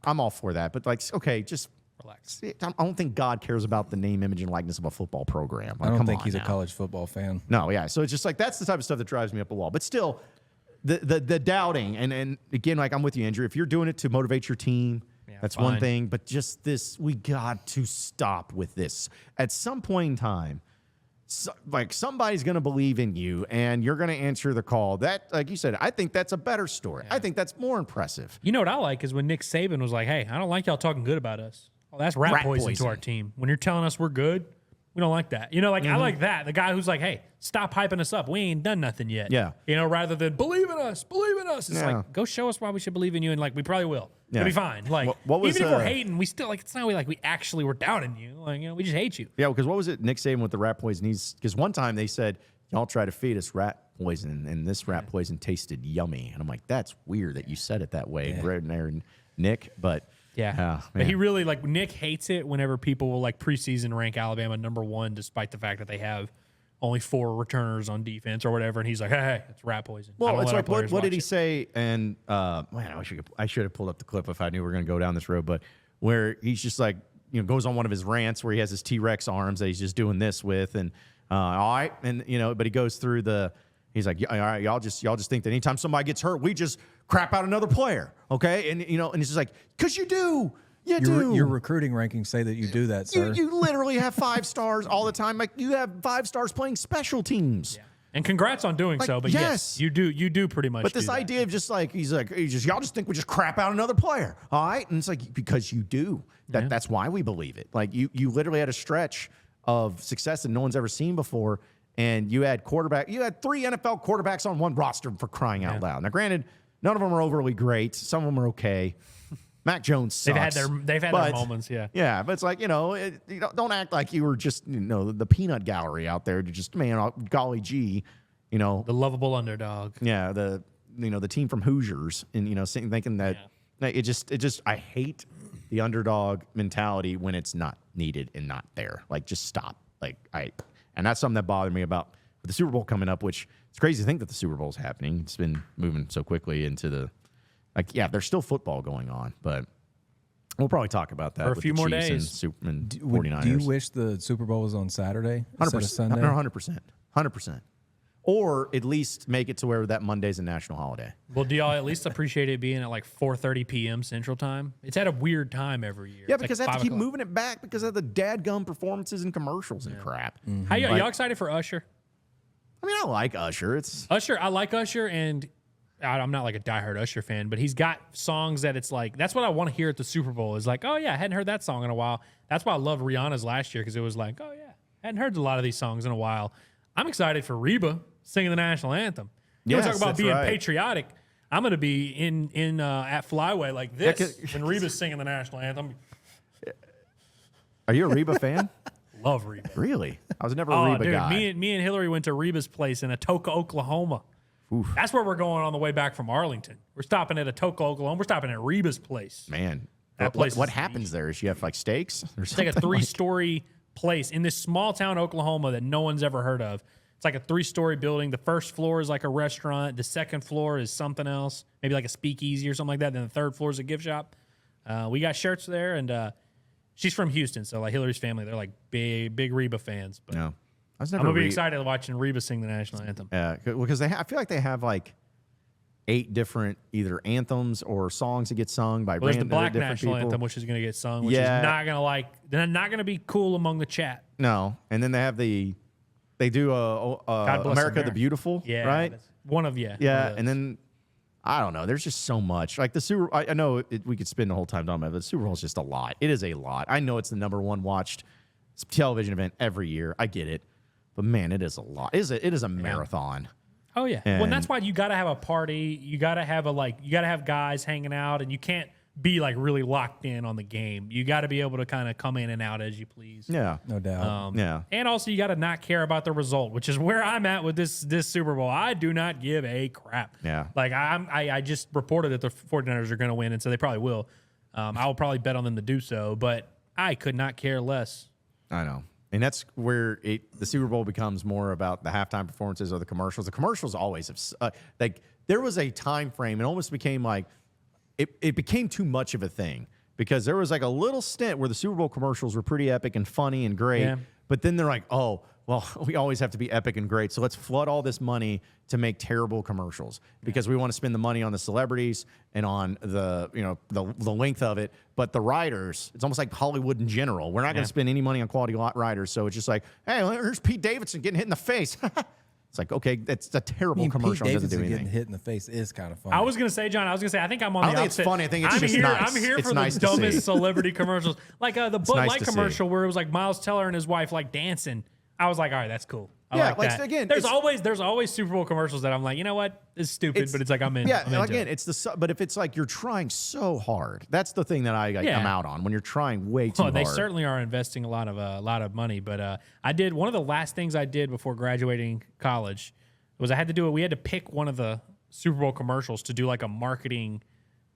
Speaker 2: I'm all for that. But, like, okay, just relax. I don't think God cares about the name, image, and likeness of a football program. Like,
Speaker 4: I don't think he's a college football fan.
Speaker 2: No, yeah. So it's just like that's the type of stuff that drives me up the wall. But still, the doubting, and again, like I'm with you, Andrew. If you're doing it to motivate your team, That's
Speaker 3: fine.
Speaker 2: one thing. But just this, we got to stop with this. At some point in time, somebody's going to believe in you, and you're going to answer the call. That, like you said, I think that's a better story. I think that's more impressive.
Speaker 3: You know what I like is when Nick Saban was like, hey, I don't like y'all talking good about us. Well, that's rat poison to our team. When you're telling us we're good, we don't like that. I like that. The guy who's like, hey, stop hyping us up. We ain't done nothing yet.
Speaker 2: Yeah.
Speaker 3: Rather than believe in us. It's like, go show us why we should believe in you. And we probably will.
Speaker 2: Yeah.
Speaker 3: It'll be fine.
Speaker 2: What was,
Speaker 3: even if we're hating, we still, it's not we actually were doubting you. We just hate you.
Speaker 2: Yeah, because what was it, Nick Saban with the rat poison? Because one time they said, y'all try to feed us rat poison, and this rat poison tasted yummy. And I'm like, that's weird that you said it that way, Nick. But
Speaker 3: yeah, but he really Nick hates it whenever people will preseason rank Alabama #1, despite the fact that they have only 4 returners on defense or whatever, and he's like, hey, it's rat poison.
Speaker 2: Well, it's like what did he say? And man, I should have pulled up the clip if I knew we were going to go down this road. But where he's just goes on one of his rants where he has his T-Rex arms that he's just doing this with, and all right, and but he goes through he's like, all right, y'all just think that anytime somebody gets hurt, we just crap out another player, okay? And and it's just like, because you do.
Speaker 4: Your recruiting rankings say that you do that, sir.
Speaker 2: You literally have 5 stars all the time. You have 5 stars playing special teams. Yeah.
Speaker 3: And congrats on doing so. But yes, you do pretty much.
Speaker 2: But this idea of just y'all just think we just crap out another player, all right? And it's because you do. That's why we believe it. You literally had a stretch of success that no one's ever seen before, and you had 3 NFL quarterbacks on one roster for crying out loud. Now, granted, none of them are overly great. Some of them are okay. Mac Jones sucks.
Speaker 3: They've had their moments, yeah.
Speaker 2: Yeah, but it's don't act like you were just, the peanut gallery out there to just, golly gee,
Speaker 3: the lovable underdog.
Speaker 2: Yeah, the team from Hoosiers, and thinking that it just I hate the underdog mentality when it's not needed and not there. Just stop. And that's something that bothered me about the Super Bowl coming up, which it's crazy to think that the Super Bowl is happening. It's been moving so quickly into the there's still football going on, but we'll probably talk about that
Speaker 3: for a few more days.
Speaker 2: And 49ers.
Speaker 4: Do you wish the Super Bowl was on Saturday instead of Sunday?
Speaker 2: 100%. Or at least make it to where that Monday's a national holiday.
Speaker 3: Well, do y'all at least appreciate it being at 4:30 p.m. Central Time? It's at a weird time every year.
Speaker 2: Yeah, because they have to keep moving it back because of the dadgum performances and commercials and crap.
Speaker 3: Mm-hmm. How y'all excited for Usher?
Speaker 2: I like Usher.
Speaker 3: I like Usher, and I'm not a diehard Usher fan, but he's got songs that it's that's what I want to hear at the Super Bowl is oh, yeah, I hadn't heard that song in a while. That's why I loved Rihanna's last year because it was oh, yeah, hadn't heard a lot of these songs in a while. I'm excited for Reba singing the national anthem. You talk about being patriotic. I'm going to be in at Flyway like this when Reba's singing the national anthem.
Speaker 2: Are you a Reba fan?
Speaker 3: Love Reba.
Speaker 2: Really? I was never a Reba guy.
Speaker 3: Me and Hillary went to Reba's place in Atoka, Oklahoma. Oof. That's where we're going on the way back from Arlington. We're stopping at Atoka, Oklahoma. We're stopping at Reba's place.
Speaker 2: Man,
Speaker 3: that place.
Speaker 2: What happens there? Is you have steaks?
Speaker 3: It's like a 3-story place in this small town, Oklahoma, that no one's ever heard of. It's like a 3-story building. The first floor is like a restaurant. The second floor is something else, maybe like a speakeasy or something like that. Then the third floor is a gift shop. We got shirts there, and she's from Houston, so Hillary's family, they're big Reba fans. But
Speaker 2: no.
Speaker 3: I'm gonna be excited watching Reba sing the national anthem.
Speaker 2: Yeah, because I feel like they have 8 different either anthems or songs that get sung by
Speaker 3: there's the Black
Speaker 2: different
Speaker 3: national
Speaker 2: people.
Speaker 3: anthem, which is gonna get sung, which is not gonna they're not gonna be cool among the chat.
Speaker 2: No, and then they have they do America the Beautiful, right?
Speaker 3: One of
Speaker 2: and then I don't know. There's just so much the Super. I know we could spend the whole time talking about it, but the Super Bowl is just a lot. It is a lot. I know it's the #1 watched television event every year. I get it. But man, it is a lot. It is a marathon.
Speaker 3: Oh yeah. And that's why you got to have a party. You got to have you got to have guys hanging out, and you can't be really locked in on the game. You got to be able to kind of come in and out as you please.
Speaker 2: Yeah,
Speaker 4: no doubt.
Speaker 2: Yeah.
Speaker 3: And also you got to not care about the result, which is where I'm at with this Super Bowl. I do not give a crap.
Speaker 2: Yeah.
Speaker 3: I just reported that the 49ers are going to win, and so they probably will. I will probably bet on them to do so, but I could not care less.
Speaker 2: I know. And that's where the Super Bowl becomes more about the halftime performances or the commercials. The commercials always have there was a time frame. It almost became it became too much of a thing because there was a little stint where the Super Bowl commercials were pretty epic and funny and great. Yeah. But then they're oh, well, we always have to be epic and great. So let's flood all this money to make terrible commercials because we want to spend the money on the celebrities and on the, the length of it. But the writers, it's almost like Hollywood in general. We're not going to spend any money on quality writers. So it's just like, hey, here's Pete Davidson getting hit in the face. It's like, okay, that's a terrible commercial.
Speaker 4: Pete
Speaker 2: It doesn't do
Speaker 4: Davidson
Speaker 2: anything.
Speaker 4: getting hit in the face is kind of funny.
Speaker 3: I was going to say, John, I think I'm on
Speaker 2: I
Speaker 3: the
Speaker 2: don't think it's
Speaker 3: opposite.
Speaker 2: funny. I think it's
Speaker 3: I'm
Speaker 2: just
Speaker 3: here,
Speaker 2: nice.
Speaker 3: I'm here
Speaker 2: It's
Speaker 3: for
Speaker 2: nice
Speaker 3: the
Speaker 2: to see.
Speaker 3: dumbest celebrity commercials. Like the Bud
Speaker 2: nice
Speaker 3: Light
Speaker 2: to see.
Speaker 3: commercial where it was like Miles Teller and his wife like dancing. I was like, all right, that's cool. I
Speaker 2: Yeah,
Speaker 3: like
Speaker 2: like,
Speaker 3: that.
Speaker 2: again,
Speaker 3: there's
Speaker 2: it's-
Speaker 3: always Super Bowl commercials that I'm like, you know what? It's stupid, but it's like I'm in.
Speaker 2: Yeah,
Speaker 3: I'm into
Speaker 2: again,
Speaker 3: it.
Speaker 2: it's but if it's like you're trying so hard, that's the thing that I'm out on. When you're trying way too hard.
Speaker 3: They certainly are investing a lot of money. But I did one of the last things I did before graduating college was we had to pick one of the Super Bowl commercials to do like a marketing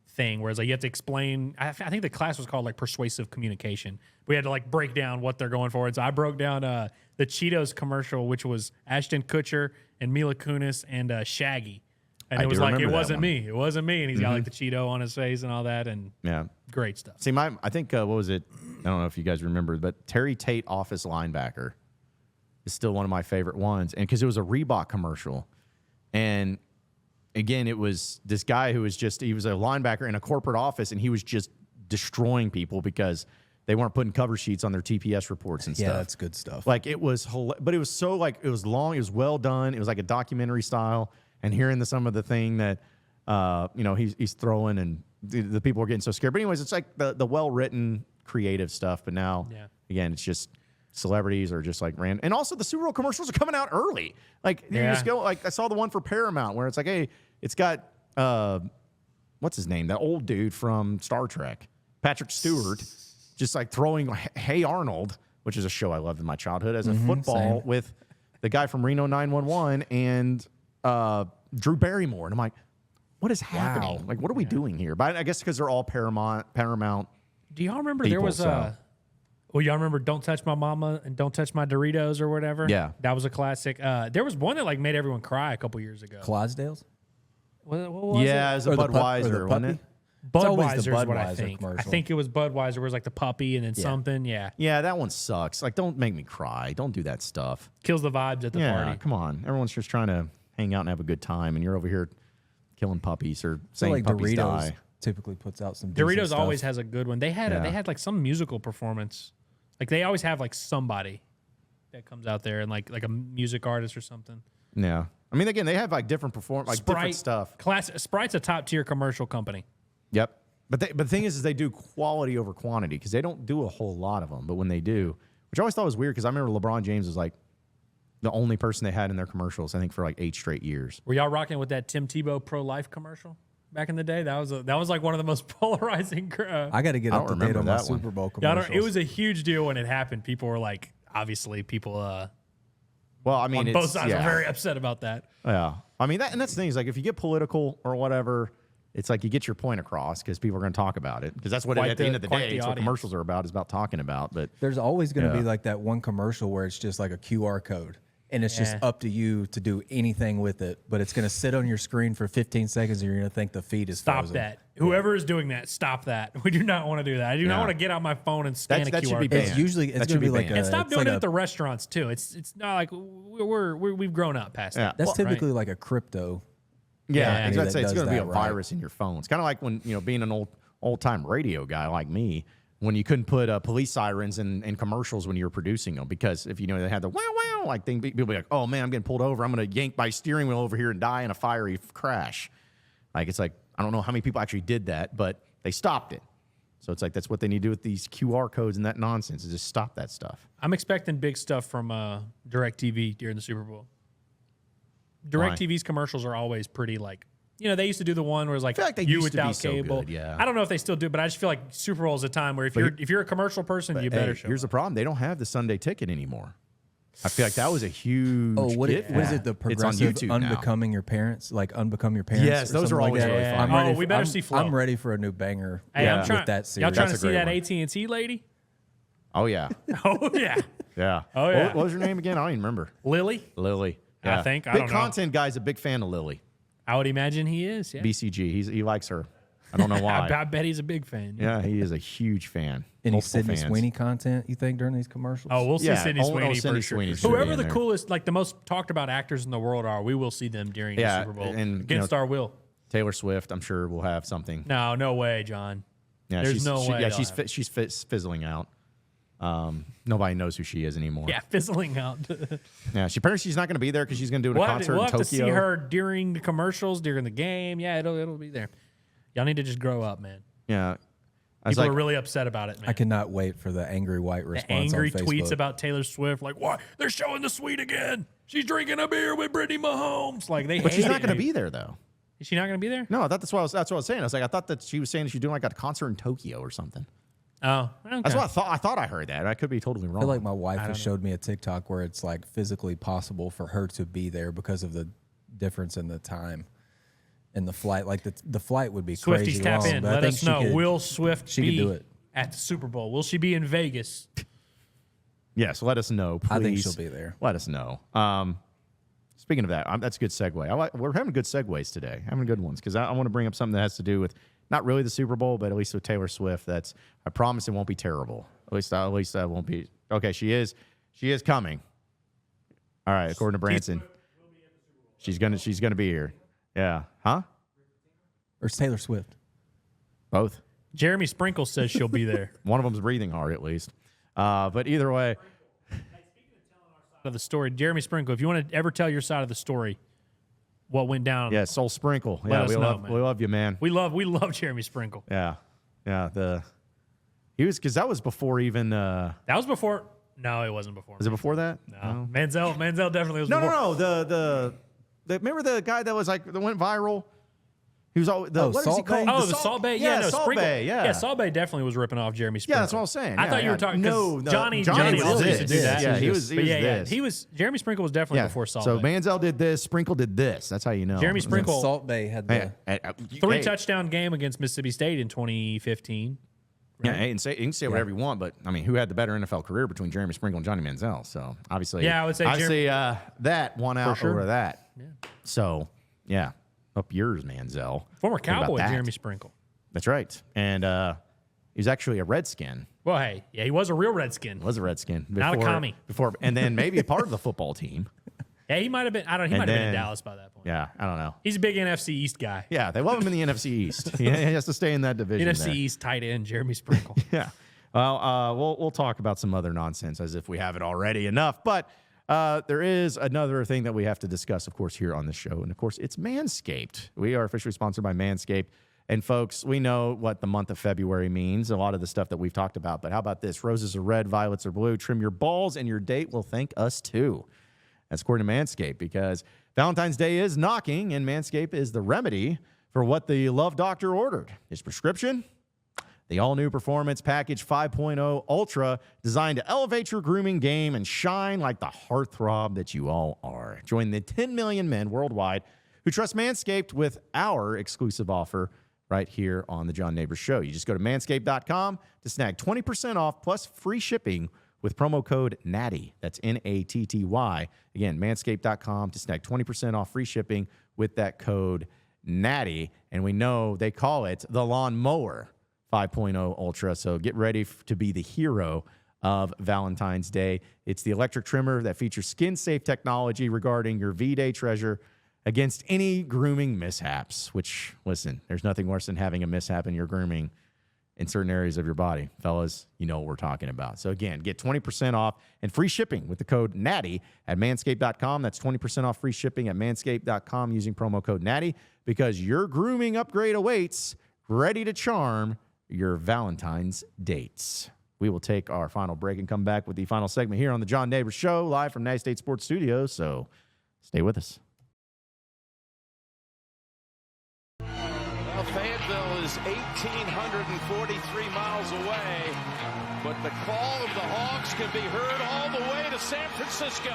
Speaker 3: thing, whereas like you have to explain. I think the class was called like persuasive communication. We had to like break down what they're going for. And so I broke down the Cheetos commercial, which was Ashton Kutcher and Mila Kunis and Shaggy. And
Speaker 2: I
Speaker 3: it was
Speaker 2: do
Speaker 3: like,
Speaker 2: remember
Speaker 3: it
Speaker 2: that
Speaker 3: wasn't
Speaker 2: one.
Speaker 3: me. It wasn't me. And he's got like the Cheeto on his face and all that. And
Speaker 2: Yeah.
Speaker 3: great stuff.
Speaker 2: See, I think, what was it? I don't know if you guys remember, but Terry Tate office linebacker is still one of my favorite ones. And because it was a Reebok commercial. And again, it was this guy who was he was a linebacker in a corporate office and he was just destroying people because they weren't putting cover sheets on their TPS reports and stuff.
Speaker 4: Yeah, that's good stuff.
Speaker 2: Like it was, but it was so like, it was long, it was well done. It was like a documentary style. And hearing some of the thing that, he's throwing and the people are getting so scared. But anyways, it's like the well-written creative stuff. But now, again, it's just celebrities are just like random. And also the Super Bowl commercials are coming out early. Like you just go, like I saw the one for Paramount where it's like, hey, it's got, what's his name? That old dude from Star Trek, Patrick Stewart, just like throwing Hey Arnold, which is a show I loved in my childhood as a football with the guy from Reno 911 and Drew Barrymore. And I'm like, what is happening?
Speaker 4: Wow.
Speaker 2: Like, what are we doing here? But I guess because they're all Paramount.
Speaker 3: Do y'all remember
Speaker 2: People,
Speaker 3: there was
Speaker 2: so.
Speaker 3: Well, y'all remember Don't Touch My Mama and Don't Touch My Doritos or whatever?
Speaker 2: Yeah.
Speaker 3: That was a classic. There was one that like made everyone cry a couple years ago.
Speaker 4: Clydesdales?
Speaker 3: What was
Speaker 2: Yeah,
Speaker 3: it?
Speaker 2: it was a
Speaker 4: Or the pup- or
Speaker 2: Budweiser,
Speaker 4: the
Speaker 2: wasn't
Speaker 4: puppy?
Speaker 2: it?
Speaker 4: It's always
Speaker 3: Budweiser
Speaker 4: the
Speaker 3: is what I
Speaker 4: Budweiser
Speaker 3: think. I
Speaker 4: commercial.
Speaker 3: think it was Budweiser where it was like the puppy and then something. Yeah.
Speaker 2: Yeah, that one sucks. Like, don't make me cry. Don't do that stuff.
Speaker 3: Kills the vibes at the party.
Speaker 2: Come on. Everyone's just trying to hang out and have a good time, and you're over here killing puppies or
Speaker 4: I feel
Speaker 2: saying
Speaker 4: like
Speaker 2: puppies
Speaker 4: Doritos
Speaker 2: die.
Speaker 4: typically puts out some decent
Speaker 3: Doritos
Speaker 4: stuff.
Speaker 3: always has a good one. They had like some musical performance. Like they always have like somebody that comes out there and like a music artist or something.
Speaker 2: Yeah. I mean, again, they have like different different stuff.
Speaker 3: Sprite's a top tier commercial company.
Speaker 2: Yep. But the thing is they do quality over quantity because they don't do a whole lot of them. But when they do, which I always thought was weird because I remember LeBron James was like the only person they had in their commercials, I think, for like 8 straight years.
Speaker 3: Were y'all rocking with that Tim Tebow pro-life commercial back in the day? That was like one of the most polarizing.
Speaker 4: I got to get
Speaker 2: I
Speaker 4: up to
Speaker 2: don't
Speaker 4: date
Speaker 2: remember
Speaker 4: on my
Speaker 2: that one.
Speaker 4: Super Bowl
Speaker 3: Yeah,
Speaker 4: commercials.
Speaker 3: it was a huge deal when it happened. People were like, obviously, people
Speaker 2: Well, I mean,
Speaker 3: on
Speaker 2: it's,
Speaker 3: both sides
Speaker 2: yeah.
Speaker 3: were very upset about that.
Speaker 2: Yeah. I mean, that's the thing is like if you get political or whatever, it's like you get your point across because people are going to talk about it because that's what at the end of the day, it's what commercials are about, is about talking about. But
Speaker 4: There's always going to be
Speaker 2: Yeah.
Speaker 4: like that one commercial where it's just like a QR code. And it's just up to you to do anything with it, but it's going to sit on your screen for 15 seconds, and you're going to think the feed is
Speaker 3: Stop
Speaker 4: frozen.
Speaker 3: that. Whoever is doing that, stop that. We do not want to do that. I do not want to get on my phone and scan
Speaker 2: That
Speaker 3: a
Speaker 2: should
Speaker 3: QR
Speaker 2: be
Speaker 3: code.
Speaker 2: banned.
Speaker 4: It's usually
Speaker 2: That
Speaker 4: it's
Speaker 2: should
Speaker 4: going to be
Speaker 2: be
Speaker 4: like
Speaker 2: banned.
Speaker 3: And stop
Speaker 4: it's
Speaker 3: doing
Speaker 4: like
Speaker 3: it at the restaurants too. It's not like we've grown up past that.
Speaker 4: That's
Speaker 3: Right?
Speaker 4: typically like a crypto.
Speaker 2: yeah,
Speaker 3: Yeah.
Speaker 2: it's
Speaker 4: That
Speaker 2: going
Speaker 4: does
Speaker 2: to be a
Speaker 4: that right.
Speaker 2: virus in your phone. It's kind of like when, being an old time radio guy like me, when you couldn't put police sirens in commercials when you were producing them because if they had the wow wow like thing, people be like, oh man, I'm getting pulled over. I'm going to yank my steering wheel over here and die in a fiery crash. Like it's like I don't know how many people actually did that, but they stopped it. So it's like that's what they need to do with these QR codes and that nonsense is just stop that stuff.
Speaker 3: I'm expecting big stuff from DirecTV during the Super Bowl. DirecTV's commercials are always pretty like, they used to do the one where it's like,
Speaker 2: feel like they
Speaker 3: you
Speaker 2: used to be
Speaker 3: without
Speaker 2: so
Speaker 3: cable.
Speaker 2: good, yeah.
Speaker 3: I don't know if they still do, but I just feel like Super Bowl is a time where if you're a commercial person, you better show
Speaker 2: Here's
Speaker 3: up.
Speaker 2: the problem: they don't have the Sunday ticket anymore. I feel like that was a huge.
Speaker 4: What is
Speaker 2: get.
Speaker 4: it? The
Speaker 2: It's on
Speaker 4: progressive
Speaker 2: YouTube now.
Speaker 4: Unbecoming Your Parents, like Unbecome Your Parents.
Speaker 2: Yes,
Speaker 4: or
Speaker 2: those
Speaker 4: something
Speaker 2: are
Speaker 4: like
Speaker 2: always
Speaker 4: that.
Speaker 2: really fun.
Speaker 3: Oh,
Speaker 4: I'm ready
Speaker 3: we
Speaker 4: for-
Speaker 3: better
Speaker 4: I'm-
Speaker 3: see Flo.
Speaker 4: I'm ready for a new banger.
Speaker 3: Hey, I'm trying,
Speaker 4: with that series.
Speaker 3: y'all trying to
Speaker 2: That's a
Speaker 3: see
Speaker 2: great
Speaker 3: that
Speaker 2: one.
Speaker 3: AT&T lady?
Speaker 2: Oh yeah,
Speaker 3: Oh yeah,
Speaker 2: yeah.
Speaker 3: Oh, yeah.
Speaker 2: What was her name again? I don't even remember.
Speaker 3: Lily.
Speaker 2: Lily.
Speaker 3: I
Speaker 2: Yeah.
Speaker 3: think. I
Speaker 2: big
Speaker 3: don't know.
Speaker 2: content guy's a big fan of Lily.
Speaker 3: I would imagine he is. Yeah.
Speaker 2: BCG. He likes her. I don't know why.
Speaker 3: I bet he's a big fan.
Speaker 2: Yeah, he is a huge fan.
Speaker 4: Any
Speaker 2: Multiple
Speaker 4: Sydney
Speaker 2: fans.
Speaker 4: Sweeney content, you think, during these commercials?
Speaker 3: Oh, we'll see
Speaker 2: Yeah,
Speaker 3: Sydney Sweeney
Speaker 2: Sydney
Speaker 3: for sure.
Speaker 2: Sweeney should be
Speaker 3: Whoever
Speaker 2: in
Speaker 3: the
Speaker 2: there.
Speaker 3: coolest, like the most talked about actors in the world are, we will see them during the Super Bowl.
Speaker 2: and,
Speaker 3: Against our will.
Speaker 2: Taylor Swift, I'm sure, will have something.
Speaker 3: No way, John.
Speaker 2: Yeah,
Speaker 3: There's no way.
Speaker 2: Yeah,
Speaker 3: they'll
Speaker 2: she's fizzling out. Nobody knows who she is anymore.
Speaker 3: Yeah, fizzling out.
Speaker 2: Yeah, apparently she's not going to be there because she's going to do a concert
Speaker 3: we'll
Speaker 2: in
Speaker 3: have
Speaker 2: Tokyo.
Speaker 3: to see her during the commercials, during the game. Yeah, it'll be there. Y'all need to just grow up, man.
Speaker 2: Yeah. I was
Speaker 3: People
Speaker 2: like,
Speaker 3: are really upset about it, man.
Speaker 4: I cannot wait for the angry white
Speaker 3: The
Speaker 4: response
Speaker 3: angry
Speaker 4: on Facebook.
Speaker 3: tweets about Taylor Swift, like, "Why they're showing the suite again? She's drinking a beer with Brittany Mahomes." Like they,
Speaker 2: but she's
Speaker 3: hate
Speaker 2: not
Speaker 3: it,
Speaker 2: going to
Speaker 3: dude.
Speaker 2: be there though.
Speaker 3: Is she not going to be there?
Speaker 2: No, that's what I was saying. I was like, I thought that she was saying she's doing like a concert in Tokyo or something.
Speaker 3: Oh, okay.
Speaker 2: That's what I thought. I thought I heard that. I could be totally wrong.
Speaker 4: I feel like my wife has showed me a TikTok where it's like physically possible for her to be there because of the difference in the time and the flight. Like the flight would be
Speaker 3: Swifties
Speaker 4: crazy
Speaker 3: tap
Speaker 4: long,
Speaker 3: in.
Speaker 4: but I
Speaker 3: Let
Speaker 4: think
Speaker 3: us
Speaker 4: she
Speaker 3: know.
Speaker 4: could-
Speaker 3: Will Swift
Speaker 4: she
Speaker 3: be
Speaker 4: could do it.
Speaker 3: at the Super Bowl? Will she be in Vegas?
Speaker 2: Yes, let us know, please.
Speaker 4: I think she'll be there.
Speaker 2: Let us know. Speaking of that, that's a good segue. We're having good segues today, having good ones, because I want to bring up something that has to do with not really the Super Bowl, but at least with Taylor Swift. I promise it won't be terrible. At least that won't be. Okay, she is coming. All right, according to Branson, she's gonna be here. Yeah, huh?
Speaker 4: Or it's Taylor Swift.
Speaker 2: Both.
Speaker 3: Jeremy Sprinkle says she'll be there.
Speaker 2: One of them's breathing hard, at least. But either way.
Speaker 3: Of the story, Jeremy Sprinkle, if you want to ever tell your side of the story, what went down?
Speaker 2: Yeah, Soul Sprinkle.
Speaker 3: Let
Speaker 2: Yeah,
Speaker 3: us
Speaker 2: we
Speaker 3: know, man.
Speaker 2: love you, man.
Speaker 3: We love Jeremy Sprinkle.
Speaker 2: Yeah. He was, because that was before even.
Speaker 3: That was before. No, it wasn't before.
Speaker 2: Was it before that?
Speaker 3: No. Manziel definitely was.
Speaker 2: No,
Speaker 3: before.
Speaker 2: no. The remember the guy that was like that went viral. He was all what is he
Speaker 4: Salt
Speaker 2: called?
Speaker 4: Bae?
Speaker 3: Oh, the Salt Bae. Yeah, no,
Speaker 2: Salt
Speaker 3: Sprinkle.
Speaker 2: Bae, yeah.
Speaker 3: Salt Bae definitely was ripping off Jeremy Sprinkle.
Speaker 2: Yeah, that's what I was saying.
Speaker 3: I
Speaker 2: Yeah,
Speaker 3: thought you were
Speaker 2: yeah.
Speaker 3: talking.
Speaker 2: No,
Speaker 3: Johnny
Speaker 2: was
Speaker 3: also used to do
Speaker 2: this.
Speaker 3: that.
Speaker 2: Yeah, he was this.
Speaker 3: He was Jeremy Sprinkle was definitely
Speaker 2: Yeah.
Speaker 3: before Salt
Speaker 2: So
Speaker 3: Bae.
Speaker 2: Manziel did this. Sprinkle did this. That's how you know.
Speaker 3: Jeremy Sprinkle.
Speaker 4: Salt Bae had the.
Speaker 3: Three touchdown game against Mississippi State in 2015.
Speaker 2: Yeah, and you can say whatever you want, but I mean, who had the better NFL career between Jeremy Sprinkle and Johnny Manziel? So obviously,
Speaker 3: Yeah, I would say
Speaker 2: that won out
Speaker 3: sure.
Speaker 2: over that.
Speaker 3: Yeah.
Speaker 2: So yeah, up yours, Manziel.
Speaker 3: Former
Speaker 2: Think about
Speaker 3: Cowboy
Speaker 2: that.
Speaker 3: Jeremy Sprinkle.
Speaker 2: That's right, and he was actually a Redskin.
Speaker 3: Well, hey, yeah, he was a real Redskin.
Speaker 2: Was a Redskin,
Speaker 3: Not a commie.
Speaker 2: before, and then maybe a part of the football team.
Speaker 3: Yeah, he might have been. He might have been in
Speaker 2: then-
Speaker 3: Dallas by that point.
Speaker 2: Yeah, I don't know.
Speaker 3: He's a big NFC East guy.
Speaker 2: Yeah, they love him in the NFC East. He has to stay in that division.
Speaker 3: NFC
Speaker 2: there.
Speaker 3: East tight end Jeremy Sprinkle.
Speaker 2: Yeah. Well, we'll talk about some other nonsense as if we haven't already enough. But there is another thing that we have to discuss, of course, here on the show. And, of course, it's Manscaped. We are officially sponsored by Manscaped. And, folks, we know what the month of February means, a lot of the stuff that we've talked about. But how about this? Roses are red, violets are blue. Trim your balls, and your date will thank us, too. That's according to Manscaped, because Valentine's Day is knocking, and Manscaped is the remedy for what the Love Doctor ordered. His prescription? The all-new Performance Package 5.0 Ultra, designed to elevate your grooming game and shine like the heartthrob that you all are. Join the 10 million men worldwide who trust Manscaped with our exclusive offer right here on the John Nabors Show. You just go to manscaped.com to snag 20% off plus free shipping with promo code Natty. That's Natty. Again, manscaped.com to snag 20% off free shipping with that code Natty. And we know they call it the Lawn Mower 5.0 Ultra. So get ready to be the hero of Valentine's Day. It's the electric trimmer that features skin-safe technology regarding your V-Day treasure against any grooming mishaps, which, listen, there's nothing worse than having a mishap in your grooming in certain areas of your body. Fellas, you know what we're talking about. So again, get 20% off and free shipping with the code Natty at manscaped.com. That's 20% off free shipping at manscaped.com using promo code Natty, because your grooming upgrade awaits, ready to charm your Valentine's dates. We will take our final break and come back with the final segment here on the John Nabors Show, live from Natty State Sports Studios. So stay with us.
Speaker 5: Well, Fayetteville is 1,843 miles away, but the call of the Hogs can be heard all the way to San Francisco.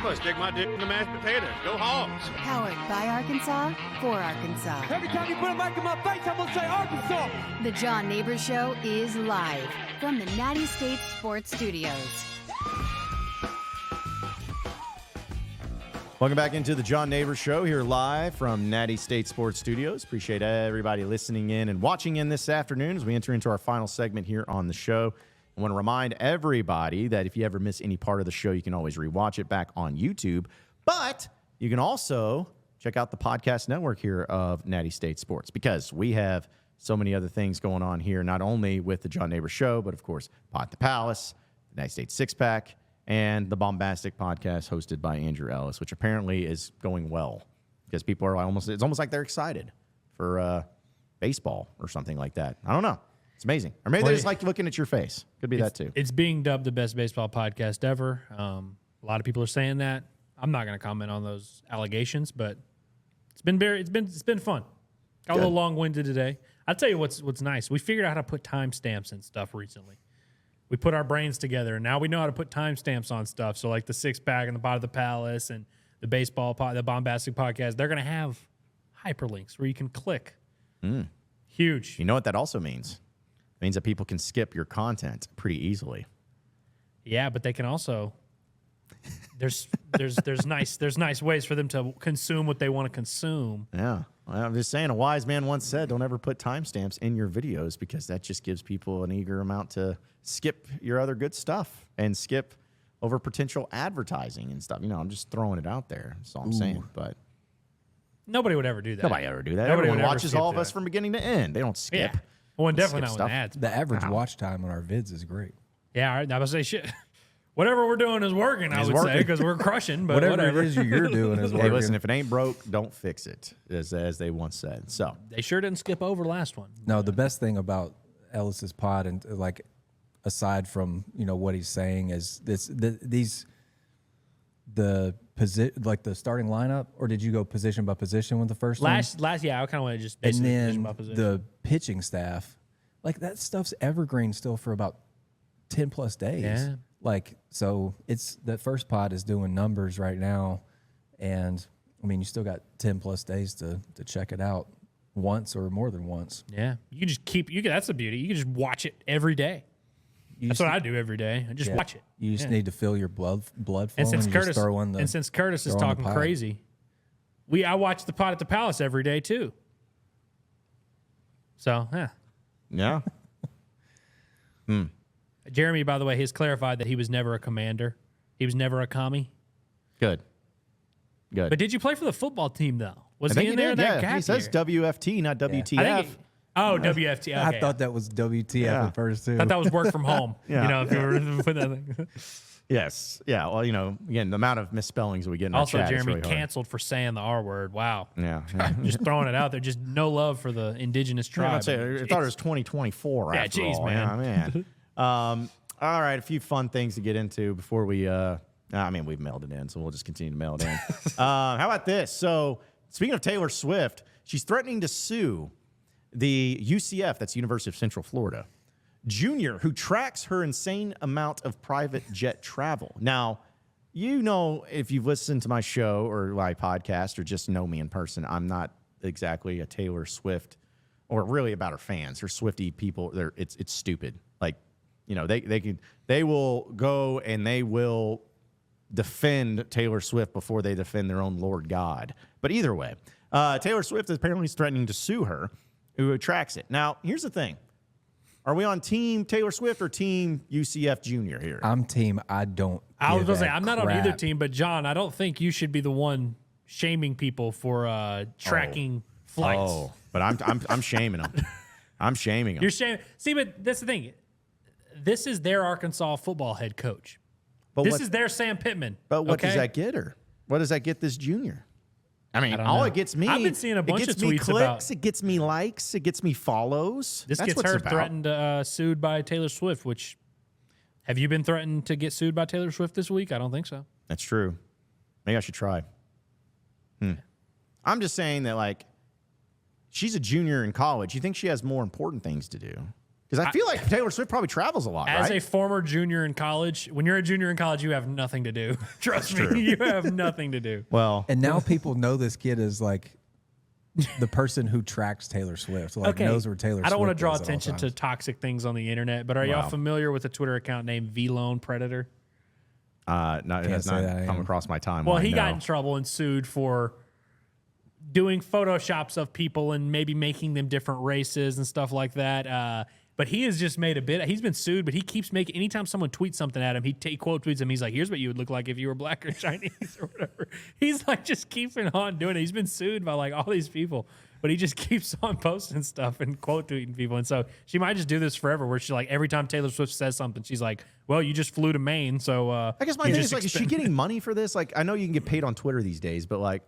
Speaker 6: Let's stick my dick in the mashed potatoes. Go Hogs.
Speaker 7: Powered by Arkansas, for Arkansas.
Speaker 8: Every time you put a mic in my face, I'm gonna say Arkansas.
Speaker 7: The John Nabors Show is live from the Natty State Sports Studios.
Speaker 2: Welcome back into the John Nabors Show here live from Natty State Sports Studios. Appreciate everybody listening in and watching in this afternoon as we enter into our final segment here on the show. I want to remind everybody that if you ever miss any part of the show, you can always rewatch it back on YouTube. But you can also check out the podcast network here of Natty State Sports because we have so many other things going on here, not only with the John Nabors Show, but, of course, Pod the Palace, the Natty State Six-Pack, and the Bombastic podcast hosted by Andrew Ellis, which apparently is going well because people are it's almost like they're excited for baseball or something like that. I don't know. It's amazing. Or maybe they just like looking at your face. Could be that too.
Speaker 3: It's being dubbed the best baseball podcast ever. A lot of people are saying that. I'm not going to comment on those allegations, but it's been fun. Got a little long-winded today. I'll tell you what's nice. We figured out how to put timestamps and stuff recently. We put our brains together, and now we know how to put timestamps on stuff. So, like the Six-Pack and the Pod of the Palace and the the Bombastic podcast, they're going to have hyperlinks where you can click. Huge.
Speaker 2: You know what that also means? It means that people can skip your content pretty easily.
Speaker 3: Yeah, but they can also. There's nice ways for them to consume what they want to consume.
Speaker 2: Yeah. Well, I'm just saying, a wise man once said, don't ever put timestamps in your videos because that just gives people an eager amount to skip your other good stuff and skip over potential advertising and stuff. You know, I'm just throwing it out there. That's all I'm saying. But
Speaker 3: nobody would ever do that.
Speaker 2: Nobody ever do that.
Speaker 3: Nobody
Speaker 2: Everyone watches all of us from beginning to end. They don't skip.
Speaker 3: Yeah. Well, definitely not with ads.
Speaker 4: The average watch time on our vids is great.
Speaker 3: Yeah, I was say shit. Whatever we're doing is working, I would say, because we're crushing. But
Speaker 4: whatever it is you're doing is working.
Speaker 2: Hey, listen, if it ain't broke, don't fix it, as they once said. So
Speaker 3: they sure didn't skip over the last one.
Speaker 4: No, the best thing about Ellis's pod, and like aside from what he's saying, is the starting lineup, or did you go position by position with the first one?
Speaker 3: Last, yeah, I kind of want to just
Speaker 4: and then
Speaker 3: position by position.
Speaker 4: The pitching staff, like that stuff's evergreen still for about 10+ days.
Speaker 3: Yeah.
Speaker 4: Like, so it's that first pod is doing numbers right now. And I mean, you still got 10+ days to check it out once or more than once.
Speaker 3: Yeah. You can just that's the beauty. You can just watch it every day. That's what I do every day. I just watch it.
Speaker 4: You just need to feel your blood flowing.
Speaker 3: And since Curtis is talking crazy, I watch the Pod at the Palace every day too. So,
Speaker 2: yeah.
Speaker 3: Jeremy, by the way, has clarified that he was never a commander. He was never a commie.
Speaker 2: Good.
Speaker 3: But did you play for the football team, though? Was he in there?
Speaker 2: Yeah, he says WFT, not WTF.
Speaker 3: WFT. Okay.
Speaker 4: I thought that was WTF at first, too.
Speaker 3: I thought that was work from home.
Speaker 2: Yeah.
Speaker 3: If you were put that thing.
Speaker 2: Yes. Yeah. Well, again, the amount of misspellings we get in our
Speaker 3: also,
Speaker 2: chat
Speaker 3: Jeremy
Speaker 2: is really
Speaker 3: canceled for saying the R word. Wow.
Speaker 2: Yeah.
Speaker 3: Just throwing it out there. Just no love for the indigenous tribe.
Speaker 2: I thought it was 2024
Speaker 3: Yeah,
Speaker 2: after
Speaker 3: geez,
Speaker 2: all.
Speaker 3: man.
Speaker 2: Yeah, man. All right, a few fun things to get into before we we've mailed it in, so we'll just continue to mail it in. How about this? So, speaking of Taylor Swift, she's threatening to sue the UCF, that's University of Central Florida, junior who tracks her insane amount of private jet travel. Now, if you've listened to my show or my podcast or just know me in person, I'm not exactly a Taylor Swift or really about her fans. Her Swiftie people, it's stupid. Like, they will go and they will defend Taylor Swift before they defend their own Lord God. But either way, Taylor Swift is apparently threatening to sue her, who tracks it. Now, here's the thing. Are we on team Taylor Swift or team UCF Junior here?
Speaker 4: I'm team I was going to say,
Speaker 3: I'm not on either team, but John, I don't think you should be the one shaming people for tracking flights.
Speaker 2: Oh, but I'm shaming them. I'm shaming them.
Speaker 3: You're shaming. See, but that's the thing. This is their Arkansas football head coach. But this is their Sam Pittman.
Speaker 2: But what does that get her? What does that get this junior? I mean, all it gets me.
Speaker 3: I've been seeing a bunch of tweets
Speaker 2: clicks, it gets me likes, it gets me follows.
Speaker 3: This gets her threatened, sued by Taylor Swift. Which, have you been threatened to get sued by Taylor Swift this week? I don't think so.
Speaker 2: That's true. Maybe I should try. I'm just saying that, she's a junior in college. You think she has more important things to do? Because I feel like Taylor Swift probably travels a lot,
Speaker 3: As
Speaker 2: right?
Speaker 3: a former junior in college, when you're a junior in college, you have nothing to do. Trust me, you have nothing to do.
Speaker 2: Well,
Speaker 4: and now people know this kid is the person who tracks Taylor Swift. Knows where Taylor Swift is.
Speaker 3: I don't want to draw attention to toxic things on the internet, but are y'all familiar with a Twitter account named VLone Predator?
Speaker 2: It has not come across my timeline.
Speaker 3: Well, he got in trouble and sued for doing photoshops of people and maybe making them different races and stuff like that. But he has just made he's been sued, but he keeps making, anytime someone tweets something at him, he quote tweets him. He's like, here's what you would look like if you were black or Chinese or whatever. He's like, just keeping on doing it. He's been sued by like all these people, but he just keeps on posting stuff and quote tweeting people. And so she might just do this forever, where she like, every time Taylor Swift says something, she's like, well, you just flew to Maine. So
Speaker 2: I guess my thing is like, is she getting money for this? Like, I know you can get paid on Twitter these days, but like,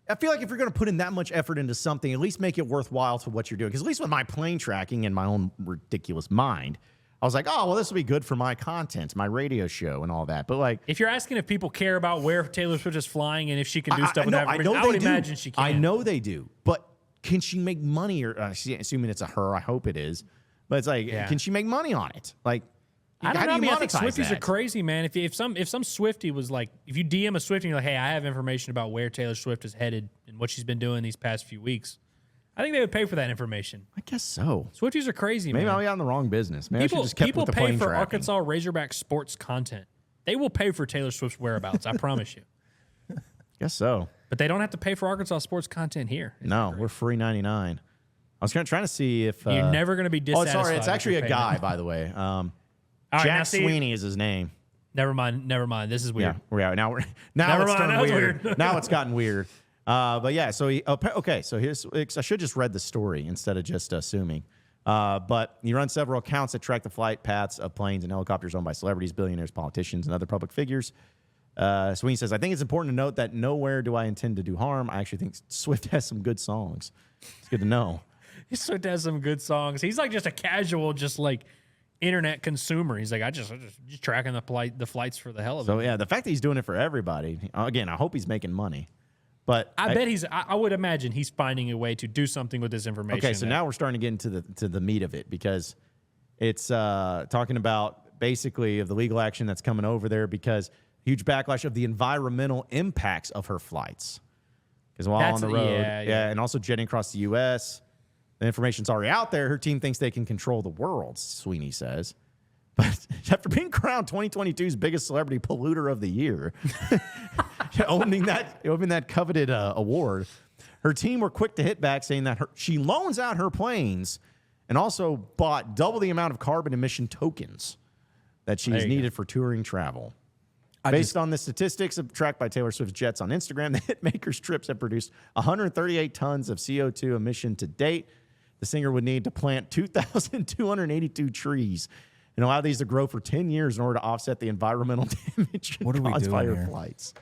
Speaker 2: I feel like if you're going to put in that much effort into something, at least make it worthwhile to what you're doing. Because at least with my plane tracking and my own ridiculous mind, I was like, oh, well, this will be good for my content, my radio show and all that. But like,
Speaker 3: if you're asking if people care about where Taylor Swift is flying and if she can do stuff with that, I would imagine she can.
Speaker 2: I know they do. But can she make money? Or assuming it's a her, I hope it is. But it's like, can she make money on it? Like,
Speaker 3: I don't know.
Speaker 2: I mean,
Speaker 3: I think Swifties are crazy, man. If some Swiftie was like, if you DM a Swiftie and you're like, hey, I have information about where Taylor Swift is headed and what she's been doing these past few weeks, I think they would pay for that information.
Speaker 2: I guess so.
Speaker 3: Swifties are crazy, man.
Speaker 2: Maybe I'll be on the wrong business. Maybe
Speaker 3: people pay for Arkansas Razorback sports content. They will pay for Taylor Swift's whereabouts. I promise you.
Speaker 2: Guess so.
Speaker 3: But they don't have to pay for Arkansas sports content here.
Speaker 2: No, we're free 99. I was trying to see if
Speaker 3: you're never going to be dissatisfied.
Speaker 2: Oh, sorry, it's actually a guy, by the way.
Speaker 3: Right,
Speaker 2: Jack Sweeney is his name.
Speaker 3: Never mind. This is weird.
Speaker 2: Yeah, we're out. Now it's turned weird. Now it's gotten weird. But yeah, so so here's, I should just read the story instead of just assuming. But he runs several accounts that track the flight paths of planes and helicopters owned by celebrities, billionaires, politicians, and other public figures. Sweeney says, I think it's important to note that nowhere do I intend to do harm. I actually think Swift has some good songs. It's good to know.
Speaker 3: Swift has some good songs. He's like just a casual, just like internet consumer. He's like, I just tracking the flights for the hell of it.
Speaker 2: So yeah, the fact that he's doing it for everybody. Again, I hope he's making money. But
Speaker 3: I bet I would imagine he's finding a way to do something with this information.
Speaker 2: Okay, so now we're starting to get into the meat of it, because it's talking about basically of the legal action that's coming over there, because huge backlash of the environmental impacts of her flights. Because while on the road, and also jetting across the U.S., the information's already out there. Her team thinks they can control the world, Sweeney says. But after being crowned 2022's biggest celebrity polluter of the year, owning that coveted award, her team were quick to hit back, saying that she loans out her planes and also bought double the amount of carbon emission tokens that she's needed for touring travel. Based on the statistics tracked by Taylor Swift's jets on Instagram, the hitmaker's trips have produced 138 tons of CO2 emission to date. The singer would need to plant 2,282 trees and allow these to grow for 10 years in order to offset the environmental damage caused by her flights.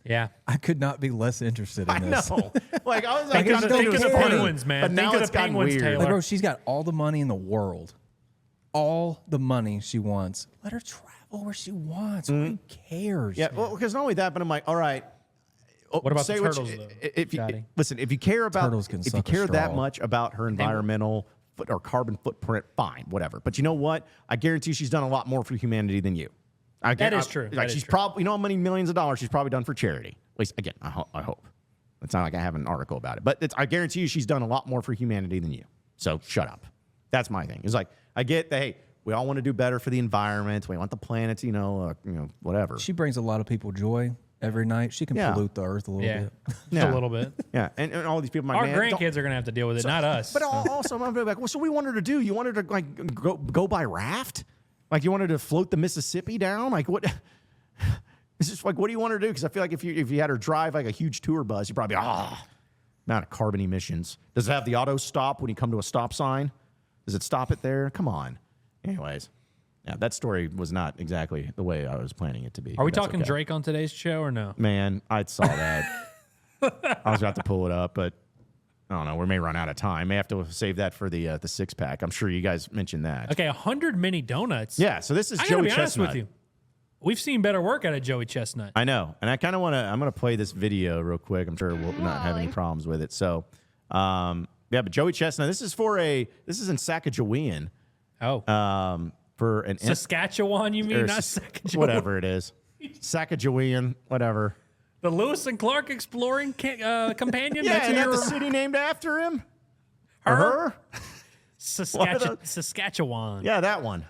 Speaker 3: Yeah.
Speaker 4: I could not be less interested in this.
Speaker 2: I know. Like, I was like,
Speaker 3: think of the penguins, man.
Speaker 2: But now
Speaker 3: think
Speaker 2: it's
Speaker 3: of the
Speaker 2: gotten
Speaker 3: penguins,
Speaker 2: weird.
Speaker 3: Taylor.
Speaker 4: Like, bro, she's got all the money in the world. All the money she wants. Let her travel where she wants. Who cares?
Speaker 2: Yeah, well, because not only that, but I'm like, all right.
Speaker 3: What about the turtles,
Speaker 2: Listen, if you care about,
Speaker 4: if you care
Speaker 2: that much about her environmental or carbon footprint, fine, whatever. But you know what? I guarantee she's done a lot more for humanity than you.
Speaker 3: That is true.
Speaker 2: Like, she's probably, you know how many millions of dollars she's probably done for charity. At least, again, I hope. It's not like I have an article about it, but I guarantee you she's done a lot more for humanity than you. So shut up. That's my thing. It's like, I get that, hey, we all want to do better for the environment. We want the planet, whatever.
Speaker 4: She brings a lot of people joy every night. She can pollute the earth a little bit.
Speaker 3: Yeah, a little bit.
Speaker 2: Yeah, and all these people,
Speaker 3: our grandkids are going to have to deal with it, not us.
Speaker 2: But also, I'm going to be like, well, so what do you want her to do? You want her to like go by raft? Like, you want her to float the Mississippi down? Like, what? It's just like, what do you want her to do? Because I feel like if you had her drive like a huge tour bus, you'd probably be, amount of carbon emissions. Does it have the auto stop when you come to a stop sign? Does it stop it there? Come on. Anyways, yeah, that story was not exactly the way I was planning it to be.
Speaker 3: Are we talking Drake on today's show or no?
Speaker 2: Man, I saw that. I was about to pull it up, but I don't know. We may run out of time. May have to save that for the 6-pack. I'm sure you guys mentioned that.
Speaker 3: Okay, 100 mini donuts.
Speaker 2: Yeah, so this is
Speaker 3: Joey
Speaker 2: Chestnut.
Speaker 3: Be honest with you. We've seen better work out of Joey Chestnut.
Speaker 2: I know, and I kind of want to. I'm going to play this video real quick. I'm sure we'll not have any problems with it. So, yeah, but Joey Chestnut. This is in Sacagawean.
Speaker 3: Oh.
Speaker 2: For an
Speaker 3: Saskatchewan, you mean? Not Sacagawea.
Speaker 2: Whatever it is. Sacagawean, whatever.
Speaker 3: The Lewis and Clark exploring companion?
Speaker 2: Yeah, and that's the city named after him?
Speaker 3: Her? Saskatchewan.
Speaker 2: Yeah, that one.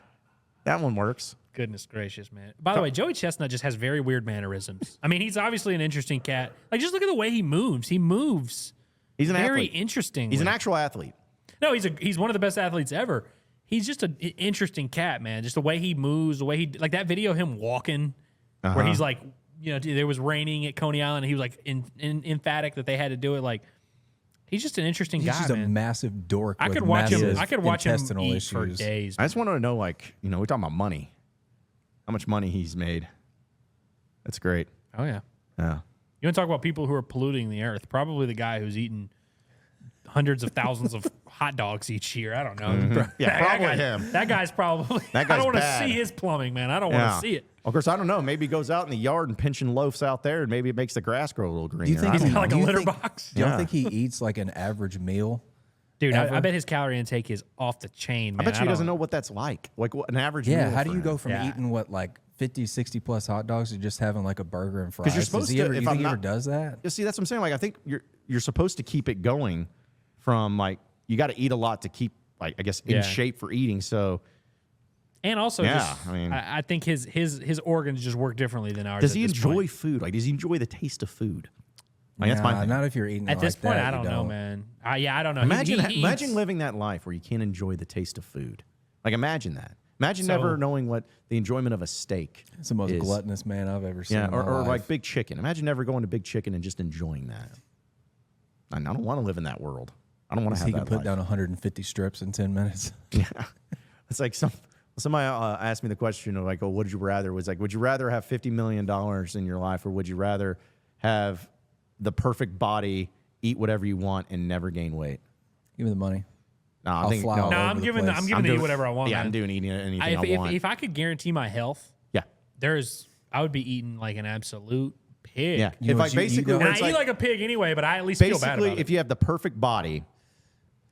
Speaker 2: That one works.
Speaker 3: Goodness gracious, man. By the way, Joey Chestnut just has very weird mannerisms. I mean, he's obviously an interesting cat. Like, just look at the way he moves. He moves
Speaker 2: He's an
Speaker 3: very
Speaker 2: athlete.
Speaker 3: interesting.
Speaker 2: He's an actual athlete.
Speaker 3: No, he's one of the best athletes ever. He's just an interesting cat, man. Just the way he moves, the way he like that video of him walking, where he's like, you know, there was raining at Coney Island, and he was like emphatic that they had to do it. Like, he's just an interesting guy.
Speaker 4: He's just a massive dork.
Speaker 3: I could watch him. I could watch him
Speaker 4: intestinal
Speaker 3: eat for days.
Speaker 2: I just want to know, like, you know, we're talking about money. How much money he's made. That's great.
Speaker 3: Oh yeah.
Speaker 2: Yeah.
Speaker 3: You want to talk about people who are polluting the earth? Probably the guy who's eating hundreds of thousands of hot dogs each year. I don't know.
Speaker 2: Yeah, probably him.
Speaker 3: That guy's probably.
Speaker 2: That guy's
Speaker 3: I don't want to
Speaker 2: bad.
Speaker 3: see his plumbing, man. I don't want to see it.
Speaker 2: Of course, I don't know. Maybe he goes out in the yard and pinching loafs out there, and maybe it makes the grass grow a little greener.
Speaker 4: Do you think
Speaker 2: I don't
Speaker 4: he's
Speaker 2: know.
Speaker 3: Like a litter box?
Speaker 4: Do you think he eats like an average meal?
Speaker 3: Dude,
Speaker 4: Ever?
Speaker 3: I bet his calorie intake is off the chain, man.
Speaker 2: I bet you he doesn't know what that's like. Like what an average
Speaker 4: Yeah,
Speaker 2: meal
Speaker 4: how do
Speaker 2: for
Speaker 4: you
Speaker 2: him.
Speaker 4: go from
Speaker 3: Yeah.
Speaker 4: eating what, like 50, 60 plus hot dogs to just having like a burger and fries?
Speaker 2: 'Cause you're supposed to,
Speaker 4: Ever,
Speaker 2: if
Speaker 4: you
Speaker 2: I'm
Speaker 4: think he ever
Speaker 2: not-
Speaker 4: does that?
Speaker 2: You see, that's what I'm saying. Like, I think you're supposed to keep it going from, like, you got to eat a lot to keep, like, I guess, in
Speaker 3: Yeah.
Speaker 2: shape for eating. So
Speaker 3: And also,
Speaker 2: Yeah,
Speaker 3: just,
Speaker 2: I mean-
Speaker 3: I think his organs just work differently than ours.
Speaker 2: does
Speaker 3: at
Speaker 2: he
Speaker 3: this
Speaker 2: enjoy
Speaker 3: point.
Speaker 2: food? Like, does he enjoy the taste of food? Like, that's my
Speaker 4: Nah,
Speaker 2: thing.
Speaker 4: not if you're eating
Speaker 3: At
Speaker 4: it
Speaker 3: this
Speaker 4: like
Speaker 3: point,
Speaker 4: that,
Speaker 3: I
Speaker 4: you
Speaker 3: don't know, man. I don't know.
Speaker 2: Imagine,
Speaker 3: He
Speaker 2: imagine
Speaker 3: eats-
Speaker 2: living that life where you can't enjoy the taste of food. Like, imagine that. Imagine
Speaker 3: So-
Speaker 2: never knowing what the enjoyment of a steak
Speaker 4: It's the most
Speaker 2: is.
Speaker 4: gluttonous man I've ever seen.
Speaker 2: Yeah,
Speaker 4: in my
Speaker 2: or
Speaker 4: life.
Speaker 2: like Big Chicken. Imagine never going to Big Chicken and just enjoying that. I don't want to live in that world. I don't want to have
Speaker 4: he
Speaker 2: that
Speaker 4: can put
Speaker 2: life.
Speaker 4: down 150 strips in 10 minutes.
Speaker 2: Yeah. It's like somebody asked me the question of like, oh, would you rather? Was like, would you rather have $50 million in your life, or would you rather have the perfect body, eat whatever you want, and never gain weight?
Speaker 4: Give me the money.
Speaker 2: No, I
Speaker 4: I'll
Speaker 2: think
Speaker 4: fly
Speaker 2: no.
Speaker 4: all
Speaker 3: No,
Speaker 4: over
Speaker 3: I'm
Speaker 4: the
Speaker 3: giving
Speaker 4: place.
Speaker 3: I'm giving to eat whatever I want.
Speaker 2: Yeah,
Speaker 3: man.
Speaker 2: I'm doing eating anything I want.
Speaker 3: If I could guarantee my health,
Speaker 2: Yeah,
Speaker 3: I would be eating like an absolute pig.
Speaker 2: yeah.
Speaker 4: You
Speaker 2: If
Speaker 4: know
Speaker 2: like
Speaker 4: what you
Speaker 2: basically,
Speaker 4: don't-
Speaker 2: where
Speaker 3: And
Speaker 2: it's
Speaker 3: I eat
Speaker 2: like,
Speaker 3: like a pig anyway, but I at least feel bad
Speaker 2: basically,
Speaker 3: about
Speaker 2: if
Speaker 3: it.
Speaker 2: you have the perfect body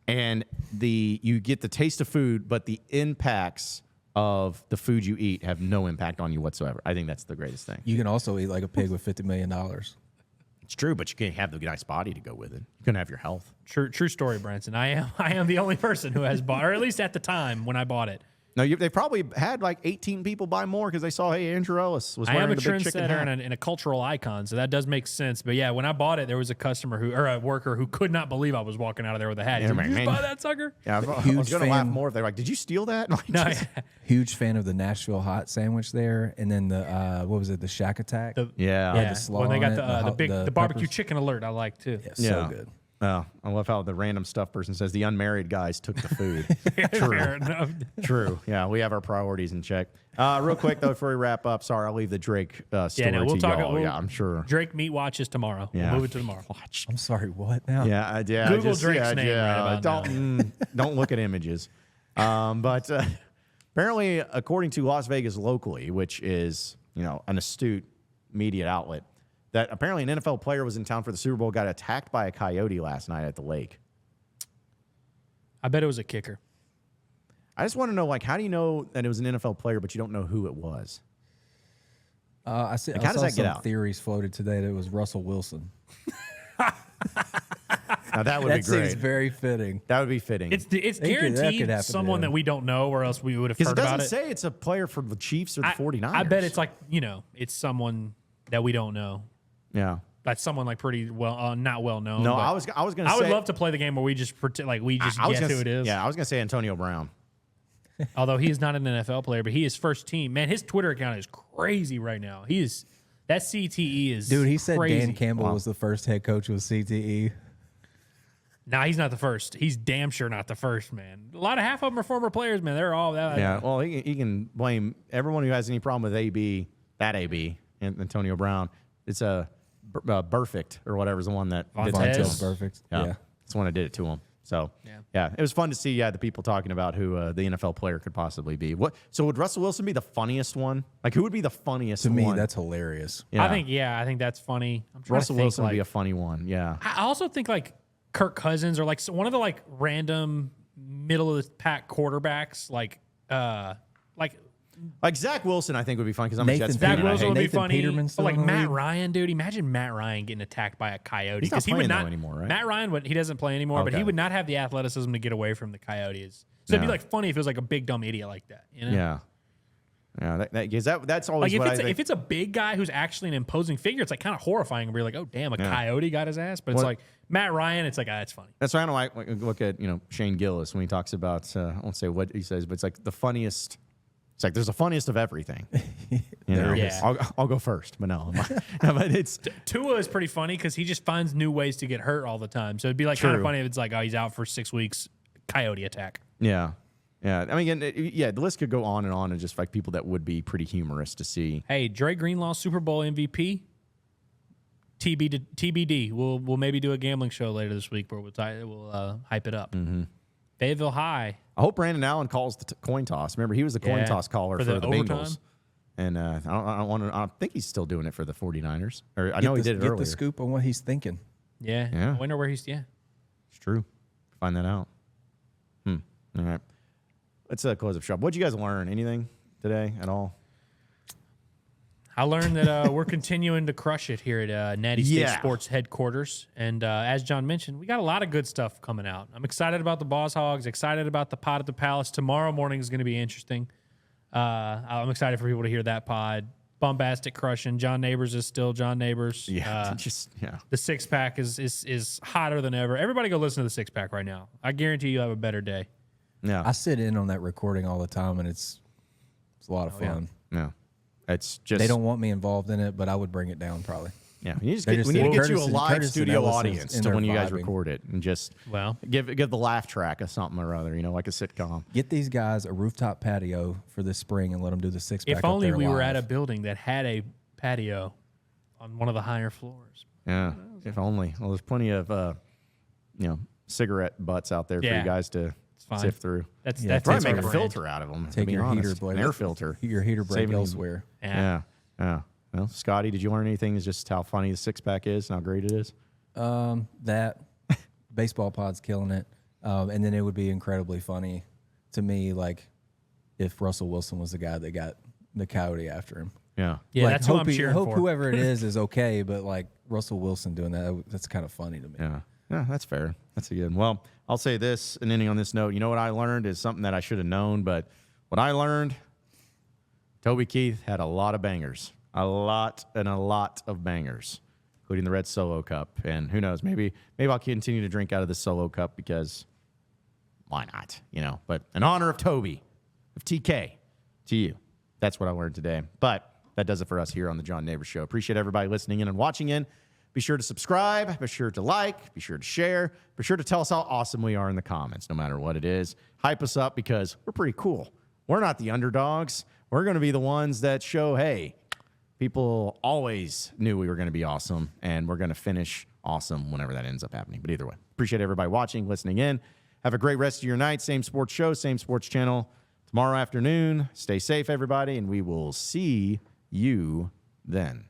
Speaker 2: and you get the taste of food, but the impacts of the food you eat have no impact on you whatsoever. I think that's the greatest thing.
Speaker 4: You can also eat like a pig with $50 million.
Speaker 2: It's true, but you can't have the nice body to go with it. You can have your health.
Speaker 3: True story, Branson. I am the only person who has bought, or at least at the time when I bought it.
Speaker 2: No, they probably had like 18 people buy more because they saw, hey, Andrew Ellis was
Speaker 3: I
Speaker 2: wearing
Speaker 3: am a
Speaker 2: the big chicken
Speaker 3: trendsetter
Speaker 2: hat.
Speaker 3: and a cultural icon, so that does make sense. But yeah, when I bought it, there was a customer or a worker who could not believe I was walking out of there with a hat. He's
Speaker 2: Yeah,
Speaker 3: like, "Did you
Speaker 2: man.
Speaker 3: just buy that sucker?"
Speaker 2: Yeah, I was
Speaker 4: Huge
Speaker 2: going to laugh
Speaker 4: fan.
Speaker 2: more if they're like, did you steal that? Like,
Speaker 3: No,
Speaker 2: just-
Speaker 4: Huge fan of the Nashville hot sandwich there. And then the, what was it? The Shack Attack.
Speaker 2: yeah.
Speaker 3: yeah.
Speaker 4: the slaw
Speaker 3: When they got
Speaker 4: on it,
Speaker 3: the barbecue
Speaker 4: peppers.
Speaker 3: chicken alert, I like too.
Speaker 4: Yeah,
Speaker 2: Yeah.
Speaker 4: so good.
Speaker 2: Oh, I love how the random stuff person says the unmarried guys took the food.
Speaker 3: Fair enough.
Speaker 2: True. Yeah, we have our priorities in check. Real quick, though, before we wrap up, sorry, I'll leave the Drake story
Speaker 3: we'll
Speaker 2: to
Speaker 3: talk.
Speaker 2: y'all. Yeah, I'm sure.
Speaker 3: Drake meet watches tomorrow.
Speaker 2: Yeah.
Speaker 3: We'll move it to tomorrow.
Speaker 2: Watch.
Speaker 4: I'm sorry, what now?
Speaker 2: Yeah, yeah.
Speaker 3: Google
Speaker 2: just,
Speaker 3: Drake's
Speaker 2: yeah,
Speaker 3: name
Speaker 2: yeah,
Speaker 3: right about
Speaker 2: don't look at images. But apparently, according to Las Vegas locally, which is an astute media outlet, that apparently an NFL player was in town for the Super Bowl, got attacked by a coyote last night at the lake.
Speaker 3: I bet it was a kicker.
Speaker 2: I just want to know, like, how do you know that it was an NFL player, but you don't know who it was?
Speaker 4: I
Speaker 2: how
Speaker 4: saw
Speaker 2: does that get
Speaker 4: some
Speaker 2: out?
Speaker 4: theories floated today that it was Russell Wilson.
Speaker 2: Now that would
Speaker 4: That
Speaker 2: be great.
Speaker 4: seems very fitting.
Speaker 2: That would be fitting.
Speaker 3: It's
Speaker 4: That could
Speaker 3: guaranteed
Speaker 4: happen to
Speaker 3: someone
Speaker 4: him.
Speaker 3: that we don't know, or else we would have
Speaker 2: Because
Speaker 3: heard
Speaker 2: it
Speaker 3: about
Speaker 2: doesn't
Speaker 3: it.
Speaker 2: say it's a player for the Chiefs or the 49ers.
Speaker 3: I bet it's like it's someone that we don't know.
Speaker 2: Yeah.
Speaker 3: That's someone like pretty well, not well known.
Speaker 2: No,
Speaker 3: but
Speaker 2: I was going to
Speaker 3: I
Speaker 2: say.
Speaker 3: would love to play the game where we just pretend like we just
Speaker 2: I was
Speaker 3: guess
Speaker 2: gonna
Speaker 3: who it is.
Speaker 2: Yeah, I was going to say Antonio Brown.
Speaker 3: Although he is not an NFL player, but he is first team. Man, his Twitter account is crazy right now. He is that CTE is
Speaker 4: Dude, he said
Speaker 3: crazy.
Speaker 4: Dan Campbell was the first head coach with CTE.
Speaker 3: Nah, he's not the first. He's damn sure not the first, man. A lot of half of them are former players, man. They're all that.
Speaker 2: Yeah, well, he can blame everyone who has any problem with AB, and Antonio Brown. It's a Perfect or whatever is the one that did that to
Speaker 3: Vontaze.
Speaker 2: him.
Speaker 4: Perfect.
Speaker 2: Yeah,
Speaker 4: Yeah.
Speaker 2: it's the one that did it to him. So yeah, it was fun to see. Yeah, the people talking about who the NFL player could possibly be. So would Russell Wilson be the funniest one? Like, who would be the funniest?
Speaker 4: To me,
Speaker 2: one?
Speaker 4: that's hilarious.
Speaker 2: Yeah.
Speaker 3: I think that's funny. I'm trying
Speaker 2: Russell
Speaker 3: to think,
Speaker 2: Wilson would be a
Speaker 3: like,
Speaker 2: funny one. Yeah,
Speaker 3: I also think like Kirk Cousins or like one of the like random middle of the pack quarterbacks, like
Speaker 2: like Zach Wilson, I think would be fun because I'm a
Speaker 4: Nathan
Speaker 2: Jets
Speaker 3: Zach
Speaker 2: fan. and I
Speaker 3: Wilson
Speaker 2: hate
Speaker 3: would be
Speaker 4: Nathan
Speaker 3: funny.
Speaker 4: Peterman's
Speaker 3: But
Speaker 4: still
Speaker 3: like
Speaker 4: in the
Speaker 3: Matt
Speaker 4: league?
Speaker 3: Ryan, dude. Imagine Matt Ryan getting attacked by a coyote.
Speaker 2: He's not
Speaker 3: he would
Speaker 2: playing, though,
Speaker 3: not
Speaker 2: anymore, right?
Speaker 3: Matt Ryan, he doesn't play anymore, but he
Speaker 2: Okay.
Speaker 3: would not have the athleticism to get away from the coyotes. So it'd be
Speaker 2: Yeah.
Speaker 3: like funny if it was like a big dumb idiot like that. You know?
Speaker 2: Yeah. Yeah, that's always
Speaker 3: like
Speaker 2: what I think.
Speaker 3: if it's a big guy who's actually an imposing figure, it's like kind of horrifying. We're like, oh damn, a coyote got his ass. But it's like Matt Ryan, it's like it's funny.
Speaker 2: That's why I don't like look at Shane Gillis when he talks about I won't say what he says, but it's like the funniest. It's like there's the funniest of everything. I'll go first, but no, but it's
Speaker 3: Tua is pretty funny because he just finds new ways to get hurt all the time. So it'd be like kind of funny if it's like, oh, he's out for 6 weeks, coyote attack.
Speaker 2: Yeah. I mean, the list could go on and just like people that would be pretty humorous to see.
Speaker 3: Hey, Dre Greenlaw, Super Bowl MVP. TBD. We'll maybe do a gambling show later this week where we'll hype it up. Mm-hmm. Fayetteville High.
Speaker 2: I hope Brandon Allen calls the coin toss. Remember, he was the coin toss caller for the Bengals. And I think he's still doing it for the 49ers. Or I know he did it earlier.
Speaker 4: Get the scoop on what he's thinking.
Speaker 3: Yeah. I wonder where he's. Yeah.
Speaker 2: It's true. Find that out. All right. Let's close up shop. What'd you guys learn? Anything today at all?
Speaker 3: I learned that we're continuing to crush it here at Natty State Sports headquarters. And as John mentioned, we got a lot of good stuff coming out. I'm excited about the Boss Hogs, excited about the pod at the Palace. Tomorrow morning is going to be interesting. I'm excited for people to hear that pod. Bombastic crushing. John Nabors is still John Nabors.
Speaker 2: Yeah.
Speaker 3: The six-pack is hotter than ever. Everybody go listen to the six-pack right now. I guarantee you'll have a better day.
Speaker 2: Yeah.
Speaker 4: I sit in on that recording all the time, and it's a lot of fun.
Speaker 2: Yeah. It's just
Speaker 4: they don't want me involved in it, but I would bring it down probably.
Speaker 2: Yeah, we need to get you a live studio audience to when you guys record it, and just give the laugh track of something or other, like a sitcom.
Speaker 4: Get these guys a rooftop patio for this spring and let them do the six-pack.
Speaker 3: If only we were at a building that had a patio on one of the higher floors.
Speaker 2: Yeah, if only. Well, there's plenty of cigarette butts out there for you guys to sift through.
Speaker 3: That's
Speaker 2: probably make a filter out of them.
Speaker 4: Take your heater blade,
Speaker 2: an air filter,
Speaker 4: your heater break elsewhere.
Speaker 2: Yeah. Well, Scotty, did you learn anything? Is just how funny the six-pack is and how great it is?
Speaker 4: That baseball pod's killing it, and then it would be incredibly funny to me, like if Russell Wilson was the guy that got the coyote after him.
Speaker 2: Yeah,
Speaker 3: like, that's what I'm cheering for.
Speaker 4: Hope whoever it is okay, but like Russell Wilson doing that's kind of funny to me.
Speaker 2: Yeah, that's fair. That's a good one. Well, I'll say this, and ending on this note, you know what I learned is something that I should have known, but what I learned, Toby Keith had a lot of bangers. A lot of bangers, including the Red Solo Cup. And who knows, maybe I'll continue to drink out of the Solo Cup because why not, But in honor of Toby, of TK, to you. That's what I learned today. But that does it for us here on the John Nabors Show. Appreciate everybody listening in and watching in. Be sure to subscribe. Be sure to like. Be sure to share. Be sure to tell us how awesome we are in the comments, no matter what it is. Hype us up because we're pretty cool. We're not the underdogs. We're going to be the ones that show, hey, people always knew we were going to be awesome, and we're going to finish awesome whenever that ends up happening. But either way, appreciate everybody watching, listening in. Have a great rest of your night. Same sports show, same sports channel. Tomorrow afternoon, stay safe, everybody, and we will see you then.